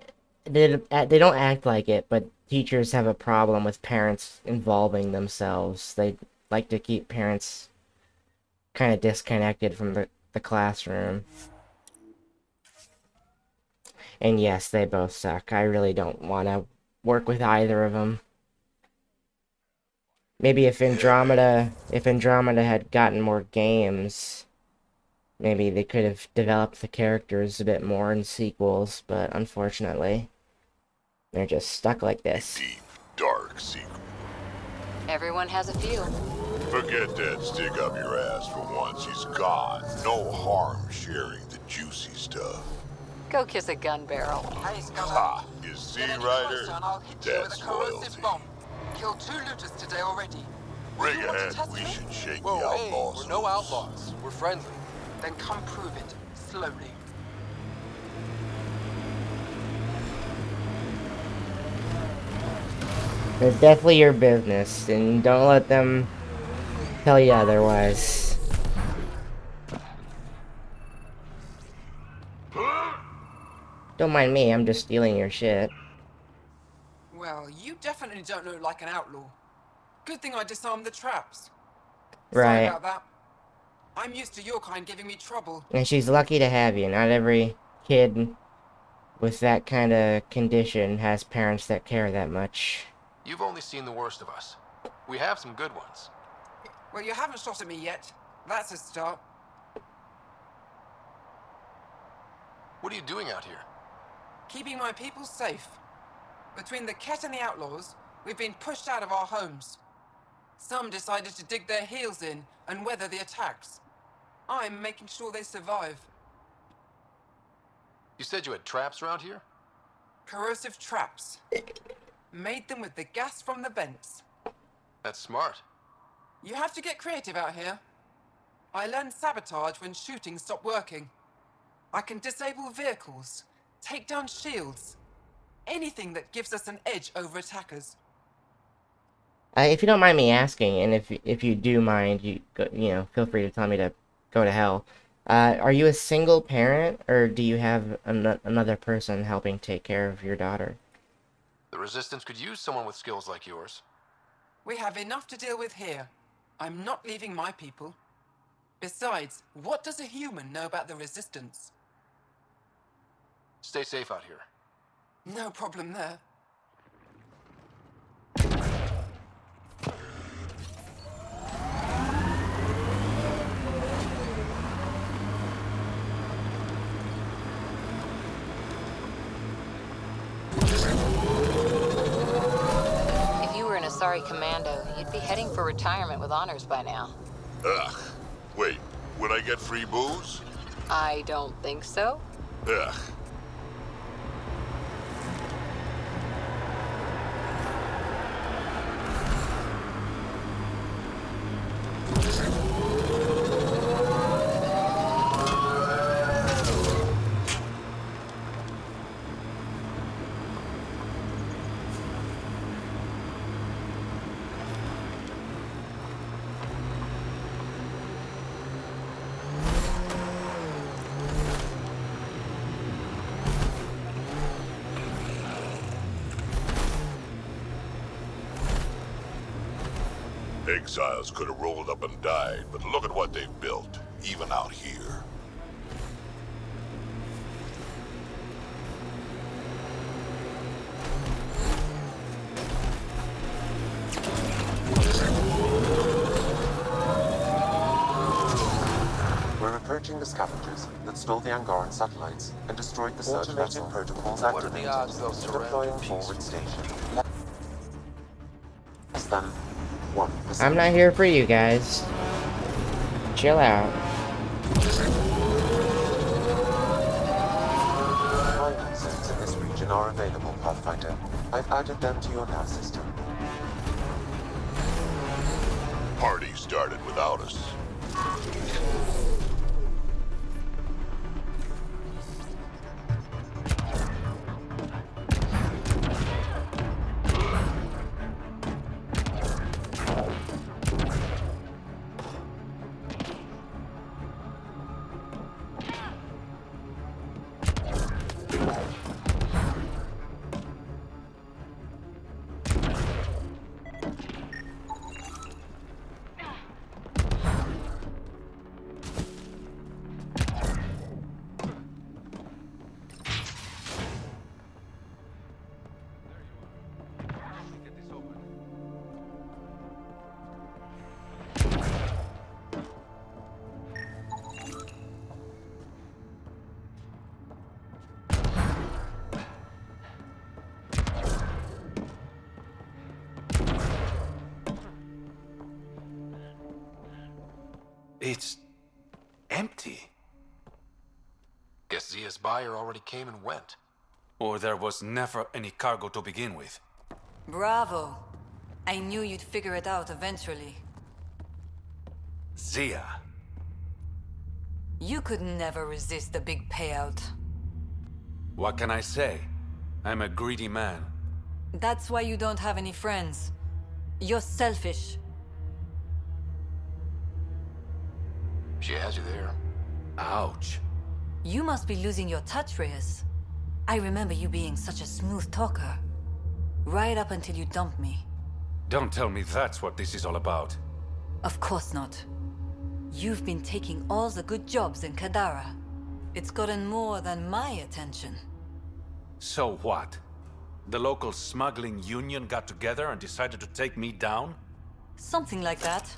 act like it, but teachers have a problem with parents involving themselves. They like to keep parents kind of disconnected from the classroom. And yes, they both suck. I really don't want to work with either of them. Maybe if Andromeda had gotten more games, maybe they could have developed the characters a bit more in sequels, but unfortunately, they're just stuck like this. Deep, dark secret. Everyone has a few. Forget that stick up your ass for once. He's gone. No harm sharing the juicy stuff. Go kiss a gun barrel. Ha! You see, Ryder? That's loyalty. Killed 2 looters today already. Bring ahead, we should shake Whoa, the hey, outlaws. we're no outlaws. We're friendly. Then come prove it, slowly. It's definitely your business, and don't let them tell you otherwise. Don't mind me, I'm just stealing your shit. Well, you definitely don't look like an outlaw. Good thing I disarmed the traps. Right. Sorry about that. I'm used to your kind giving me trouble. And she's lucky to have you. Not every kid with that kind of condition has parents that care that much. You've only seen the worst of us. We have some good ones. Well, you haven't shot at me yet. That's a start. What are you doing out here? Keeping my people safe. Between the Ket and the outlaws, we've been pushed out of our homes. Some decided to dig their heels in and weather the attacks. I'm making sure they survive. You said you had traps around here? Corrosive traps. Made them with the gas from the vents. That's smart. You have to get creative out here. I learned sabotage when shooting stopped working. I can disable vehicles, take down shields, anything that gives us an edge over attackers. If you don't mind me asking, and if you do mind, you know, feel free to tell me to go to hell. Are you a single parent, or do you have another person helping take care of your daughter? The Resistance could use someone with skills like yours. We have enough to deal with here. I'm not leaving my people. Besides, what does a human know about the Resistance? Stay safe out here. No problem there. If you were an Asari commando, you'd be heading for retirement with honors by now. Ugh. Wait, would I get free booze? I don't think so. Ugh. Exiles could have rolled up and died, but look at what they've built, even out here. We're approaching the scavengers that stole the Angaran satellites and destroyed the search vessel. Protocols What are the activated. odds they'll surrender Deploying forward station. Less than 1%. I'm not here for you guys. Chill out. Mining zones in this region are available, Pathfinder. I've added them to your nav system. Party started without us. It's empty. Guess Zia's buyer already came and went. Or there was never any cargo to begin with. Bravo. I knew you'd figure it out eventually. Zia. You could never resist the big payout. What can I say? I'm a greedy man. That's why you don't have any friends. You're selfish. She has you there. Ouch. You must be losing your touch, Reyes. I remember you being such a smooth talker. Right up until you dumped me. Don't tell me that's what this is all about. Of course not. You've been taking all the good jobs in Kadara. It's gotten more than my attention. So what? The local smuggling union got together and decided to take me down? Something like that.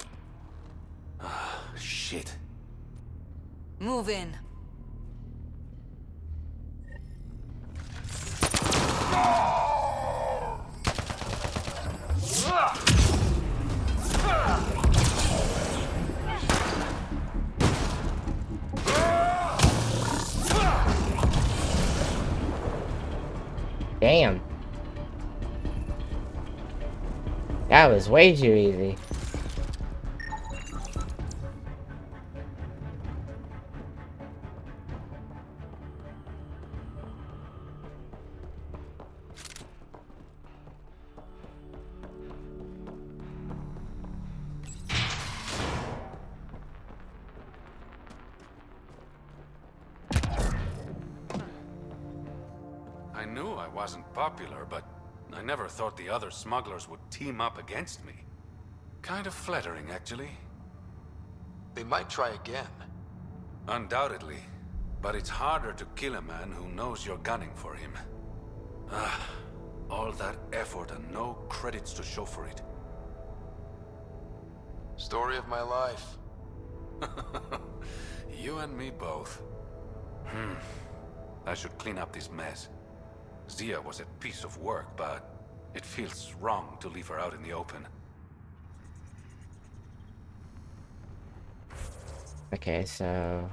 Shit. Move in. Damn. That was way too easy. I knew I wasn't popular, but I never thought the other smugglers would team up against me. Kind of flattering, actually. They might try again. Undoubtedly. But it's harder to kill a man who knows you're gunning for him. All that effort and no credits to show for it. Story of my life. You and me both. I should clean up this mess. Zia was a piece of work, but it feels wrong to leave her out in the open. Okay, so...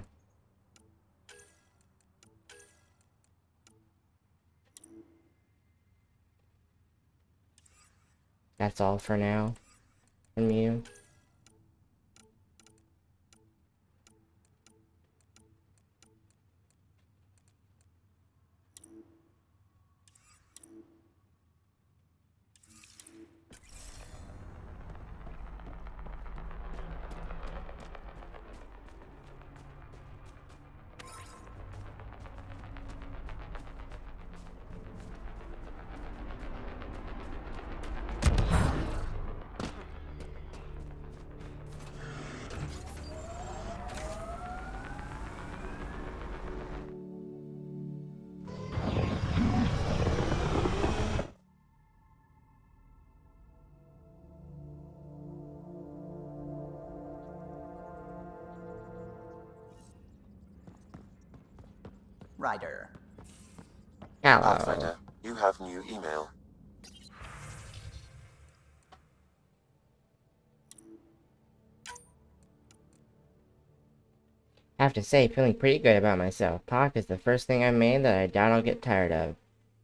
That's all for now from you. Ryder. Hello. Pathfinder, you have new email. I have to say, feeling pretty good about myself. Pock is the first thing I made that I doubt I'll get tired of.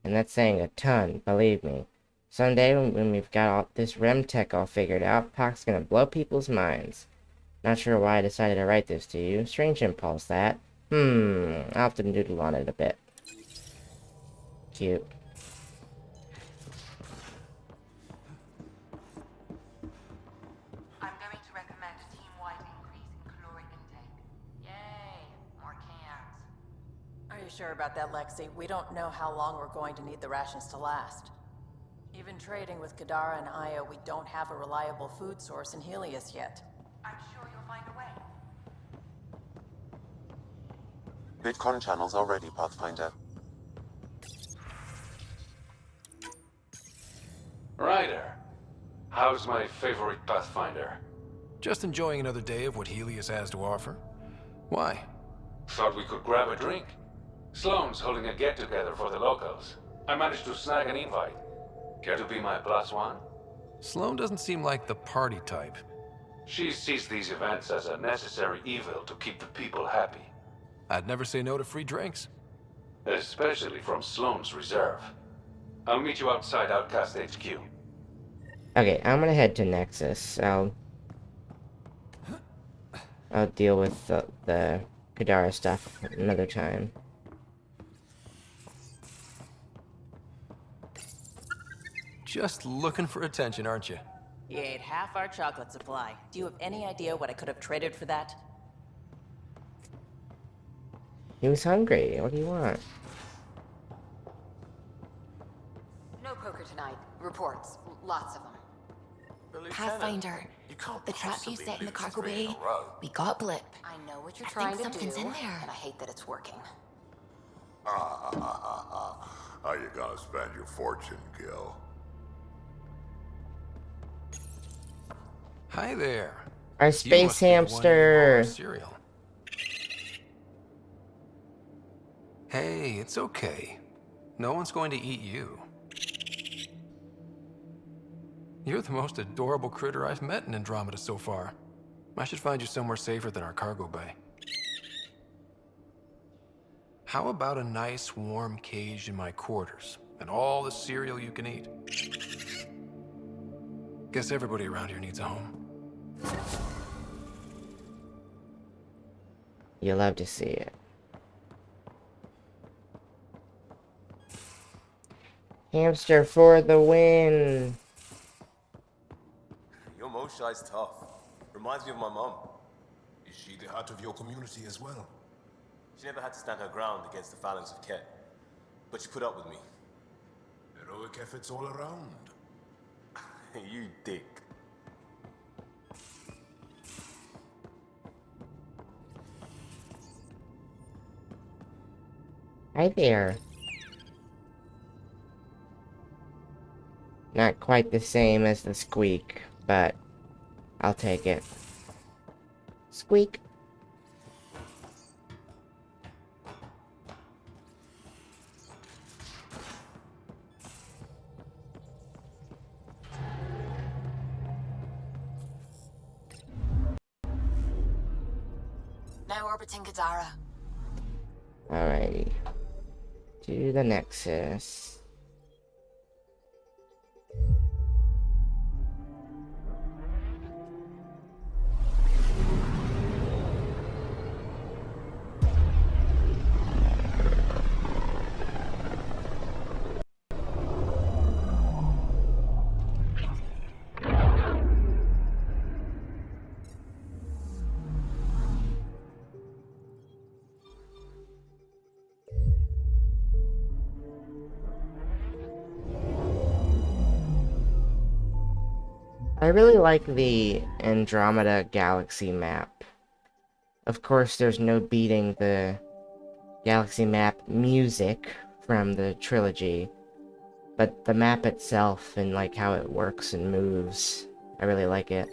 And that's saying a ton, believe me. Someday when we've got all this REM tech all figured out, Pock's gonna blow people's minds. Not sure why I decided to write this to you. Strange impulse, that. I'll have to doodle on it a bit. Cute. I'm going to recommend a team-wide increase in caloric intake. Yay, more cans. Are you sure about that, Lexi? We don't know how long we're going to need the rations to last. Even trading with Kadara and Io, we don't have a reliable food source in Helios yet. I'm sure you'll find a way. Bitcoin channels are ready, Pathfinder. Ryder, how's my favorite Pathfinder? Just enjoying another day of what Helios has to offer. Why? Thought we could grab a drink. Sloane's holding a get-together for the locals. I managed to snag an invite. Care to be my +1? Sloane doesn't seem like the party type. She sees these events as a necessary evil to keep the people happy. I'd never say no to free drinks. Especially from Sloane's reserve. I'll meet you outside Outcast HQ. Okay, I'm gonna head to Nexus. I'll deal with the Kadara stuff another time. Just looking for attention, aren't you? You ate half our chocolate supply. Do you have any idea what I could have traded for that? He was hungry. What do you want? No poker tonight. Reports. Lots of them. Lieutenant, Pathfinder, you can't the trap you possibly set in the lose cargo 3 in bay, a row. we got blip. I know what you're trying to something's do, in there. and I hate that it's working. How you gonna spend your fortune, Gil? Hi there. Our You space must be the one eating all hamster. our cereal. Hey, it's okay. No one's going to eat you. You're the most adorable critter I've met in Andromeda so far. I should find you somewhere safer than our cargo bay. How about a nice warm cage in my quarters and all the cereal you can eat? Guess everybody around here needs a home. You love to see it. Hamster for the win! Your Moshai's tough. Reminds me of my mom. Is she the heart of your community as well? She never had to stand her ground against the phalanx of Ket. But she put up with me. Heroic efforts all around. You dick. Hi there. Not quite the same as the squeak, but I'll take it. Squeak. Now orbiting Kadara. Alrighty. To the Nexus. I really like the Andromeda Galaxy map. Of course, there's no beating the Galaxy map music from the trilogy, but the map itself and like how it works and moves, I really like it.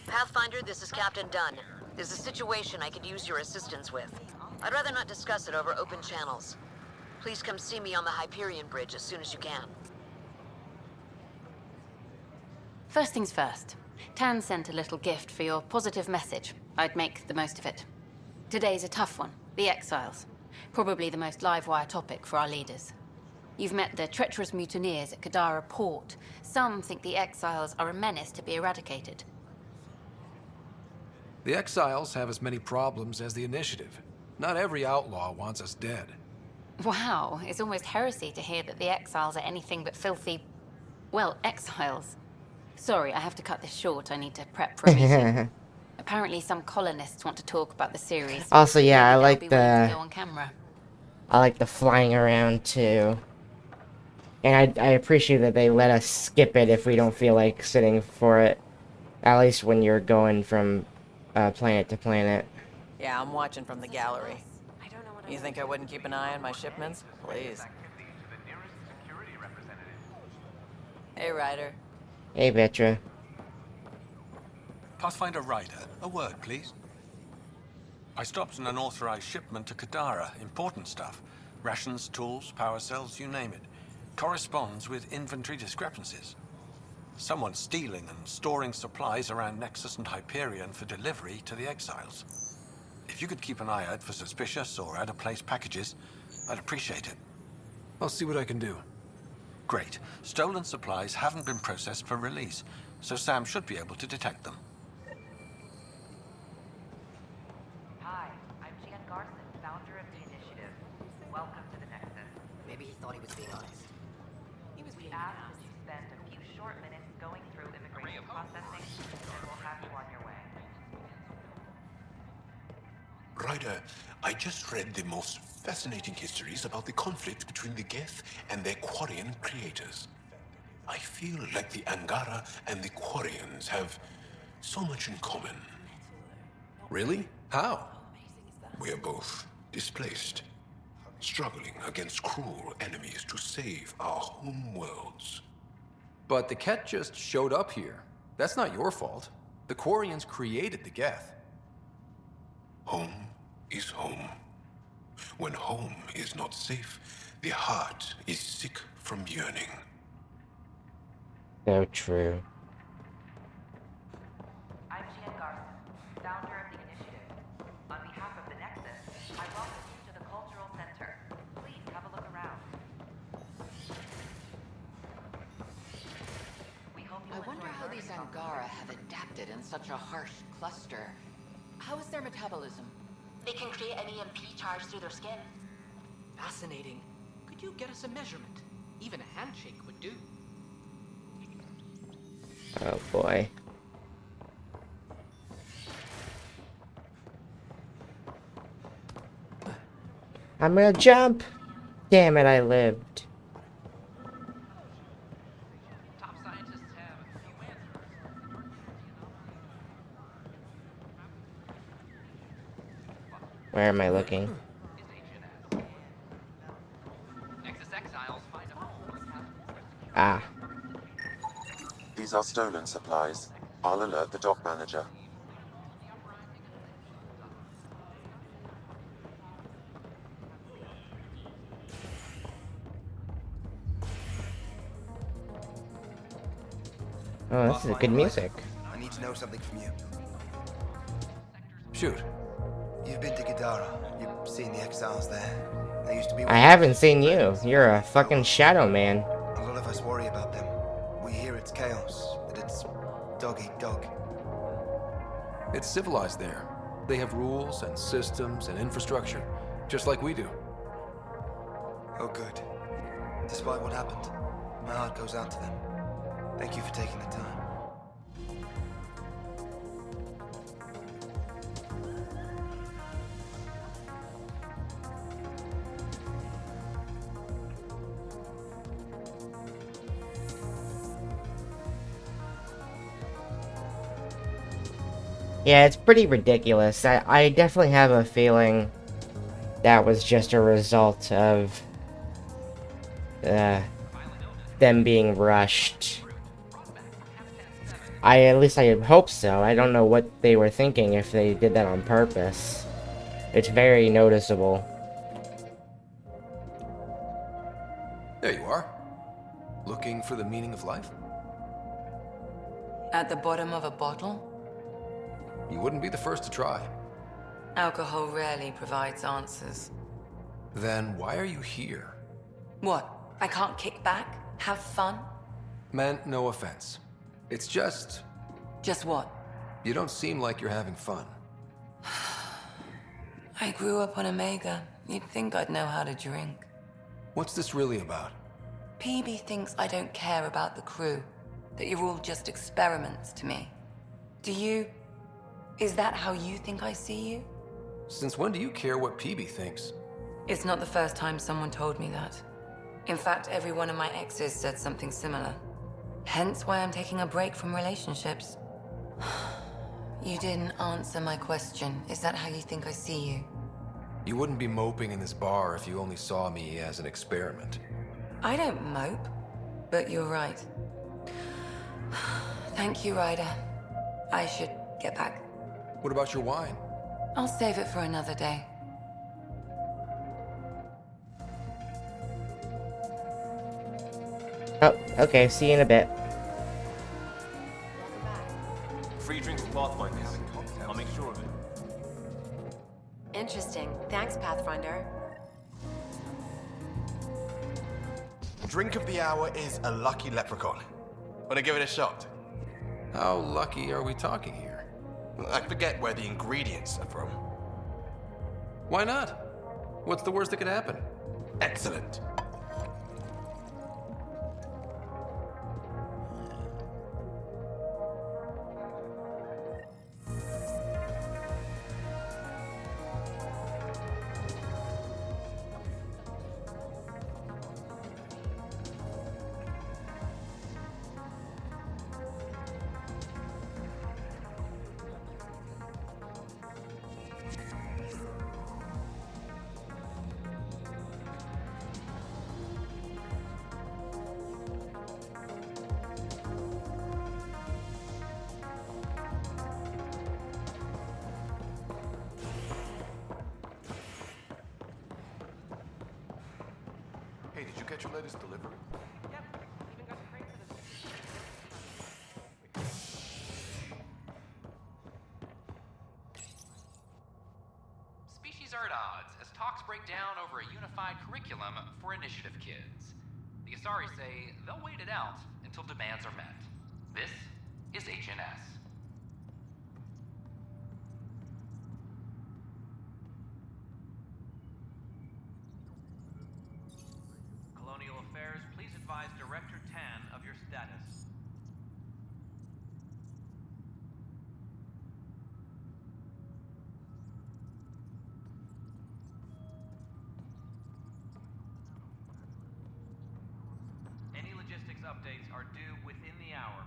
Pathfinder, this is Captain Dunn. There's a situation I could use your assistance with. I'd rather not discuss it over open channels. Please come see me on the Hyperion Bridge as soon as you can. First things first. Tan sent a little gift for your positive message. I'd make the most of it. Today's a tough one. The Exiles. Probably the most live-wire topic for our leaders. You've met the treacherous mutineers at Kadara Port. Some think the Exiles are a menace to be eradicated. The Exiles have as many problems as the Initiative. Not every outlaw wants us dead. Wow, it's almost heresy to hear that the Exiles are anything but filthy... well, exiles. Sorry, I have to cut this short. I need to prep for a meeting. Apparently some colonists want to talk about the series. Also, yeah, I like Maybe they'll be willing to go on camera. I like the flying around too. And I appreciate that they let us skip it if we don't feel like sitting for it. At least when you're going from planet to planet. Yeah, I'm watching from the gallery. You think I wouldn't keep an eye on my shipments? Please. Hey, Ryder. Hey, Vetra. Pathfinder Ryder, a word, please. I stopped an unauthorized shipment to Kadara. Important stuff. Rations, tools, power cells, you name it. Corresponds with inventory discrepancies. Someone's stealing and storing supplies around Nexus and Hyperion for delivery to the Exiles. If you could keep an eye out for suspicious or out-of-place packages, I'd appreciate it. I'll see what I can do. Great. Stolen supplies haven't been processed for release, so Sam should be able to detect them. Hi, I'm Jan Garson, founder of the Initiative. Welcome to the Nexus. Maybe he thought he was being honest. He was being asked to spend a few short minutes going through immigration processing, and we'll have you on your way. Ryder, I just read the most fascinating histories about the conflict between the Geth and their Quarian creators. I feel like the Angara and the Quarians have so much in common. Really? How? We are both displaced, struggling against cruel enemies to save our home worlds. But the Ket just showed up here. That's not your fault. The Quarians created the Geth. Home is home. When home is not safe, the heart is sick from yearning. So true. I'm Jan Garson, founder of the Initiative. On behalf of the Nexus, I welcome you to the Cultural Center. Please have a look around. I wonder how these Angara have adapted in such a harsh cluster. How is their metabolism? They can create an EMP charge through their skin. Fascinating. Could you get us a measurement? Even a handshake would do. Oh boy. I'm gonna jump! Damn it, I lived. Where am I looking? Ah. These are stolen supplies. I'll alert the dock manager. Oh, this is good music. I need to know something from you. Shoot. You've been to Kadara. You've seen the exiles there. They used to be. I haven't seen you. You're a fucking shadow man. A lot of us worry about them. We hear it's chaos, that it's dog eat dog. It's civilized there. They have rules and systems and infrastructure, just like we do. Oh, good. Despite what happened, my heart goes out to them. Thank you for taking the time. Yeah, it's pretty ridiculous. I definitely have a feeling that was just a result of them being rushed. At least I hope so. I don't know what they were thinking if they did that on purpose. It's very noticeable. There you are. Looking for the meaning of life? At the bottom of a bottle? You wouldn't be the first to try. Alcohol rarely provides answers. Then why are you here? What? I can't kick back? Have fun? Meant no offense. It's just... Just what? You don't seem like you're having fun. I grew up on Omega. You'd think I'd know how to drink. What's this really about? PB thinks I don't care about the crew. That you're all just experiments to me. Do you... Is that how you think I see you? Since when do you care what PB thinks? It's not the first time someone told me that. In fact, every one of my exes said something similar. Hence why I'm taking a break from relationships. You didn't answer my question. Is that how you think I see you? You wouldn't be moping in this bar if you only saw me as an experiment. I don't mope, but you're right. Thank you, Ryder. I should get back. What about your wine? I'll save it for another day. Oh, okay, see you in a bit. Free drinks for Pathfinders. I'll make sure of it. Interesting. Thanks, Pathfinder. Drink of the hour is a lucky leprechaun. Wanna give it a shot? How lucky are we talking here? I forget where the ingredients are from. Why not? What's the worst that could happen? Excellent. Hey, did you catch your latest delivery? Yep, even got the crate for this. Species are at odds as talks break down over a unified curriculum for initiative kids. The Asari say they'll wait it out until demands are met. This is HNS. Colonial Affairs, please advise Director Tan of your status. Any logistics updates are due within the hour.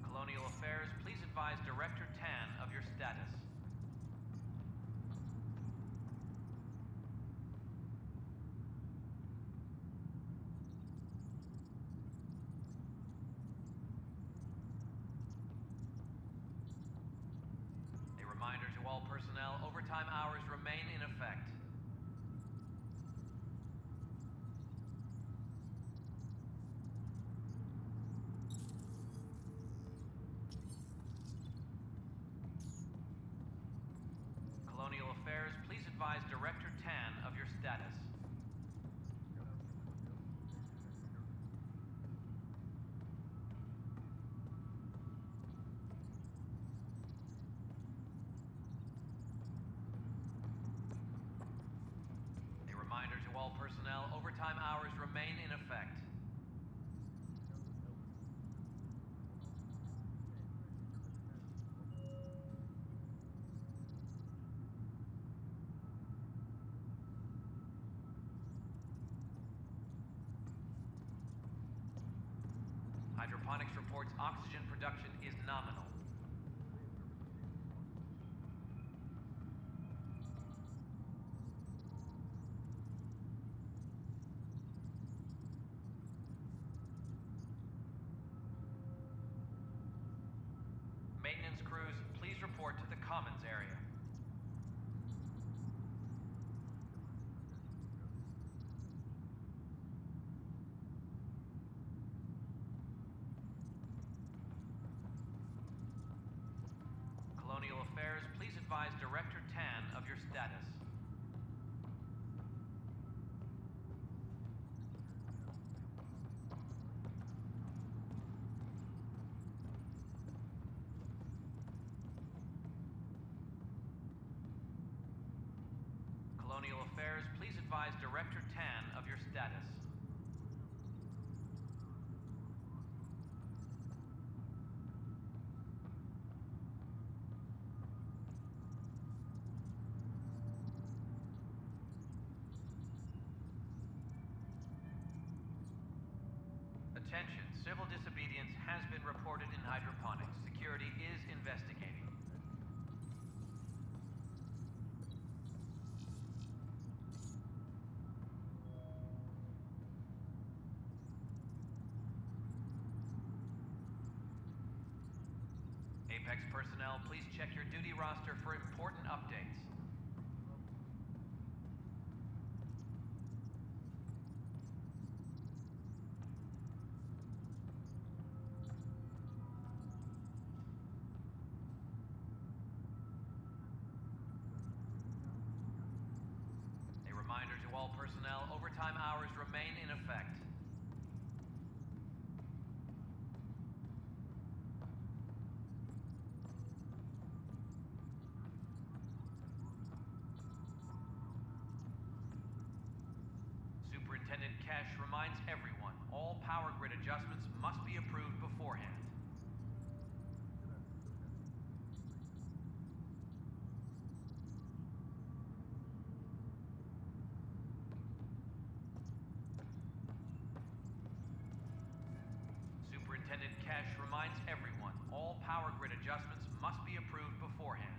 Colonial Affairs, please advise Director Tan of your status. A reminder to all personnel, overtime hours remain in effect. Colonial Affairs, please advise Director Tan of your status. personnel, overtime hours remain in effect. Hydroponics reports oxygen production is nominal. Maintenance crews, please report to the commons area. Colonial Affairs, please advise Director Tan of your status. Colonial Affairs, please advise Director Tan of your status. Attention, civil disobedience has been reported in hydroponics. Security is investigating. Apex personnel, please check your duty roster for important updates. A reminder to all personnel, overtime hours remain in effect. Superintendent Kesh reminds everyone, all power grid adjustments must be approved beforehand. Superintendent Kesh reminds everyone, all power grid adjustments must be approved beforehand.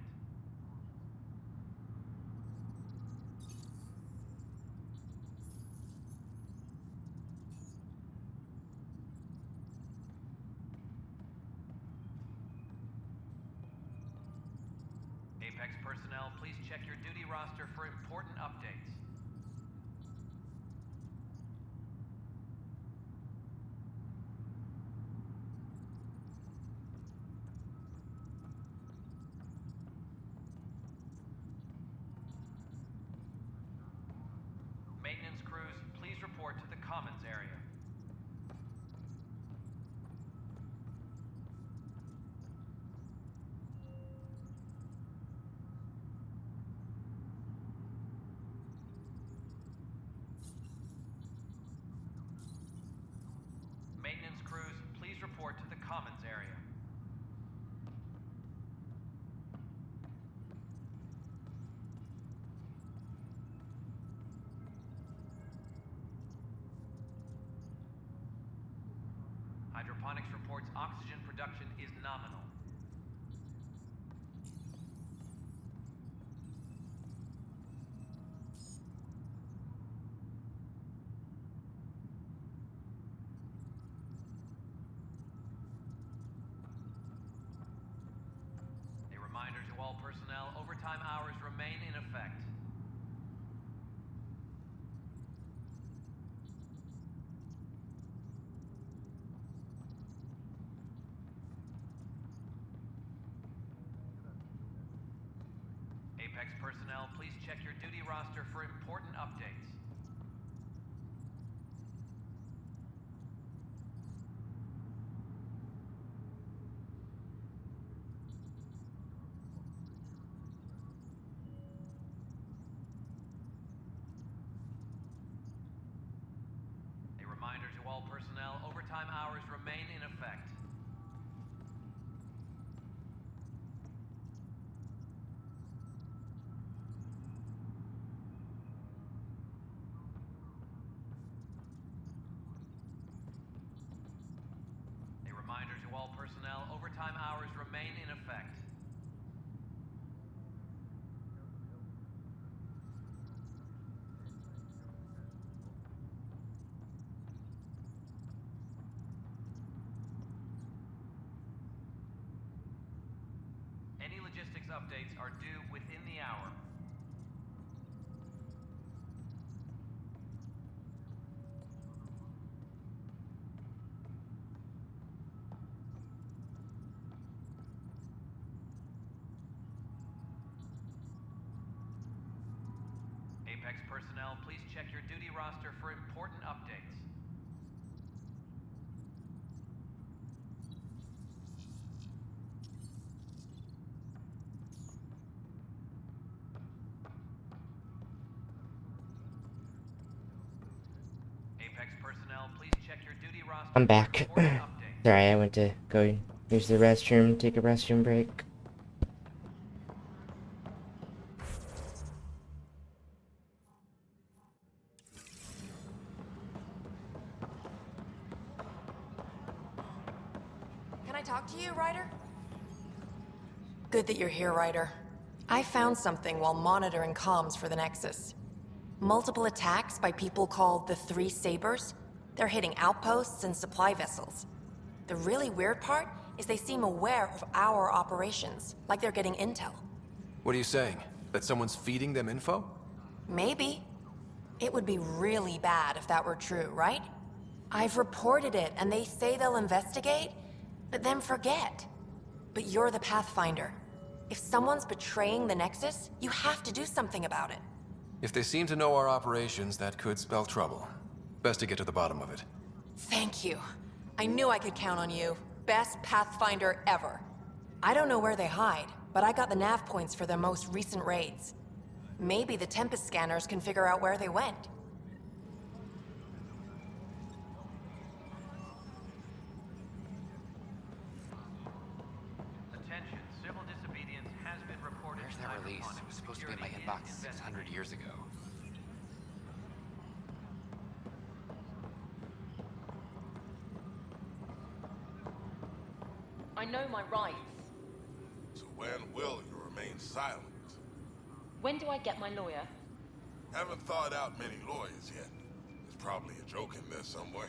Apex personnel, please check your duty roster for important updates. Maintenance crews, please report to the commons area. Maintenance crews, please report to the commons area. Hydroponics reports oxygen production is nominal. A reminder to all personnel, overtime hours remain in effect. Apex personnel, please check your duty roster for important updates. overtime hours remain in effect. A reminder to all personnel, overtime hours remain in effect. Any logistics updates are due within the hour. Apex personnel, please check your duty roster for important updates. Apex personnel, please check your duty roster I'm for back. important updates. Sorry, I went to go use the restroom, take a restroom break. Can I talk to you, Ryder? Good that you're here, Ryder. I found something while monitoring comms for the Nexus. Multiple attacks by people called the Three Sabers. They're hitting outposts and supply vessels. The really weird part is they seem aware of our operations, like they're getting intel. What are you saying? That someone's feeding them info? Maybe. It would be really bad if that were true, right? I've reported it, and they say they'll investigate, but then forget. But you're the Pathfinder. If someone's betraying the Nexus, you have to do something about it. If they seem to know our operations, that could spell trouble. Best to get to the bottom of it. Thank you. I knew I could count on you. Best Pathfinder ever. I don't know where they hide, but I got the nav points for their most recent raids. Maybe the Tempest scanners can figure out where they went. Attention, civil disobedience has been reported. Where's that release? It was supposed to be in my inbox 600 years ago. I know my rights. So when will you remain silent? When do I get my lawyer? Haven't thought out many lawyers yet. There's probably a joke in there somewhere.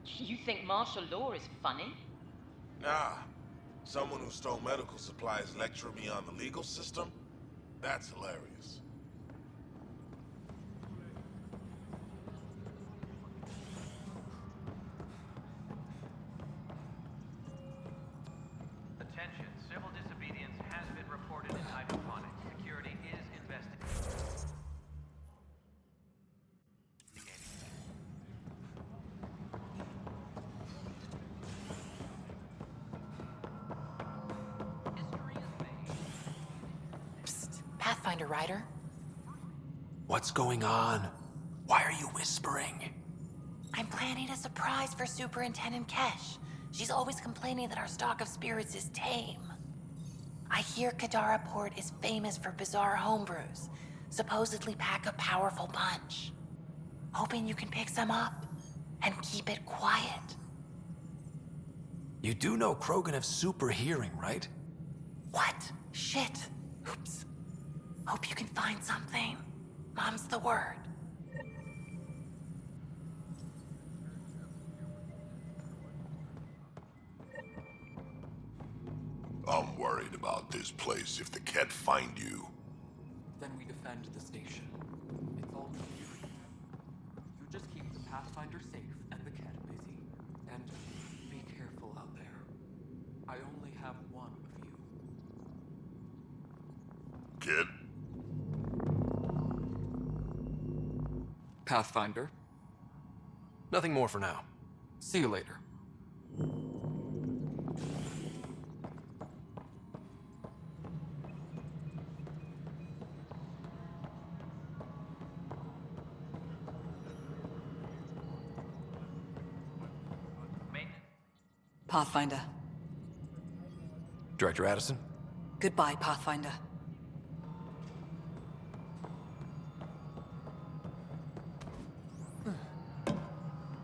You think martial law is funny? Nah. Someone who stole medical supplies lecturing me on the legal system? That's hilarious. Attention, civil disobedience has been reported in hydroponics. Security is investigating. Psst, Pathfinder Ryder. What's going on? Why are you whispering? I'm planning a surprise for Superintendent Kesh. She's always complaining that our stock of spirits is tame. I hear Kadara Port is famous for bizarre homebrews, supposedly pack a powerful punch. Hoping you can pick some up and keep it quiet. You do know Krogan have super hearing, right? What? Shit. Oops. Hope you can find something. Mom's the word. I'm worried about this place if the Ket find you. Then we defend the station. It's all clear. You just keep the Pathfinder safe and the Ket busy. And be careful out there. I only have one of you. Kid? Pathfinder. Nothing more for now. See you later. Pathfinder. Director Addison? Goodbye, Pathfinder.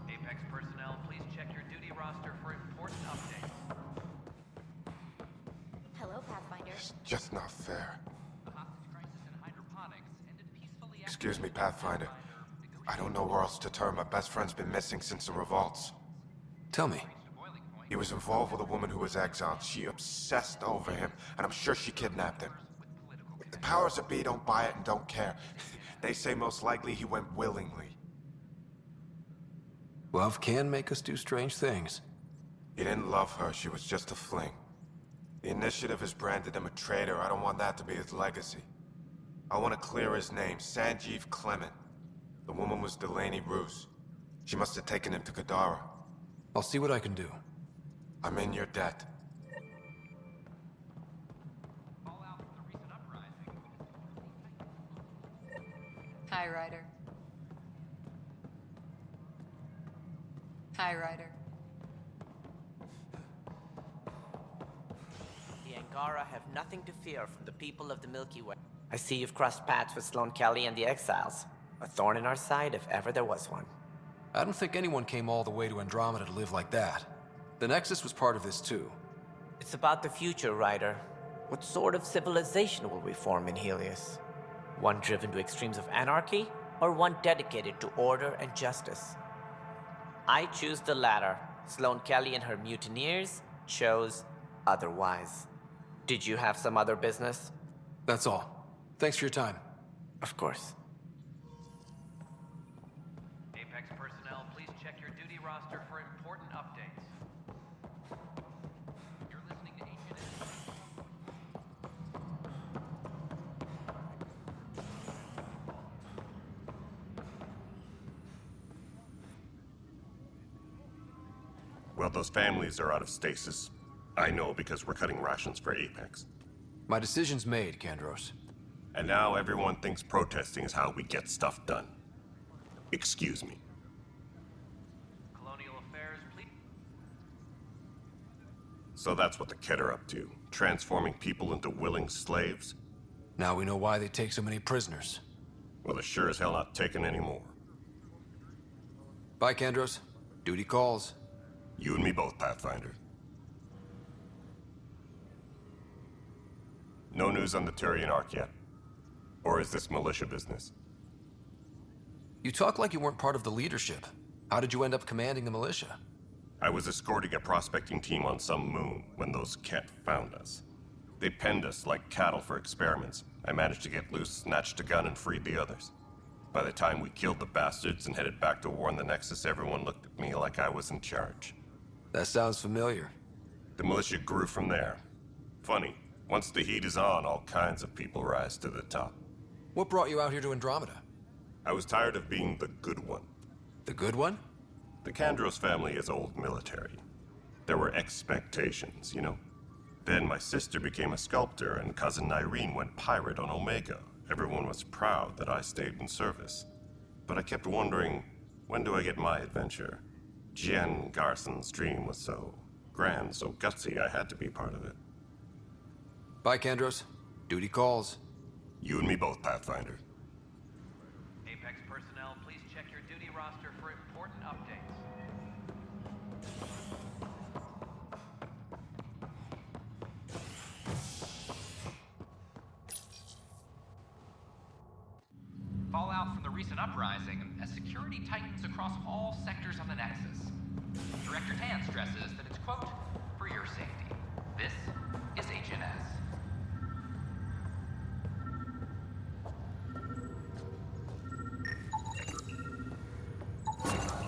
Apex personnel, please check your duty roster for important updates. Hello, Pathfinder. It's just not fair. The hostage crisis in hydroponics ended peacefully. Excuse me, Pathfinder. I don't know where else to turn. My best friend's been missing since the revolts. Tell me. He was involved with a woman who was exiled. She obsessed over him, and I'm sure she kidnapped him. The powers that be don't buy it and don't care. They say most likely he went willingly. Love can make us do strange things. He didn't love her. She was just a fling. The Initiative has branded him a traitor. I don't want that to be his legacy. I want to clear his name, Sanjeev Clement. The woman was Delaney Roos. She must have taken him to Kadara. I'll see what I can do. I'm in your debt. Hi, Ryder. Hi, Ryder. The Angara have nothing to fear from the people of the Milky Way. I see you've crossed paths with Sloane Kelly and the Exiles. A thorn in our side if ever there was one. I don't think anyone came all the way to Andromeda to live like that. The Nexus was part of this too. It's about the future, Ryder. What sort of civilization will we form in Helios? One driven to extremes of anarchy, or one dedicated to order and justice? I choose the latter. Sloane Kelly and her mutineers chose otherwise. Did you have some other business? That's all. Thanks for your time. Of course. Apex personnel, please check your duty roster for important updates. You're listening to Ancient Well, those families are out of stasis. I know because we're cutting rations for Apex. My decision's made, Kandros. And now everyone thinks protesting is how we get stuff done. Excuse me. Colonial Affairs, please. So that's what the Kett are up to, transforming people into willing slaves? Now we know why they take so many prisoners. Well, they're sure as hell not taking any more. Bye, Kandros. Duty calls. You and me both, Pathfinder. No news on the Turian Ark yet? Or is this militia business? You talk like you weren't part of the leadership. How did you end up commanding the militia? I was escorting a prospecting team on some moon when those Kett found us. They penned us like cattle for experiments. I managed to get loose, snatched a gun, and freed the others. By the time we killed the bastards and headed back to warn the Nexus, everyone looked at me like I was in charge. That sounds familiar. The militia grew from there. Funny, once the heat is on, all kinds of people rise to the top. What brought you out here to Andromeda? I was tired of being the good one. The good one? The Kandros family is old military. There were expectations, you know? Then my sister became a sculptor and cousin Irene went pirate on Omega. Everyone was proud that I stayed in service. But I kept wondering, when do I get my adventure? Jen Garson's dream was so grand, so gutsy, I had to be part of it. Bye, Kandros. Duty calls. You and me both, Pathfinder. Apex personnel, please check your duty roster for important updates. Fallout from the recent uprising as security tightens across all sectors of the Nexus. Director Tan stresses that it's, quote, for your safety. This is HNS.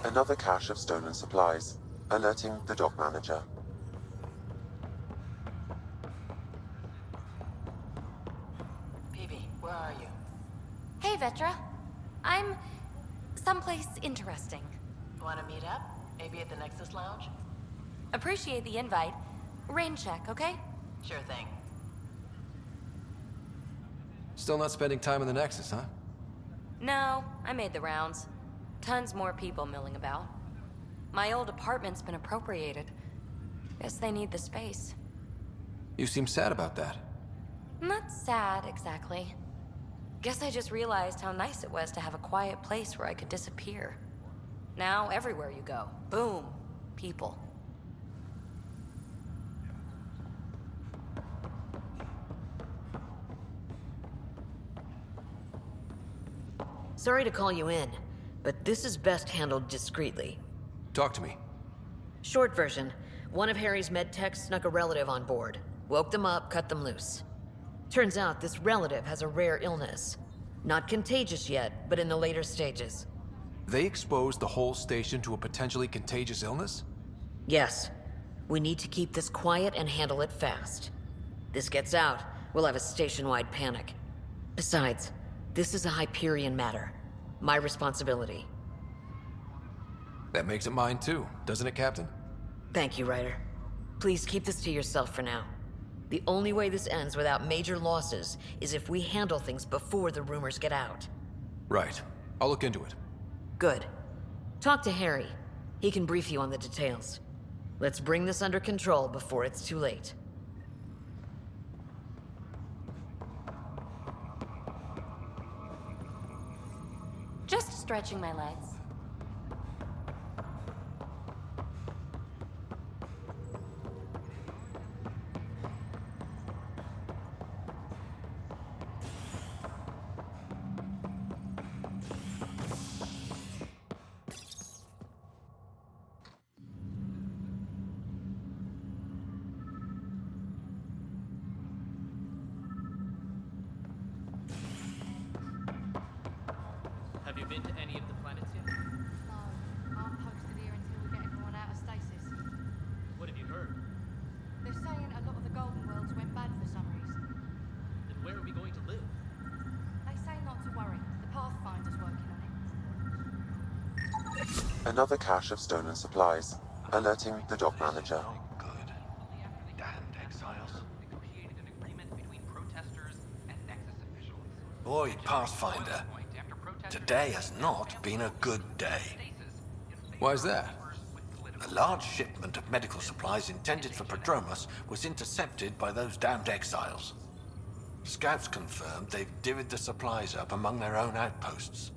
Another cache of stolen supplies, alerting the dock manager. Baby, where are you? Hey, Vetra. I'm someplace interesting. Want to meet up? Maybe at the Nexus Lounge? Appreciate the invite. Rain check, okay? Sure thing. Still not spending time in the Nexus, huh? No, I made the rounds. Tons more people milling about. My old apartment's been appropriated. Guess they need the space. You seem sad about that. Not sad, exactly. Guess I just realized how nice it was to have a quiet place where I could disappear. Now, everywhere you go, boom, people. Sorry to call you in, but this is best handled discreetly. Talk to me. Short version, one of Harry's med techs snuck a relative on board. Woke them up, cut them loose. Turns out this relative has a rare illness. Not contagious yet, but in the later stages. They exposed the whole station to a potentially contagious illness? Yes. We need to keep this quiet and handle it fast. This gets out, we'll have a station-wide panic. Besides, this is a Hyperion matter. My responsibility. That makes it mine too, doesn't it, Captain? Thank you, Ryder. Please keep this to yourself for now. The only way this ends without major losses is if we handle things before the rumors get out. Right. I'll look into it. Good. Talk to Harry. He can brief you on the details. Let's bring this under control before it's too late. Just stretching my legs. Have you been to any of the planets yet? No, I'm posted here until we get everyone out of stasis. What have you heard? They're saying a lot of the Golden Worlds went bad for some reason. Then where are we going to live? They say not to worry. The Pathfinder's working on it. Another cache of stolen supplies, alerting the dock manager. Boy, Pathfinder, today has not been a good day. Why's that? A large shipment of medical supplies intended for Prodromus was intercepted by those damned exiles. Scouts confirmed they've divvied the supplies up among their own outposts.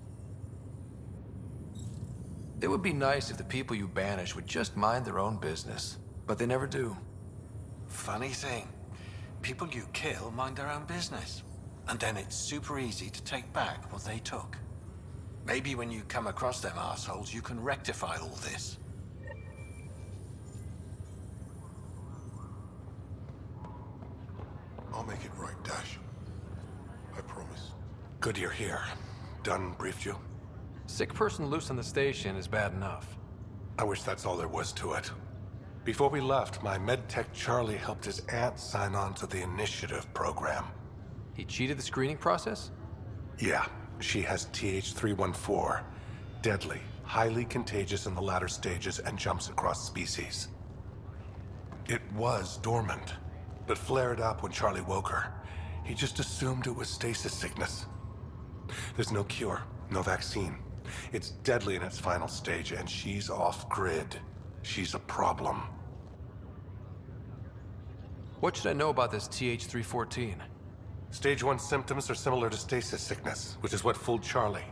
It would be nice if the people you banish would just mind their own business, but they never do. Funny thing, people you kill mind their own business, and then it's super easy to take back what they took. Maybe when you come across them assholes, you can rectify all this. I'll make it right, Dash. I promise. Good you're here. Dunn briefed you? Sick person loose on the station is bad enough. I wish that's all there was to it. Before we left, my medtech Charlie helped his aunt sign on to the initiative program. He cheated the screening process? Yeah, she has TH314. Deadly, highly contagious in the latter stages and jumps across species. It was dormant, but flared up when Charlie woke her. He just assumed it was stasis sickness. There's no cure, no vaccine. It's deadly in its final stage, and she's off-grid. She's a problem. What should I know about this TH314? Stage 1 symptoms are similar to stasis sickness, which is what fooled Charlie.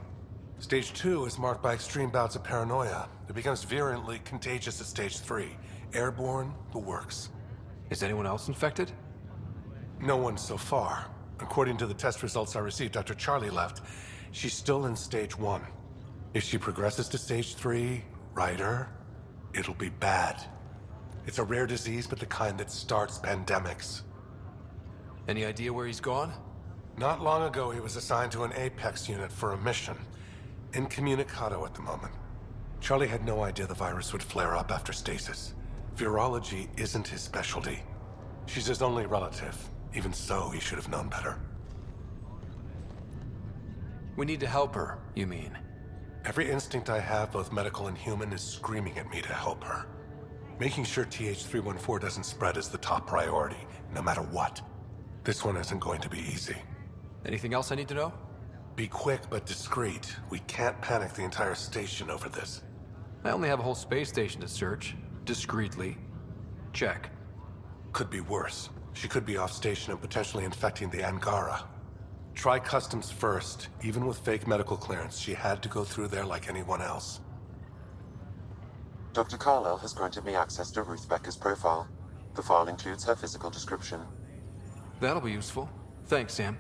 Stage 2 is marked by extreme bouts of paranoia. It becomes virulently contagious at Stage 3. Airborne, the works. Is anyone else infected? No one so far. According to the test results I received after Charlie left, she's still in Stage 1. If she progresses to Stage 3, Ryder, it'll be bad. It's a rare disease, but the kind that starts pandemics. Any idea where he's gone? Not long ago, he was assigned to an Apex unit for a mission. Incommunicado at the moment. Charlie had no idea the virus would flare up after stasis. Virology isn't his specialty. She's his only relative. Even so, he should have known better. We need to help her, you mean? Every instinct I have, both medical and human, is screaming at me to help her. Making sure TH314 doesn't spread is the top priority, no matter what. This one isn't going to be easy. Anything else I need to know? Be quick but discreet. We can't panic the entire station over this. I only have a whole space station to search, discreetly. Check. Could be worse. She could be off station and potentially infecting the Angara. Try customs first. Even with fake medical clearance, she had to go through there like anyone else. Dr. Carlyle has granted me access to Ruth Becker's profile. The file includes her physical description. That'll be useful. Thanks, Sam.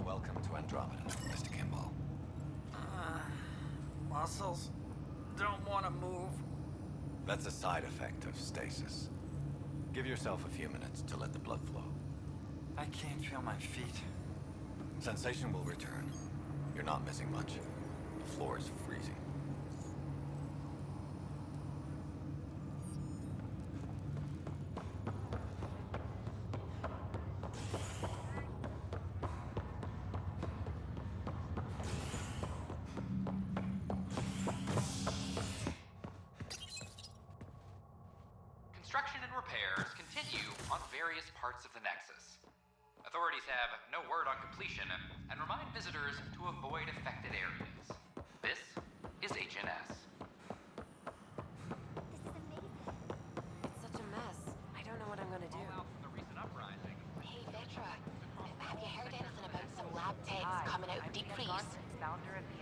Welcome to Andromeda, Mr. Kimball. Muscles don't want to move. That's a side effect of stasis. Give yourself a few minutes to let the blood flow. I can't feel my feet. Sensation will return. You're not missing much. The floor is freezing. Construction and repairs continue on various parts of the Nexus. Authorities have no word on completion and remind visitors to avoid affected areas. This is HNS. It's such a mess. I don't know what I'm gonna do. The recent uprising. Hey, Vetra, have you heard anything about some lab techs coming out of deep freeze?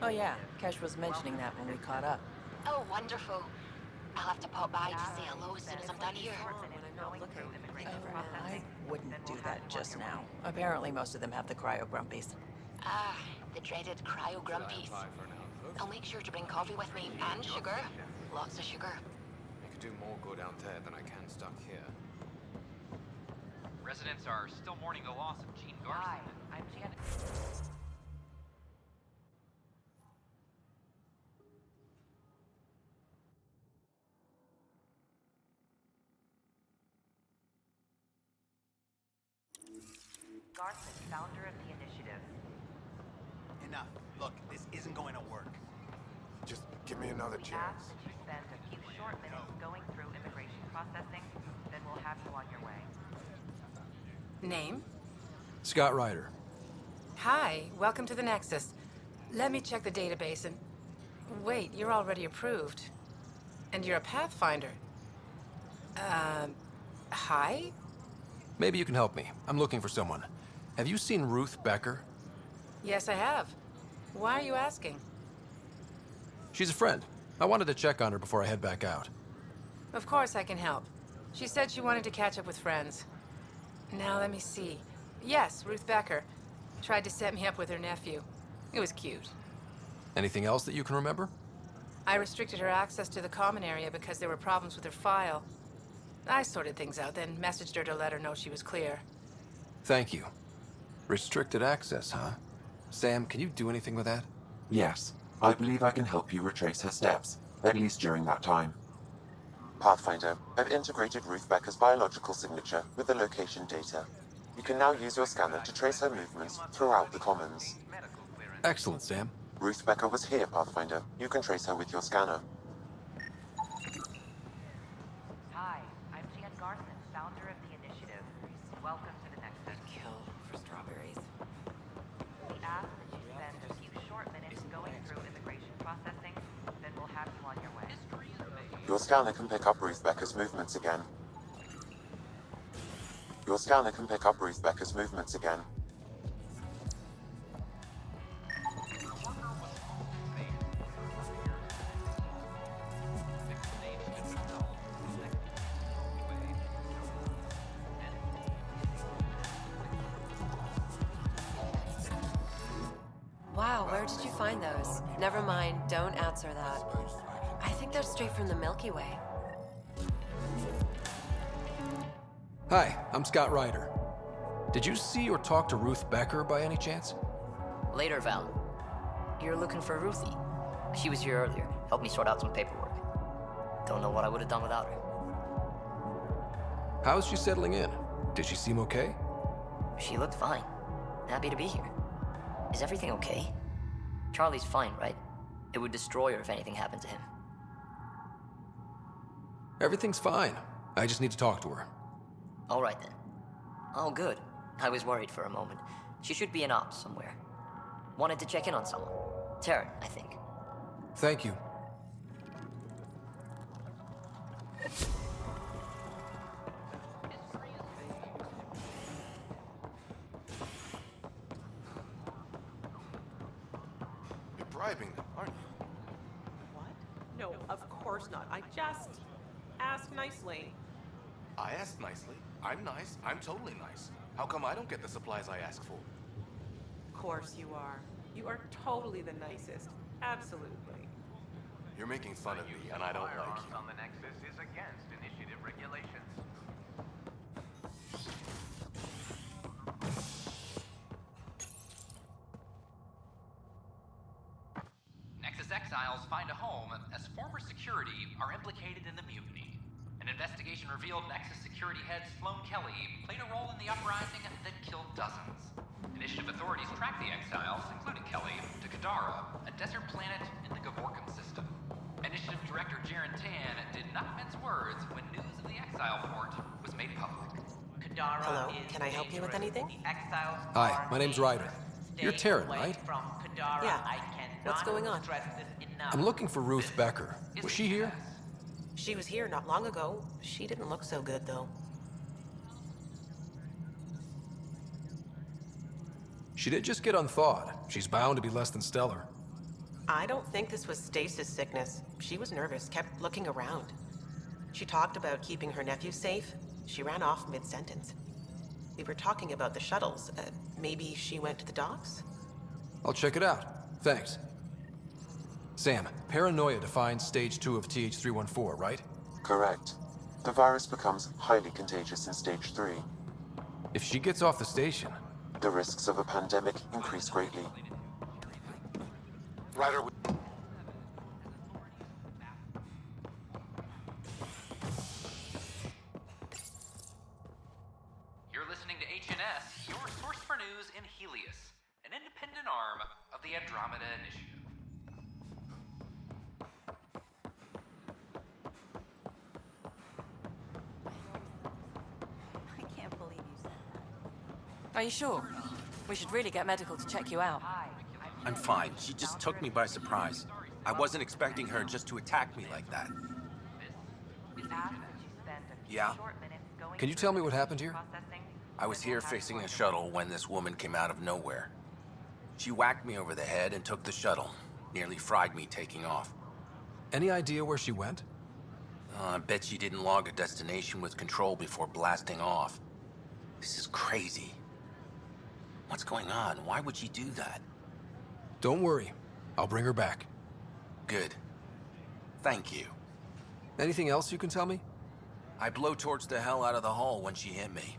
Oh yeah, Kesh was mentioning that when we caught up. Oh, wonderful. I'll have to pop by to say hello as soon as I'm done here. I wouldn't do that just now. Apparently most of them have the cryo-grumpies. Ah, the dreaded cryo-grumpies. I'll make sure to bring coffee with me, and sugar. Lots of sugar. I could do more good out there than I can stuck here. Residents are still mourning the loss of Jean Garson. Hi, I'm Janet. Garson, founder of the initiative. Enough. Look, this isn't going to work. Just give me another We chance. ask that you spend a few short minutes going through immigration processing, then we'll have you on your way. Name? Scott Ryder. Hi, welcome to the Nexus. Let me check the database and... Wait, you're already approved. And you're a Pathfinder. Hi? Maybe you can help me. I'm looking for someone. Have you seen Ruth Becker? Yes, I have. Why are you asking? She's a friend. I wanted to check on her before I head back out. Of course I can help. She said she wanted to catch up with friends. Now let me see. Yes, Ruth Becker. Tried to set me up with her nephew. It was cute. Anything else that you can remember? I restricted her access to the common area because there were problems with her file. I sorted things out, then messaged her to let her know she was clear. Thank you. Restricted access, huh? Sam, can you do anything with that? Yes, I believe I can help you retrace her steps, at least during that time. Pathfinder, I've integrated Ruth Becker's biological signature with the location data. You can now use your scanner to trace her movements throughout the Commons. Excellent, Sam. Ruth Becker was here, Pathfinder. You can trace her with your scanner. Hi, I'm Jan Garson, founder of the initiative. Welcome to the Nexus. Kill for strawberries. We ask that you spend a few short minutes going through immigration processing, then we'll have you on your way. Your scanner can pick up Ruth Becker's movements again. Your scanner can pick up Ruth Becker's movements again. Wow, where did you find those? Never mind, don't answer that. I think they're straight from the Milky Way. Hi, I'm Scott Ryder. Did you see or talk to Ruth Becker by any chance? Later, Val. You're looking for Ruthie. She was here earlier. Helped me sort out some paperwork. Don't know what I would have done without her. How's she settling in? Did she seem okay? She looked fine. Happy to be here. Is everything okay? Charlie's fine, right? It would destroy her if anything happened to him. Everything's fine. I just need to talk to her. All right then. Oh, good. I was worried for a moment. She should be in ops somewhere. Wanted to check in on someone. Taryn, I think. Thank you. You're bribing them, aren't you? What? No, of course not. I just asked nicely. I asked nicely. I'm nice. I'm totally nice. How come I don't get the supplies I ask for? Of course you are. You are totally the nicest. Absolutely. You're making fun of me, and I don't like you. On the Nexus is against initiative regulations. Nexus exiles find a home as former security are implicated in the mutiny. An investigation revealed Nexus security head Sloan Kelly played a role in the uprising that killed dozens. Initiative authorities tracked the exiles, including Kelly, to Kadara, a desert planet in the Gavorkan system. Initiative Director Jaren Tan did not mince words when news of the exile port was made public. Hello, can I help you with anything? Hi, my name's Ryder. You're Taryn, right? Yeah. What's going on? I'm looking for Ruth Becker. Was she here? She was here not long ago. She didn't look so good, though. She did just get unthawed. She's bound to be less than stellar. I don't think this was stasis sickness. She was nervous, kept looking around. She talked about keeping her nephew safe. She ran off mid-sentence. We were talking about the shuttles. Maybe she went to the docks? I'll check it out. Thanks. Sam, paranoia defines stage 2 of TH314, right? Correct. The virus becomes highly contagious in stage 3. If she gets off the station... The risks of a pandemic increase greatly. Ryder, You're listening to HNS, your source for news in Helios, an independent arm of the Andromeda Initiative. I can't believe you said that. Are you sure? We should really get medical to check you out. I'm fine. She just took me by surprise. I wasn't expecting her just to attack me like that. Yeah? Can you tell me what happened here? I was here fixing a shuttle when this woman came out of nowhere. She whacked me over the head and took the shuttle. Nearly fried me taking off. Any idea where she went? I bet she didn't log a destination with control before blasting off. This is crazy. What's going on? Why would she do that? Don't worry. I'll bring her back. Good. Thank you. Anything else you can tell me? I blowtorched the hell out of the hull when she hit me.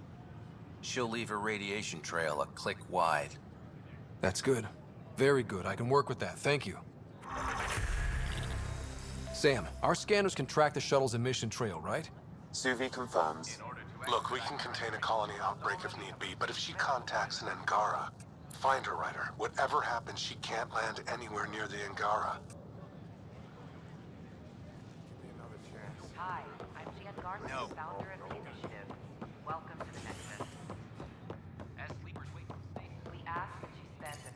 She'll leave her radiation trail a click wide. That's good. Very good. I can work with that. Thank you. Sam, our scanners can track the shuttle's emission trail, right? Suvi confirms. look, we can contain a colony outbreak if need be, but if she contacts an Angara, find her, Ryder. Whatever happens, she can't land anywhere near the Angara. Hi, I'm Jan Garland, founder of the initiative. Welcome to the Nexus. As sleepers wait for space, We ask that you spend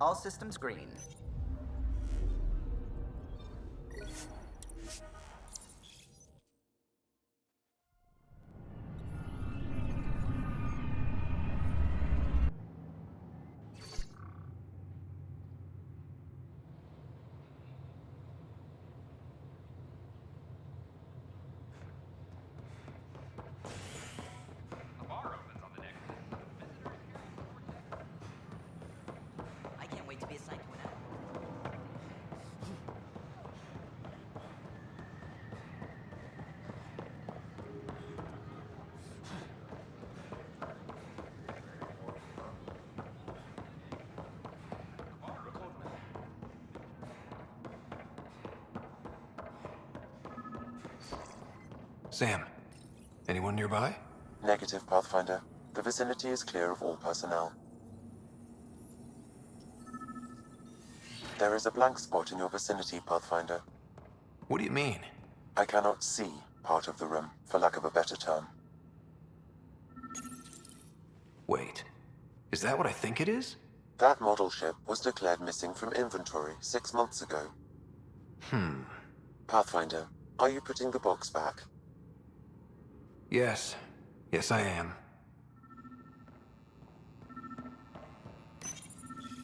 All systems green. a bar opens on the Nexus. I can't wait to be assigned to an hour. Sam, anyone nearby? Negative, Pathfinder. The vicinity is clear of all personnel. There is a blank spot in your vicinity, Pathfinder. What do you mean? I cannot see part of the room, for lack of a better term. Wait, is that what I think it is? That model ship was declared missing from inventory 6 months ago. Pathfinder, are you putting the box back? Yes. Yes, I am.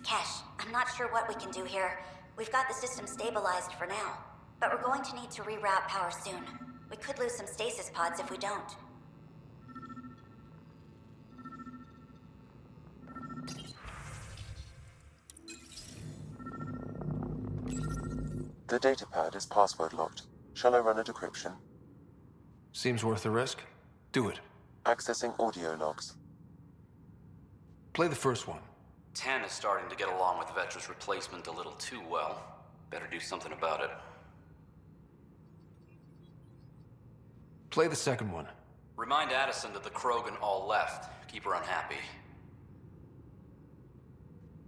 Kesh, I'm not sure what we can do here. We've got the system stabilized for now, but we're going to need to reroute power soon. We could lose some stasis pods if we don't. The datapad is password locked. Shall I run a decryption? Seems worth the risk. Do it. Accessing audio logs. Play the first one. 10 is starting to get along with Vetra's replacement a little too well. Better do something about it. Play the second one. Remind Addison that the Krogan all left. Keep her unhappy.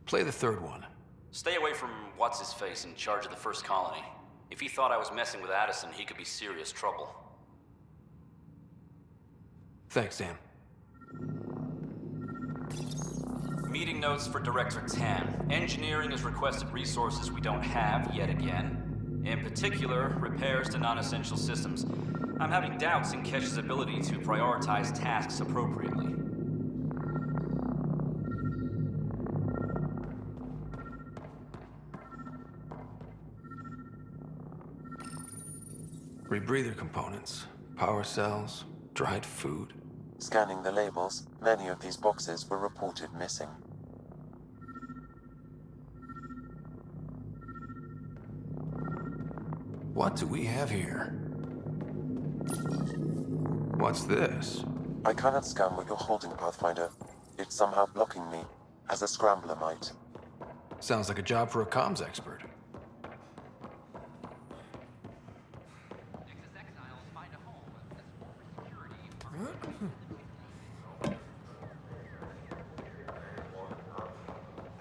Play the third one. Stay away from what's-his-face in charge of the first colony. If he thought I was messing with Addison, he could be serious trouble. Thanks, Sam. Meeting notes for Director Tan. Engineering has requested resources we don't have yet again. In particular, repairs to non-essential systems. I'm having doubts in Kesh's ability to prioritize tasks appropriately. Rebreather components, power cells, dried food. Scanning the labels, many of these boxes were reported missing. What do we have here? What's this? I cannot scan what you're holding, Pathfinder. It's somehow blocking me, as a scrambler might. Sounds like a job for a comms expert.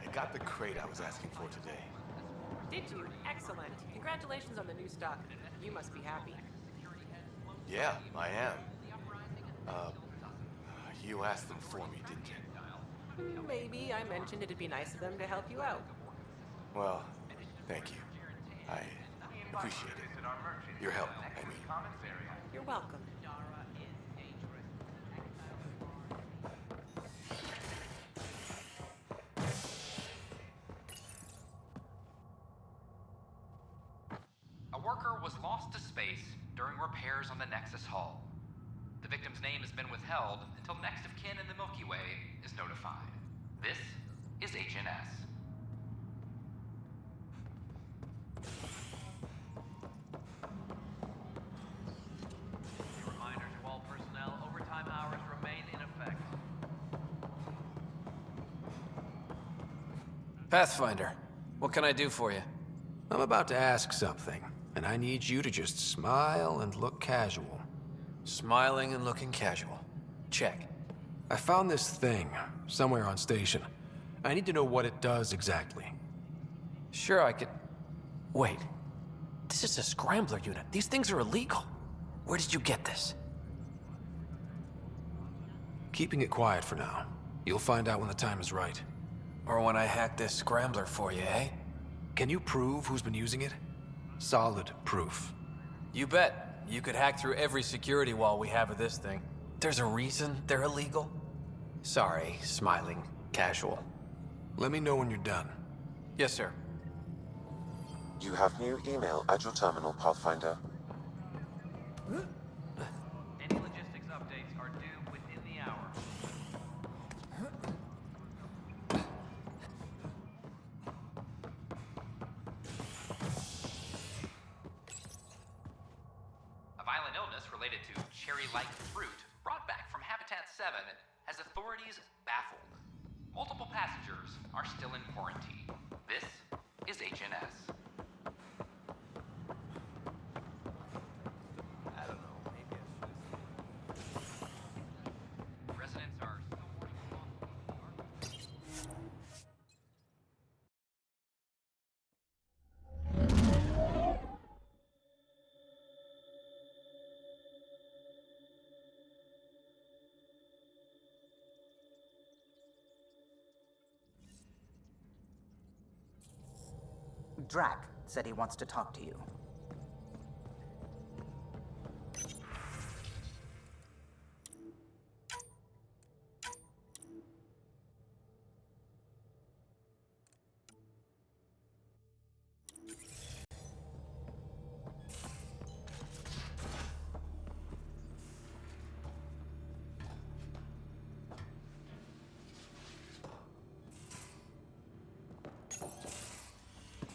I got the crate I was asking for today. Did you? Excellent. Congratulations on the new stock. You must be happy. Yeah, I am. You asked them for me, didn't you? Maybe I mentioned it'd be nice of them to help you out. Well, thank you. I appreciate it. Your help, I mean. You're welcome. A worker was lost to space during repairs on the Nexus hull. The victim's name has been withheld until next of kin in the Milky Way is notified. This is HNS. A reminder to all personnel, overtime hours remain in effect. Pathfinder, what can I do for you? I'm about to ask something, and I need you to just smile and look casual. Smiling and looking casual. Check. I found this thing somewhere on station. I need to know what it does exactly. Sure, I could... Wait. This is a scrambler unit. These things are illegal. Where did you get this? Keeping it quiet for now. You'll find out when the time is right. Or when I hack this scrambler for you, eh? Can you prove who's been using it? Solid proof. You bet. You could hack through every security wall we have of this thing. There's a reason they're illegal? Sorry, smiling, casual. Let me know when you're done. Yes, sir. You have new email at your terminal, Pathfinder. Any logistics updates are due within the hour. A violent illness related to cherry-like fruit brought back from Habitat 7 has authorities baffled. Multiple passengers are still in quarantine. This is HNS. I don't know, maybe I should Drac said he wants to talk to you.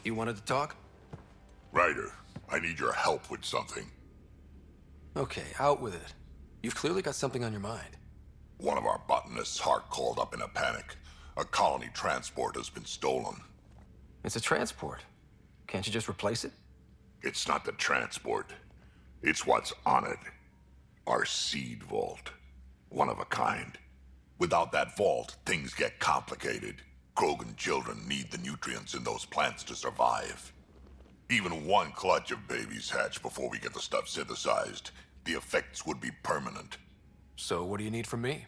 You wanted to talk? Ryder, I need your help with something. Okay, out with it. You've clearly got something on your mind. One of our botanists' heart called up in a panic. A colony transport has been stolen. It's a transport. Can't you just replace it? It's not the transport. It's what's on it. Our seed vault. One of a kind. Without that vault, things get complicated. Krogan children need the nutrients in those plants to survive. Even one clutch of babies hatch before we get the stuff synthesized. The effects would be permanent. So what do you need from me?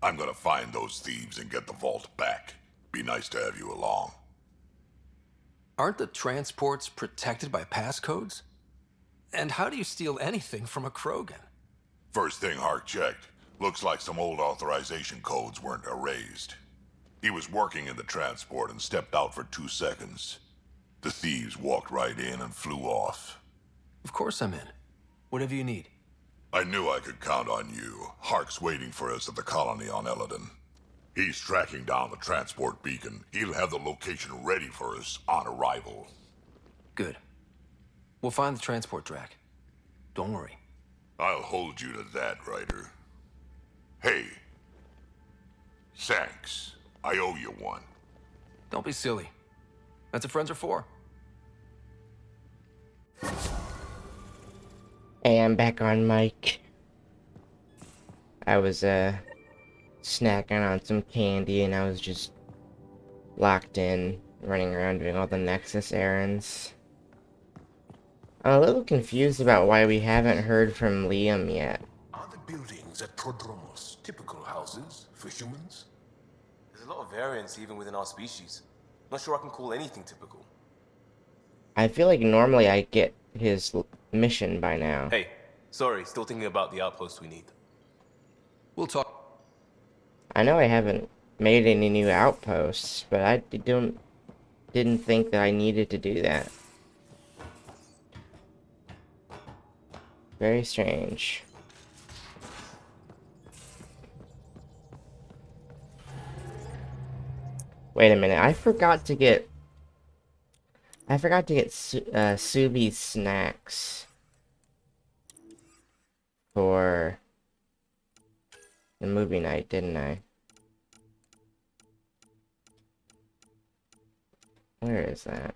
I'm gonna find those thieves and get the vault back. Be nice to have you along. Aren't the transports protected by passcodes? And how do you steal anything from a Krogan? First thing Hark checked. Looks like some old authorization codes weren't erased. He was working in the transport and stepped out for 2 seconds. The thieves walked right in and flew off. Of course I'm in. Whatever you need. I knew I could count on you. Hark's waiting for us at the colony on Eladon. He's tracking down the transport beacon. He'll have the location ready for us on arrival. Good. We'll find the transport track. Don't worry. I'll hold you to that, Ryder. Hey. Thanks. I owe you one. Don't be silly. That's what friends are for. Hey, I'm back on mic. I was, snacking on some candy and I was just locked in, running around doing all the Nexus errands. I'm a little confused about why we haven't heard from Liam yet. Are the buildings at Prodromos typical houses for humans? There's a lot of variance even within our species. Not sure I can call anything typical. I feel like normally I get his mission by now. Hey, sorry, still thinking about the outpost we need. We'll talk. I know I haven't made any new outposts, but I didn't think that I needed to do that. Very strange. Wait a minute, I forgot to get Subi's snacks for the movie night, didn't I? Where is that?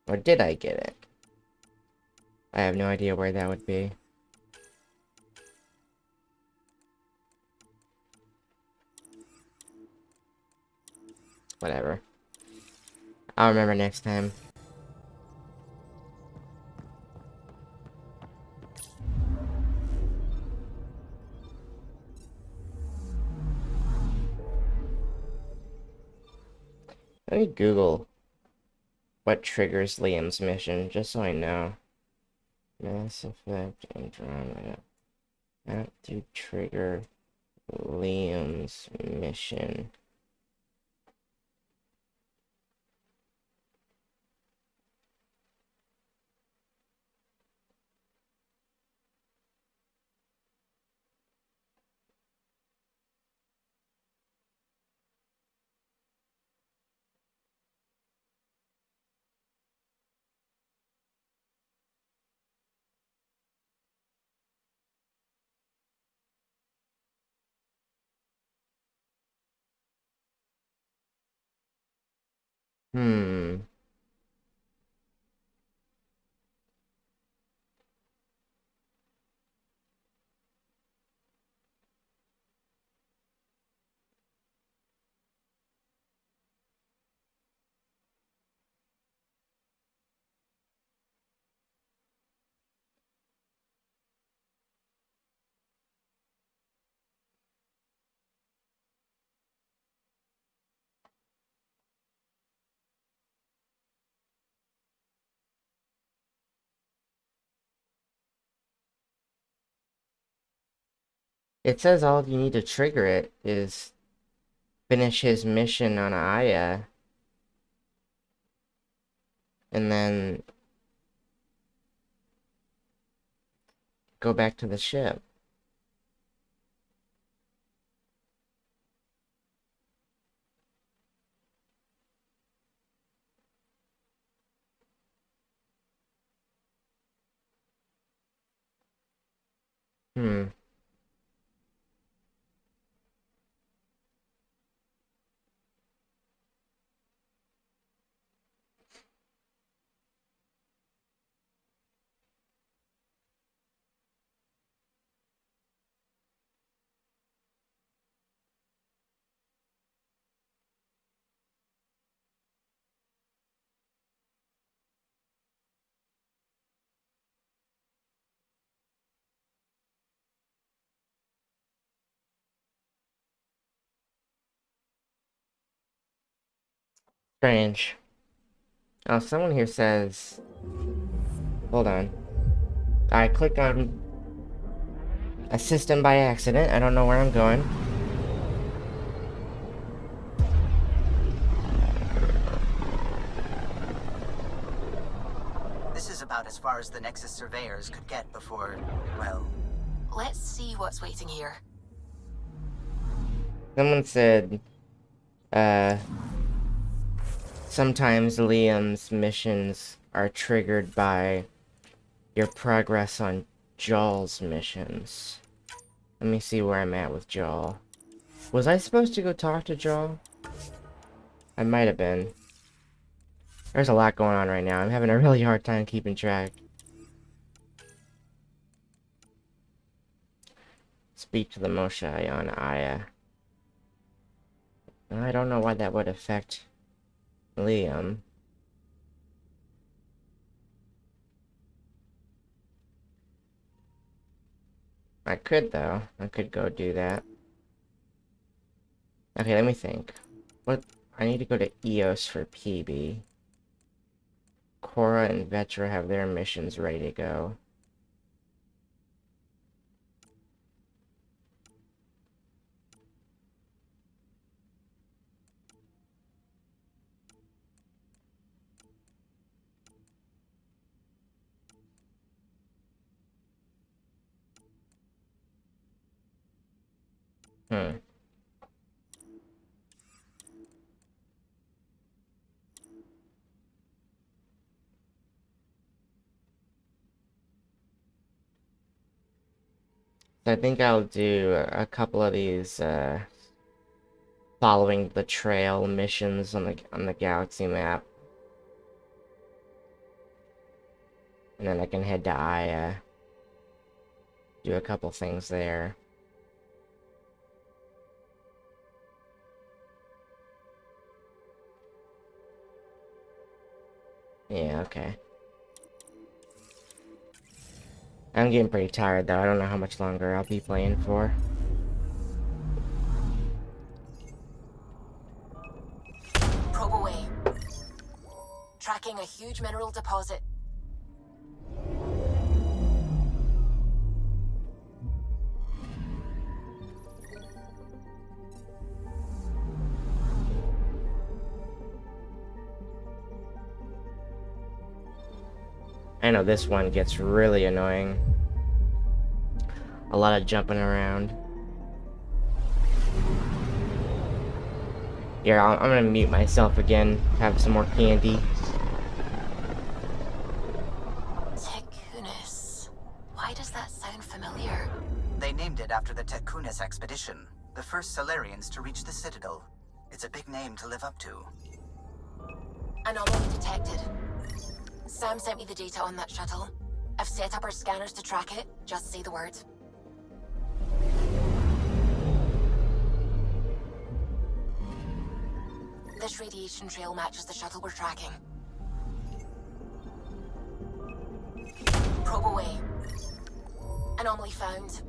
Or did I get it? I have no idea where that would be. Whatever. I'll remember next time. Let me Google what triggers Liam's mission, just so I know. Mass Effect Andromeda. How to trigger Liam's mission. Hmm. It says all you need to trigger it is finish his mission on Aya. And then go back to the ship. Hmm. Strange. Oh, someone here says... Hold on. I clicked on a system by accident. I don't know where I'm going. This is about as far as the Nexus surveyors could get before, well... Let's see what's waiting here. Someone said, sometimes Liam's missions are triggered by your progress on Jaw's missions. Let me see where I'm at with Jaw. Was I supposed to go talk to Jaw? I might have been. There's a lot going on right now. I'm having a really hard time keeping track. Speak to the Moshai on Aya. I don't know why that would affect Liam. I could, though. I could go do that. Okay, let me think. What? I need to go to EOS for PB. Cora and Vetra have their missions ready to go. Hmm. I think I'll do a couple of these, following the trail missions on the galaxy map. And then I can head to Aya. Do a couple things there. Yeah, okay. I'm getting pretty tired, though. I don't know how much longer I'll be playing for. Probe away. Tracking a huge mineral deposit. I know this one gets really annoying. A lot of jumping around. Here, I'm gonna mute myself again, have some more candy. Tekunis. Why does that sound familiar? They named it after the Tekunis expedition, the first Solarians to reach the Citadel. It's a big name to live up to. Anomaly detected. Sam sent me the data on that shuttle. I've set up our scanners to track it. Just say the word. This radiation trail matches the shuttle we're tracking. Probe away. Anomaly found.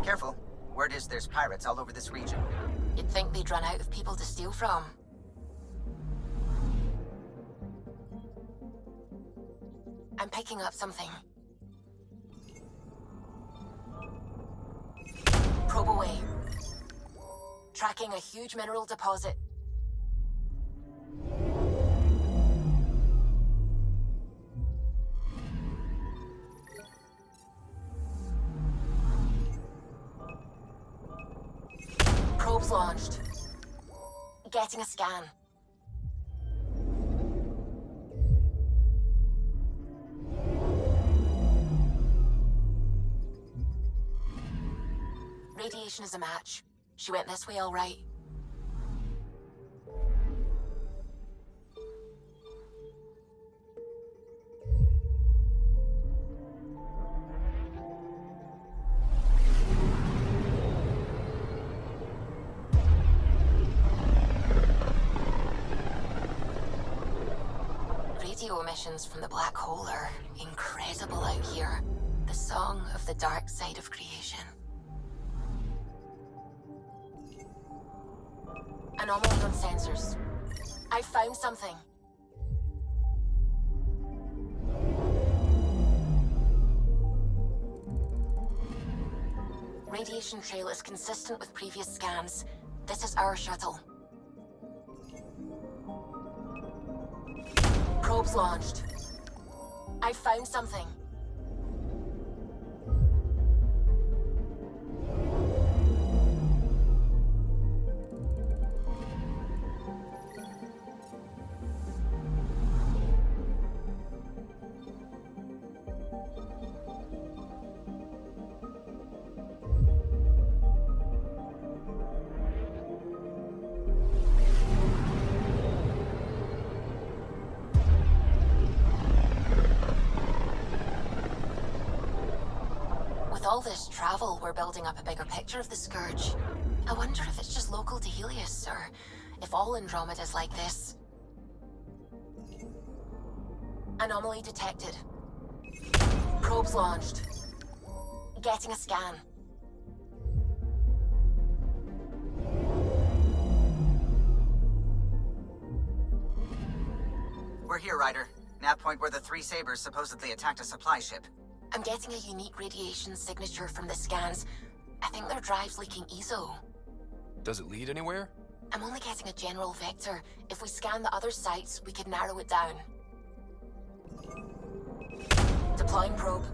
Careful. Word is there's pirates all over this region. You'd think they'd run out of people to steal from. I'm picking up something. Probe away. Tracking a huge mineral deposit. Probes launched. Getting a scan. Radiation is a match. She went this way all right. Radio emissions from the black hole are incredible out here. The song of the dark side of creation. Anomaly on sensors. I found something. Radiation trail is consistent with previous scans. This is our shuttle. Probes launched. I found something. With all this travel, we're building up a bigger picture of the Scourge. I wonder if it's just local to Helios, or if all Andromeda's like this. Anomaly detected. Probes launched. Getting a scan. We're here, Ryder. Nav point where the three Sabres supposedly attacked a supply ship. I'm getting a unique radiation signature from the scans. I think their drive's leaking ESO. Does it lead anywhere? I'm only getting a general vector. If we scan the other sites, we could narrow it down. Deploying probe.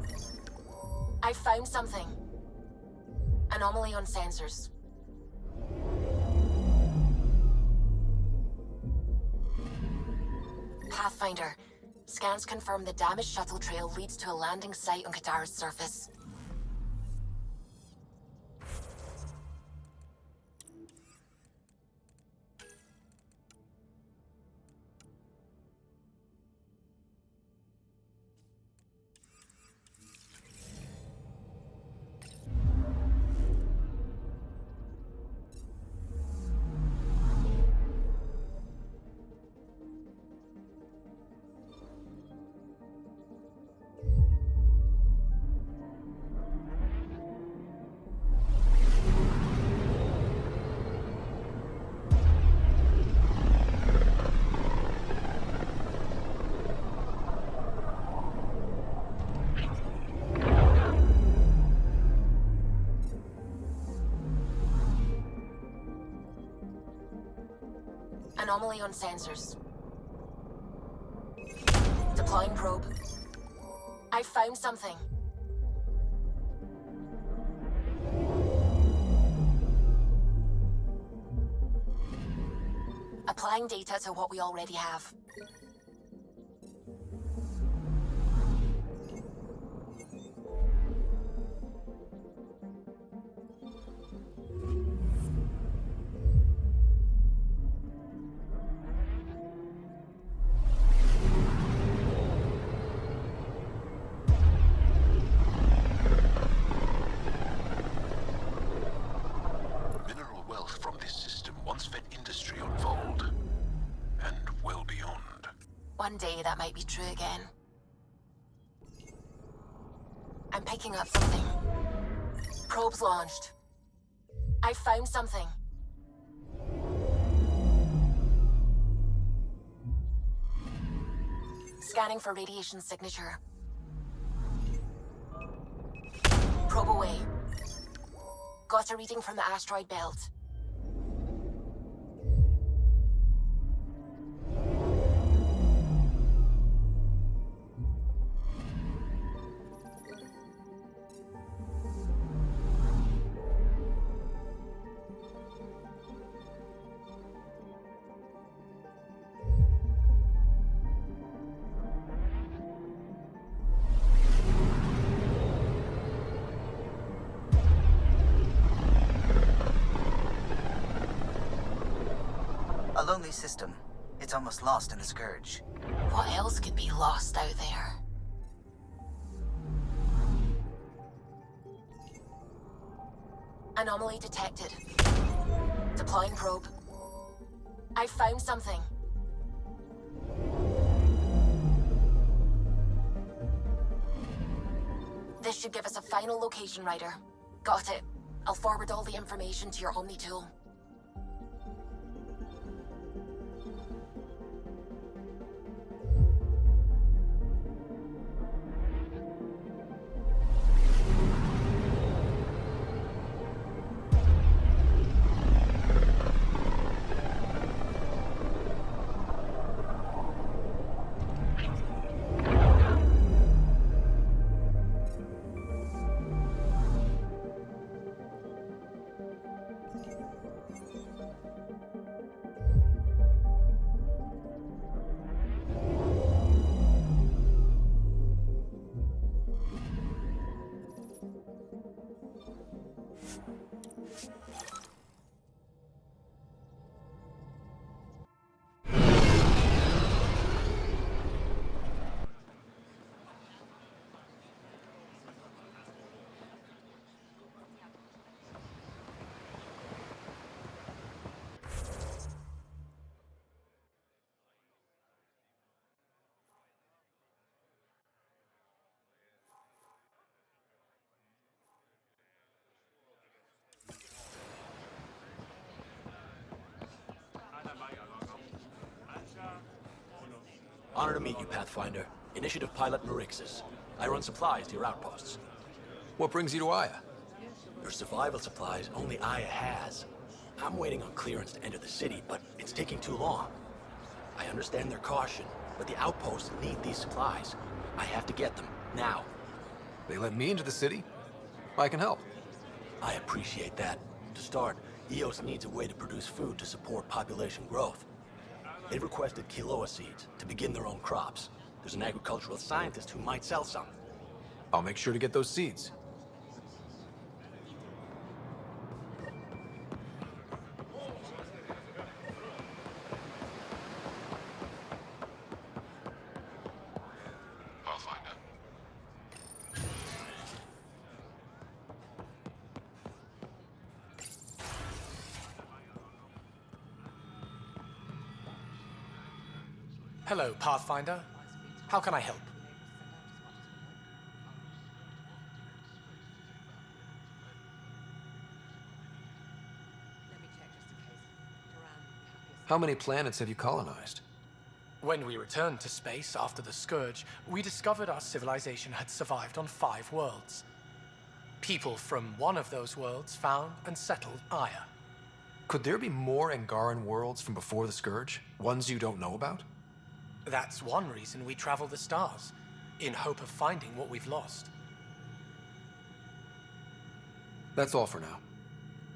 I found something. Anomaly on sensors. Pathfinder. Scans confirm the damaged shuttle trail leads to a landing site on Katara's surface. Anomaly on sensors. Deploying probe. I found something. Applying data to what we already have. One day that might be true again. I'm picking up something. Probe's launched. I found something. Scanning for radiation signature. Probe away. Got a reading from the asteroid belt. A lonely system. It's almost lost in the Scourge. What else could be lost out there? Anomaly detected. Deploying probe. I found something. This should give us a final location, Ryder. Got it. I'll forward all the information to your Omni tool. Honor to meet you, Pathfinder. Initiative Pilot Marixus. I run supplies to your outposts. What brings you to Aya? Your survival supplies only Aya has. I'm waiting on clearance to enter the city, but it's taking too long. I understand their caution, but the outposts need these supplies. I have to get them, now. They let me into the city? I can help. I appreciate that. To start, EOS needs a way to produce food to support population growth. They've requested Kiloa seeds to begin their own crops. There's an agricultural scientist who might sell some. I'll make sure to get those seeds. Pathfinder. Hello, Pathfinder. How can I help? How many planets have you colonized? When we returned to space after the Scourge, we discovered our civilization had survived on 5 worlds. People from one of those worlds found and settled Aya. Could there be more Angaran worlds from before the Scourge? Ones you don't know about? That's one reason we travel the stars, in hope of finding what we've lost. That's all for now.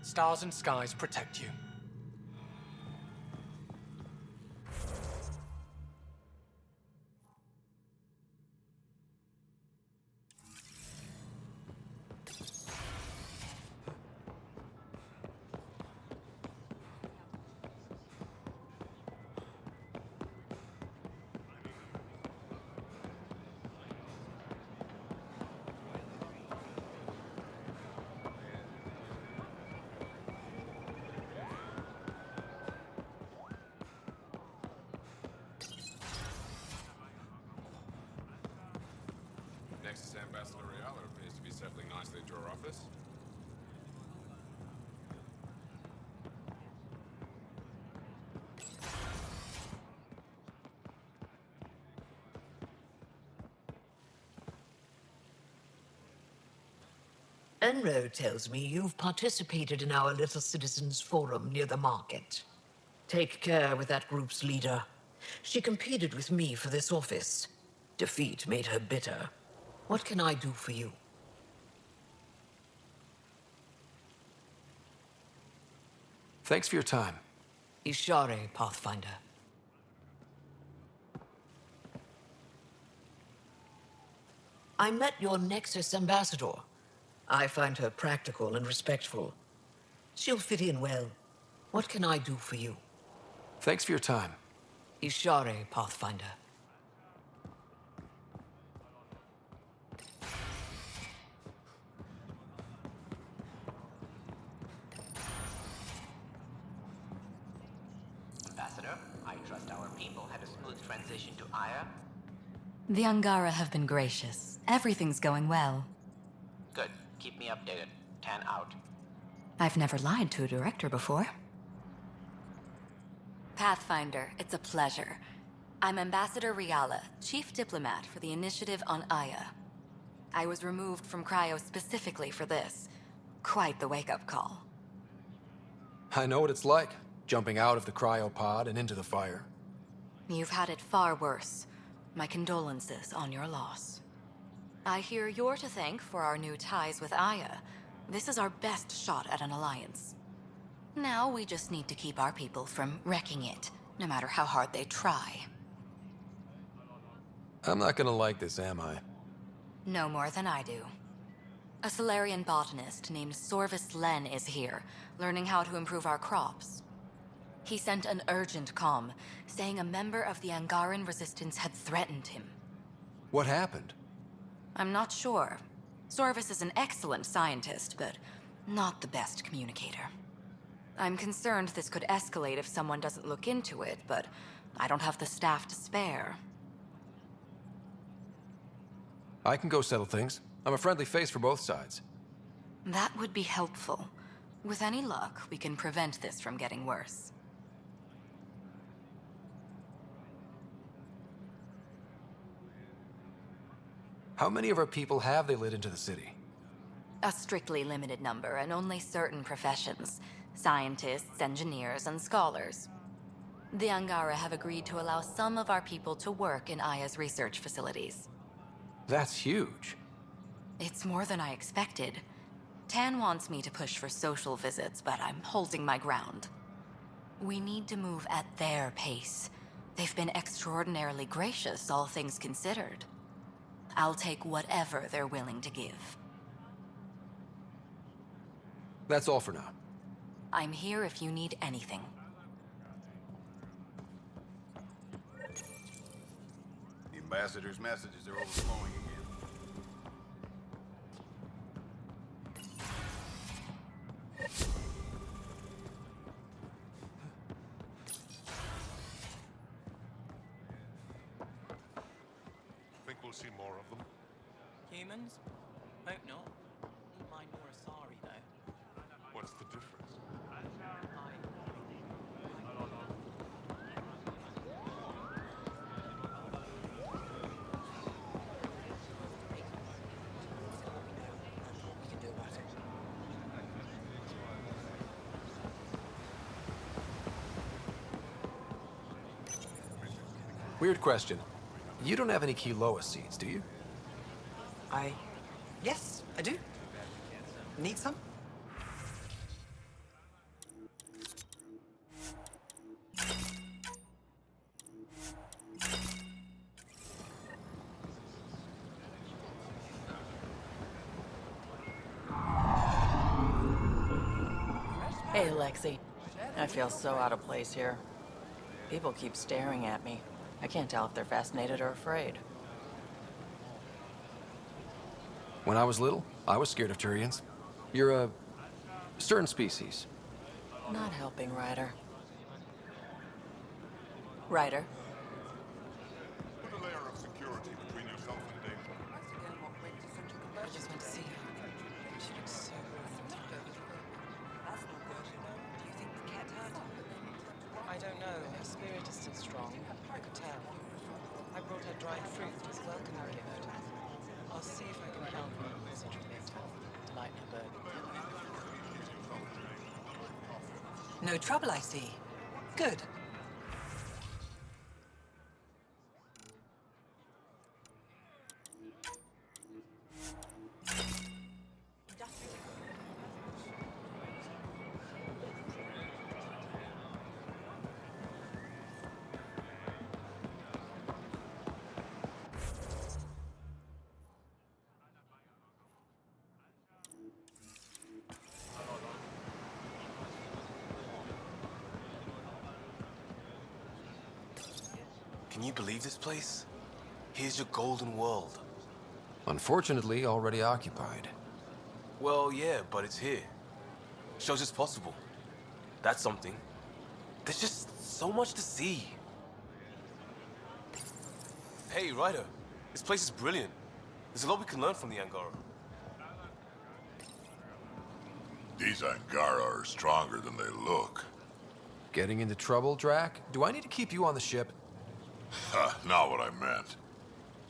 Stars and skies protect you. Nexus Ambassador Realer appears to be settling nicely into her office. Enro tells me you've participated in our little citizens forum near the market. Take care with that group's leader. She competed with me for this office. Defeat made her bitter. What can I do for you? Thanks for your time. Ishare, Pathfinder. I met your Nexus ambassador. I find her practical and respectful. She'll fit in well. What can I do for you? Thanks for your time. Ishare, Pathfinder. Ambassador, I trust our people had a smooth transition to Aya. The Angara have been gracious. Everything's going well. Good. Keep me updated. 10 out. I've never lied to a director before. Pathfinder, it's a pleasure. I'm Ambassador Riala, Chief Diplomat for the Initiative on Aya. I was removed from Cryo specifically for this. Quite the wake-up call. I know what it's like, jumping out of the cryopod and into the fire. You've had it far worse. My condolences on your loss. I hear you're to thank for our new ties with Aya. This is our best shot at an alliance. Now we just need to keep our people from wrecking it, no matter how hard they try. I'm not gonna like this, am I? No more than I do. A Solarian botanist named Sorvis Len is here, learning how to improve our crops. He sent an urgent comm, saying a member of the Angaran resistance had threatened him. What happened? I'm not sure. Sorvis is an excellent scientist, but not the best communicator. I'm concerned this could escalate if someone doesn't look into it, but I don't have the staff to spare. I can go settle things. I'm a friendly face for both sides. That would be helpful. With any luck, we can prevent this from getting worse. How many of our people have they let into the city? A strictly limited number, and only certain professions. Scientists, engineers, and scholars. The Angara have agreed to allow some of our people to work in Aya's research facilities. That's huge. It's more than I expected. Tan wants me to push for social visits, but I'm holding my ground. We need to move at their pace. They've been extraordinarily gracious, all things considered. I'll take whatever they're willing to give. That's all for now. I'm here if you need anything. The ambassador's messages are overflowing again. Think we'll see more of them? Humans? Hope not. Wouldn't mind more Asari, though. What's the difference? Weird question. You don't have any Kiloa seeds, do you? Yes, I do. Need some? Hey, Lexi. I feel so out of place here. People keep staring at me. I can't tell if they're fascinated or afraid. When I was little, I was scared of Turians. You're a certain species. Not helping, Ryder. Ryder? Put a layer of security between yourself and danger. I just went to see her. She looks so That's not good. Do you think the cat hurt her? I don't know. Her spirit is still strong. I could tell. I brought her dried fruit as a welcome gift. I'll see if I can help her with such a later. lighten her burden. No trouble, I see. Good. Can you believe this place? Here's your golden world. Unfortunately, already occupied. Well, yeah, but it's here. Shows it's possible. That's something. There's just so much to see. Hey, Ryder. This place is brilliant. There's a lot we can learn from the Angara. These Angara are stronger than they look. Getting into trouble, Drac? Do I need to keep you on the ship? Not what I meant.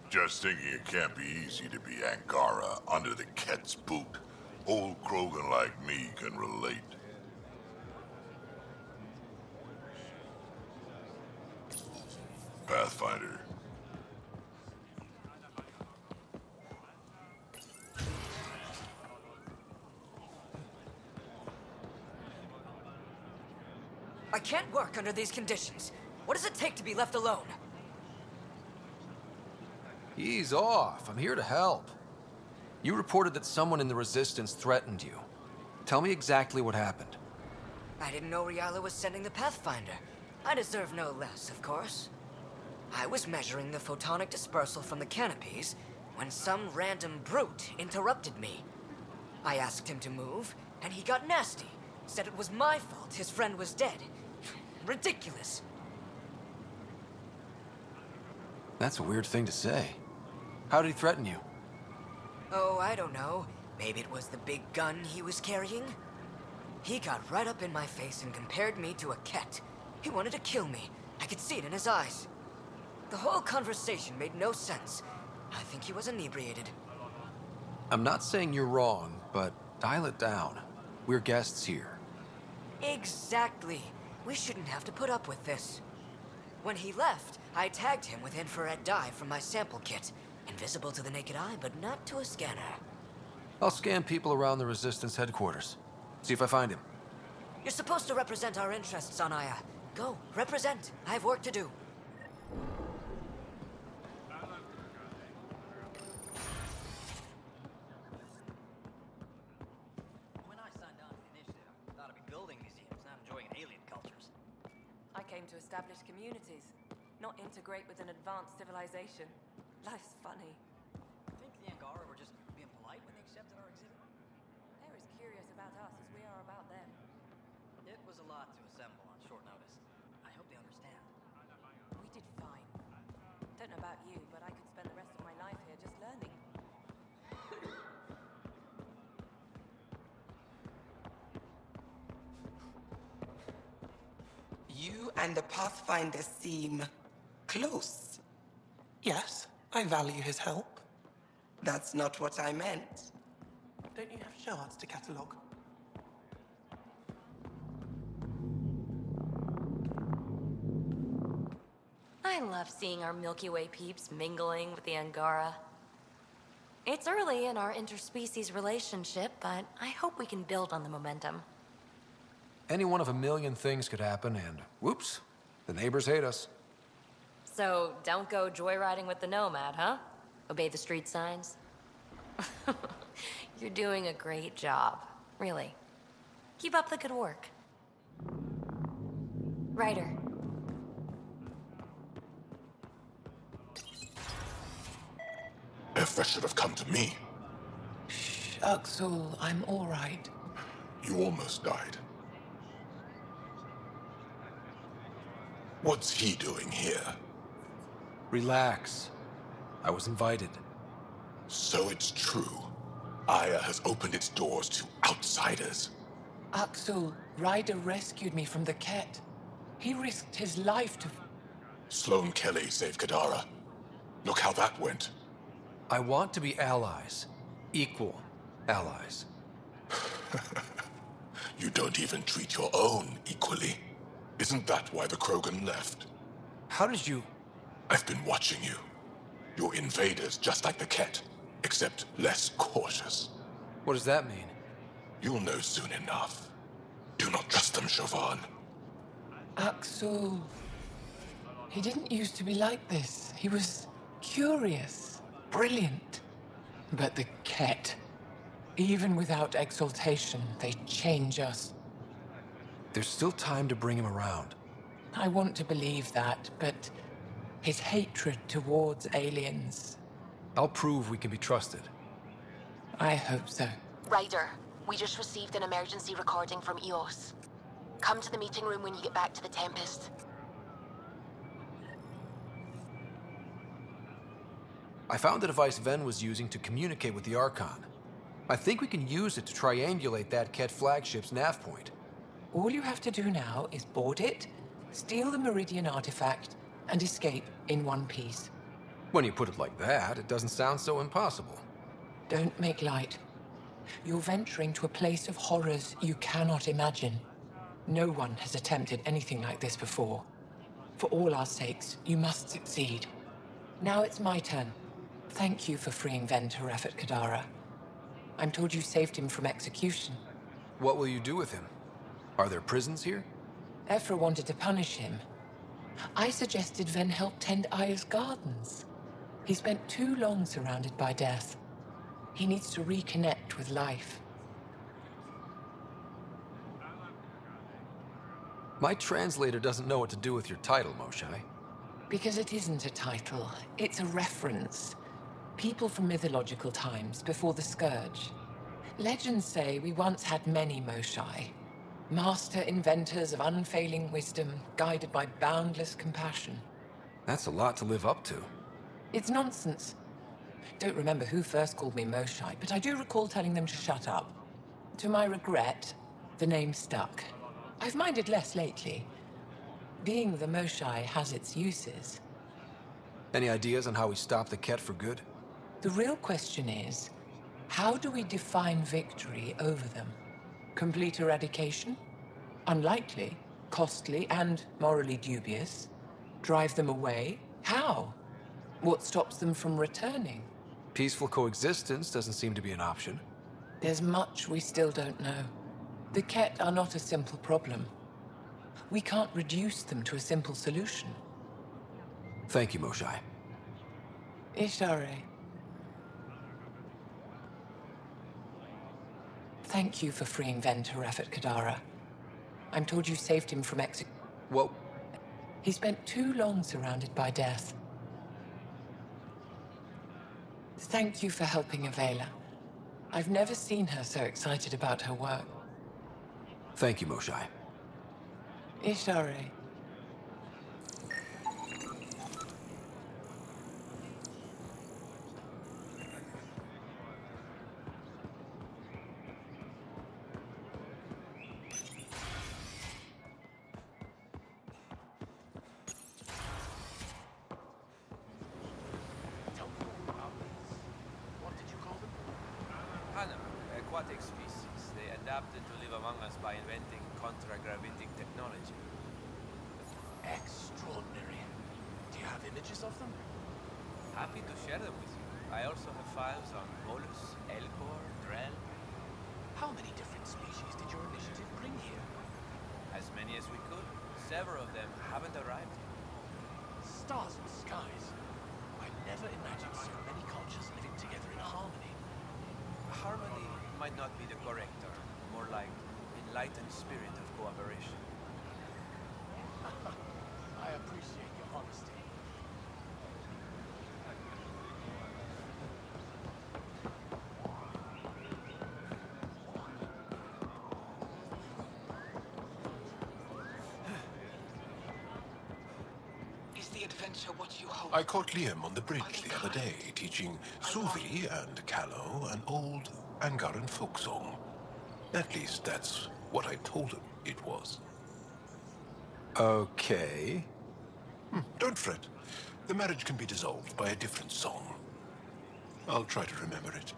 Just thinking it can't be easy to be Angara under the Ket's boot. Old Krogan like me can relate. Pathfinder. I can't work under these conditions. What does it take to be left alone? Ease off. I'm here to help. You reported that someone in the Resistance threatened you. Tell me exactly what happened. I didn't know Ryder was sending the Pathfinder. I deserve no less, of course. I was measuring the photonic dispersal from the canopies when some random brute interrupted me. I asked him to move, and he got nasty. Said it was my fault his friend was dead. Ridiculous. That's a weird thing to say. How did he threaten you? Oh, I don't know. Maybe it was the big gun he was carrying? He got right up in my face and compared me to a cat. He wanted to kill me. I could see it in his eyes. The whole conversation made no sense. I think he was inebriated. I'm not saying you're wrong, but dial it down. We're guests here. Exactly. We shouldn't have to put up with this. When he left, I tagged him with infrared dye from my sample kit. Invisible to the naked eye, but not to a scanner. I'll scan people around the Resistance headquarters. See if I find him. You're supposed to represent our interests on Aya. Go, represent. I have work to do. When I signed on to the initiative, I thought I'd be building museums, not enjoying alien cultures. I came to establish communities, not integrate with an advanced civilization. Life's funny. I think the Angara were just being polite when they accepted our exhibit. They're as curious about us as we are about them. It was a lot to assemble on short notice. I hope they understand. We did fine. Don't know about you, but I could spend the rest of my life here just learning. You and the Pathfinder seem close. Yes, I value his help. That's not what I meant. Don't you have shards to catalogue? I love seeing our Milky Way peeps mingling with the Angara. It's early in our interspecies relationship, but I hope we can build on the momentum. Any one of a million things could happen, and whoops, the neighbors hate us. So, don't go joyriding with the Nomad, huh? Obey the street signs? You're doing a great job, really. Keep up the good work. Ryder. If that should have come to me. Axel, I'm all right. You almost died. What's he doing here? Relax. I was invited. So it's true. Aya has opened its doors to outsiders. Axel, Ryder rescued me from the Ket. He risked his life to... Sloane Kelly saved Kadara. Look how that went. I want to be allies. Equal allies. You don't even treat your own equally. Isn't that why the Krogan left? How did you... I've been watching you. You're invaders just like the Ket, except less cautious. What does that mean? You'll know soon enough. Do not trust them, Chauvin. Axel. He didn't used to be like this. He was curious, brilliant. But the Ket, even without exaltation, they change us. There's still time to bring him around. I want to believe that, but his hatred towards aliens... I'll prove we can be trusted. I hope so. Ryder, we just received an emergency recording from EOS. Come to the meeting room when you get back to the Tempest. I found the device Ven was using to communicate with the Archon. I think we can use it to triangulate that Ket flagship's nav point. All you have to do now is board it, steal the Meridian artifact, and escape in one piece. When you put it like that, it doesn't sound so impossible. Don't make light. You're venturing to a place of horrors you cannot imagine. No one has attempted anything like this before. For all our sakes, you must succeed. Now it's my turn. Thank you for freeing Ven Teref at Kadara. I'm told you saved him from execution. What will you do with him? Are there prisons here? Ephra wanted to punish him. I suggested Ven help tend Aya's gardens. He spent too long surrounded by death. He needs to reconnect with life. My translator doesn't know what to do with your title, Moshai. Because it isn't a title, it's a reference. People from mythological times, before the Scourge. Legends say we once had many Moshai. Master inventors of unfailing wisdom, guided by boundless compassion. That's a lot to live up to. It's nonsense. Don't remember who first called me Moshai, but I do recall telling them to shut up. To my regret, the name stuck. I've minded less lately. Being the Moshai has its uses. Any ideas on how we stop the Ket for good? The real question is, how do we define victory over them? Complete eradication? Unlikely, costly, and morally dubious. Drive them away? How? What stops them from returning? Peaceful coexistence doesn't seem to be an option. There's much we still don't know. The Ket are not a simple problem. We can't reduce them to a simple solution. Thank you, Moshai. Ishare. Thank you for freeing Ven Teref at Kadara. I'm told you saved him from What? He spent too long surrounded by death. Thank you for helping Avela. I've never seen her so excited about her work. Thank you, Moshai. Ishare. Aquatic species. They adapted to live among us by inventing contra-gravitic technology. Extraordinary. Do you have images of them? Happy to share them with you. I also have files on Volus, Elcor, Drell. How many different species did your initiative bring here? As many as we could. Several of them haven't arrived yet. Stars and skies. I never imagined so many cultures living together in harmony. Harmony might not be the correct term. More like enlightened spirit of cooperation. I appreciate your honesty. Is the adventure what you hope? I caught Liam on the bridge the other day, teaching Suvi and Callow an old Angaran folk song. At least that's what I told him it was. Okay. Don't fret. The marriage can be dissolved by a different song. I'll try to remember it.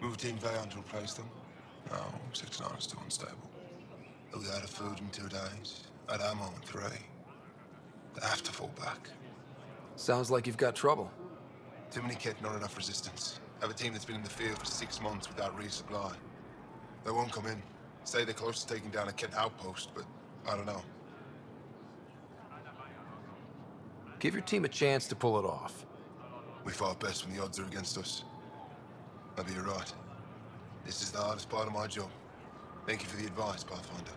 Move Team Vayon to replace them? No, 6-9 is too unstable. They'll be out of food in 2 days. Out of ammo in 3. They have to fall back. Sounds like you've got trouble. Too many kit, not enough resistance. Have a team that's been in the field for 6 months without resupply. They won't come in. Say they're close to taking down a kit outpost, but I don't know. Give your team a chance to pull it off. We fought best when the odds are against us. Maybe you're right. This is the hardest part of my job. Thank you for the advice, Pathfinder.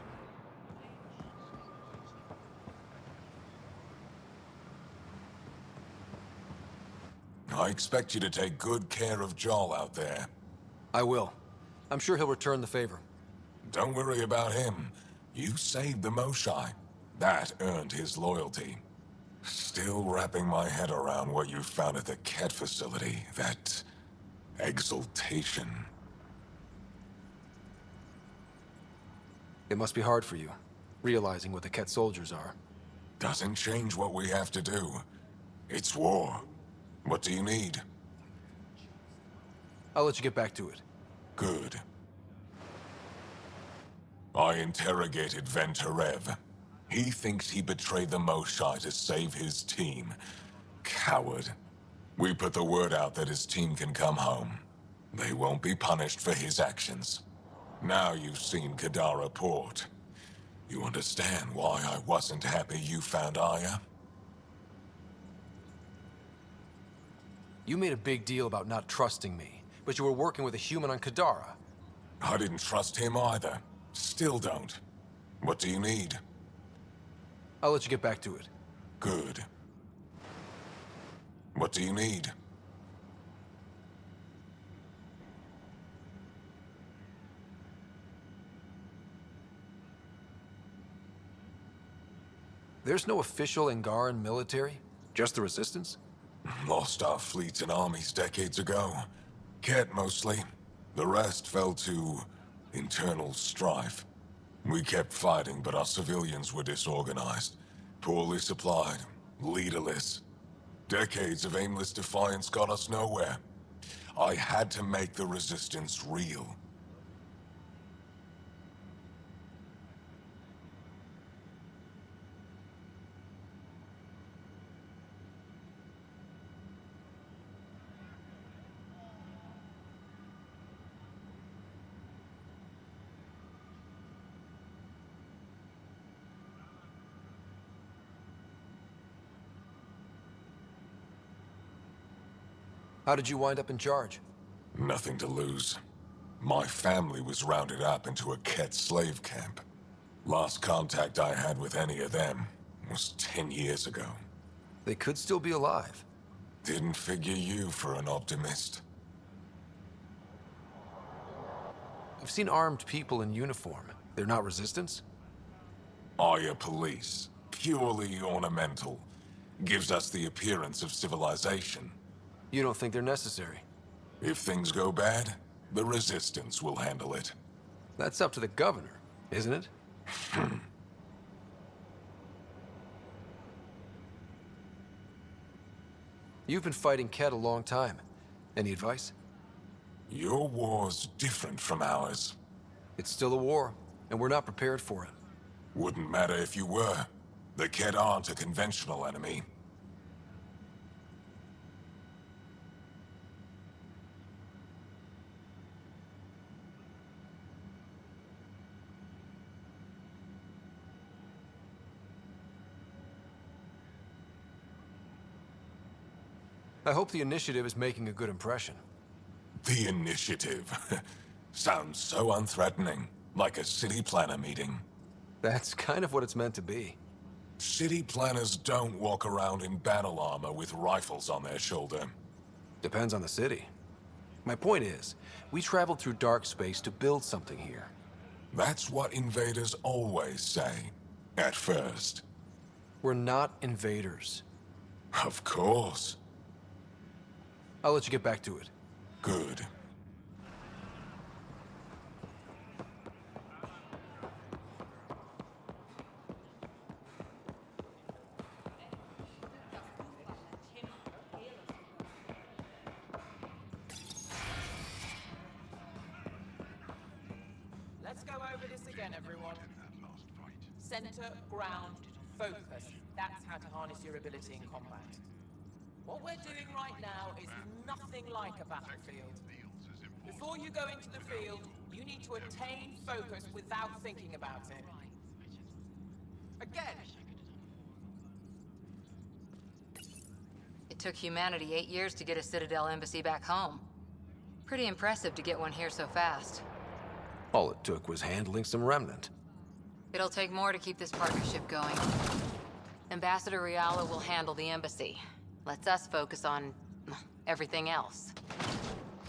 I expect you to take good care of Jarl out there. I will. I'm sure he'll return the favor. Don't worry about him. You saved the Moshai. That earned his loyalty. Still wrapping my head around what you found at the Ket facility. That exultation. It must be hard for you, realizing what the Ket soldiers are. Doesn't change what we have to do. It's war. What do you need? I'll let you get back to it. Good. I interrogated Venturev. He thinks he betrayed the Moshai to save his team. Coward. We put the word out that his team can come home. They won't be punished for his actions. Now you've seen Kadara Port. You understand why I wasn't happy you found Aya? You made a big deal about not trusting me, but you were working with a human on Kadara. I didn't trust him either. Still don't. What do you need? I'll let you get back to it. Good. What do you need? There's no official Angaran military? Just the Resistance? Lost our fleets and armies decades ago. Ket mostly. The rest fell to internal strife. We kept fighting, but our civilians were disorganized, poorly supplied, leaderless. Decades of aimless defiance got us nowhere. I had to make the Resistance real. How did you wind up in charge? Nothing to lose. My family was rounded up into a Ket slave camp. Last contact I had with any of them was 10 years ago. They could still be alive. Didn't figure you for an optimist. I've seen armed people in uniform. They're not Resistance? Aya police. Purely ornamental. Gives us the appearance of civilization. You don't think they're necessary? If things go bad, the Resistance will handle it. That's up to the governor, isn't it? You've been fighting Ket a long time. Any advice? Your war's different from ours. It's still a war, and we're not prepared for it. Wouldn't matter if you were. The Ket aren't a conventional enemy. I hope the initiative is making a good impression. The initiative. Sounds so unthreatening. Like a city planner meeting. That's kind of what it's meant to be. City planners don't walk around in battle armor with rifles on their shoulder. Depends on the city. My point is, we traveled through dark space to build something here. That's what invaders always say. At first. We're not invaders. Of course. I'll let you get back to it. Good. again, everyone. Center, ground, focus. That's how to harness your ability in combat. What we're doing right now is nothing like a battlefield. Before you go into the field, you need to attain focus without thinking about it. Again! It took humanity 8 years to get a Citadel embassy back home. Pretty impressive to get one here so fast. All it took was handling some remnant. It'll take more to keep this partnership going. Ambassador Riala will handle the embassy. Lets us focus on everything else.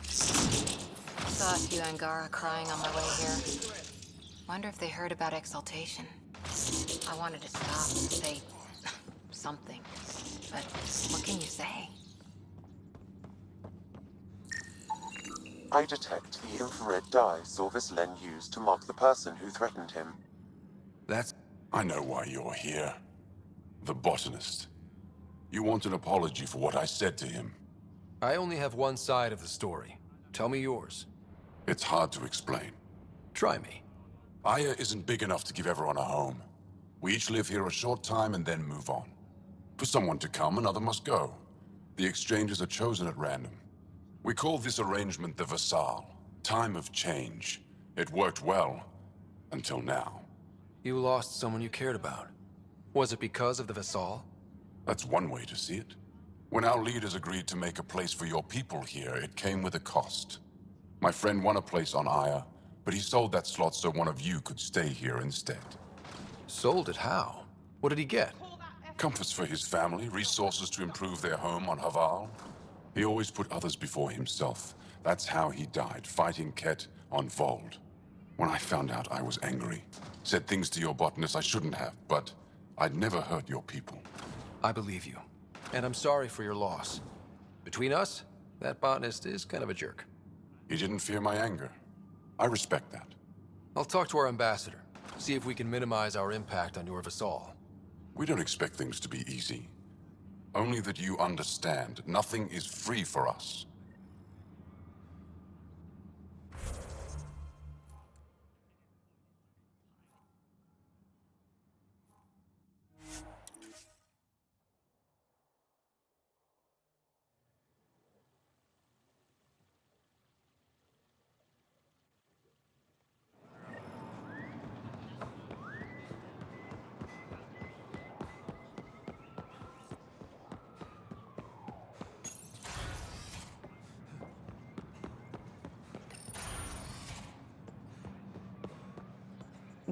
Saw a few Angara crying on my way here. Wonder if they heard about Exaltation. I wanted to stop and say something, but what can you say? I detect the infrared dye Sorvis Len used to mark the person who threatened him. I know why you're here. The botanist. You want an apology for what I said to him. I only have one side of the story. Tell me yours. It's hard to explain. Try me. Aya isn't big enough to give everyone a home. We each live here a short time and then move on. For someone to come, another must go. The exchanges are chosen at random. We call this arrangement the Vassal. Time of change. It worked well. Until now. You lost someone you cared about. Was it because of the Vassal? That's one way to see it. When our leaders agreed to make a place for your people here, it came with a cost. My friend won a place on Aya, but he sold that slot so one of you could stay here instead. Sold it how? What did he get? Comforts for his family, resources to improve their home on Haval. He always put others before himself. That's how he died, fighting Ket on Vold. When I found out, I was angry. Said things to your botanist I shouldn't have, but I'd never hurt your people. I believe you. And I'm sorry for your loss. Between us, that botanist is kind of a jerk. He didn't fear my anger. I respect that. I'll talk to our ambassador. See if we can minimize our impact on your Vassal. We don't expect things to be easy. Only that you understand, nothing is free for us.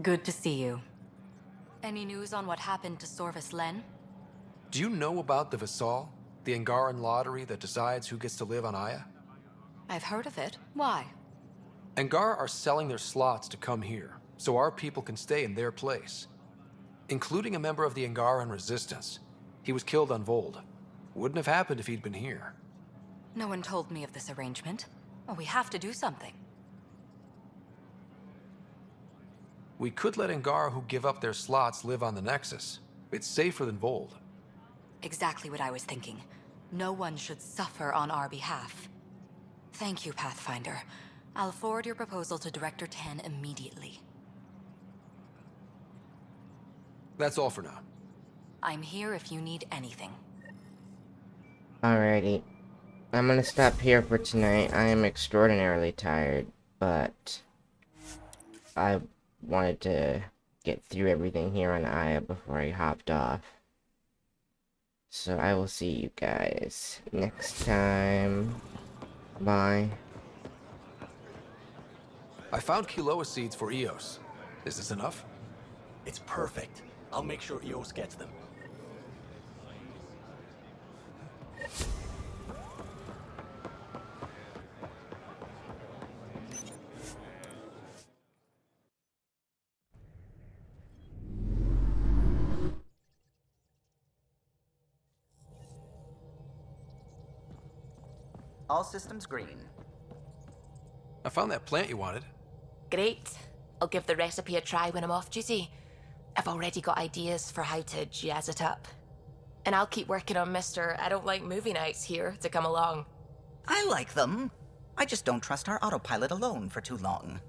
Good to see you. Any news on what happened to Sorvis Len? Do you know about the Vassal? The Angaran lottery that decides who gets to live on Aya? I've heard of it. Why? Angara are selling their slots to come here, so our people can stay in their place. Including a member of the Angaran resistance. He was killed on Vold. Wouldn't have happened if he'd been here. No one told me of this arrangement. Well, we have to do something. We could let Angara who give up their slots live on the Nexus. It's safer than Vold. Exactly what I was thinking. No one should suffer on our behalf. Thank you, Pathfinder. I'll forward your proposal to Director 10 immediately. That's all for now. I'm here if you need anything. Alrighty. I'm gonna stop here for tonight. I am extraordinarily tired, but I wanted to get through everything here on Aya before I hopped off. So I will see you guys next time. Bye. I found Kiloa seeds for Eos. Is this enough? It's perfect. I'll make sure Eos gets them. All systems green. I found that plant you wanted. Great. I'll give the recipe a try when I'm off duty. I've already got ideas for how to jazz it up. And I'll keep working on Mr. I don't like movie nights here to come along. I like them. I just don't trust our autopilot alone for too long.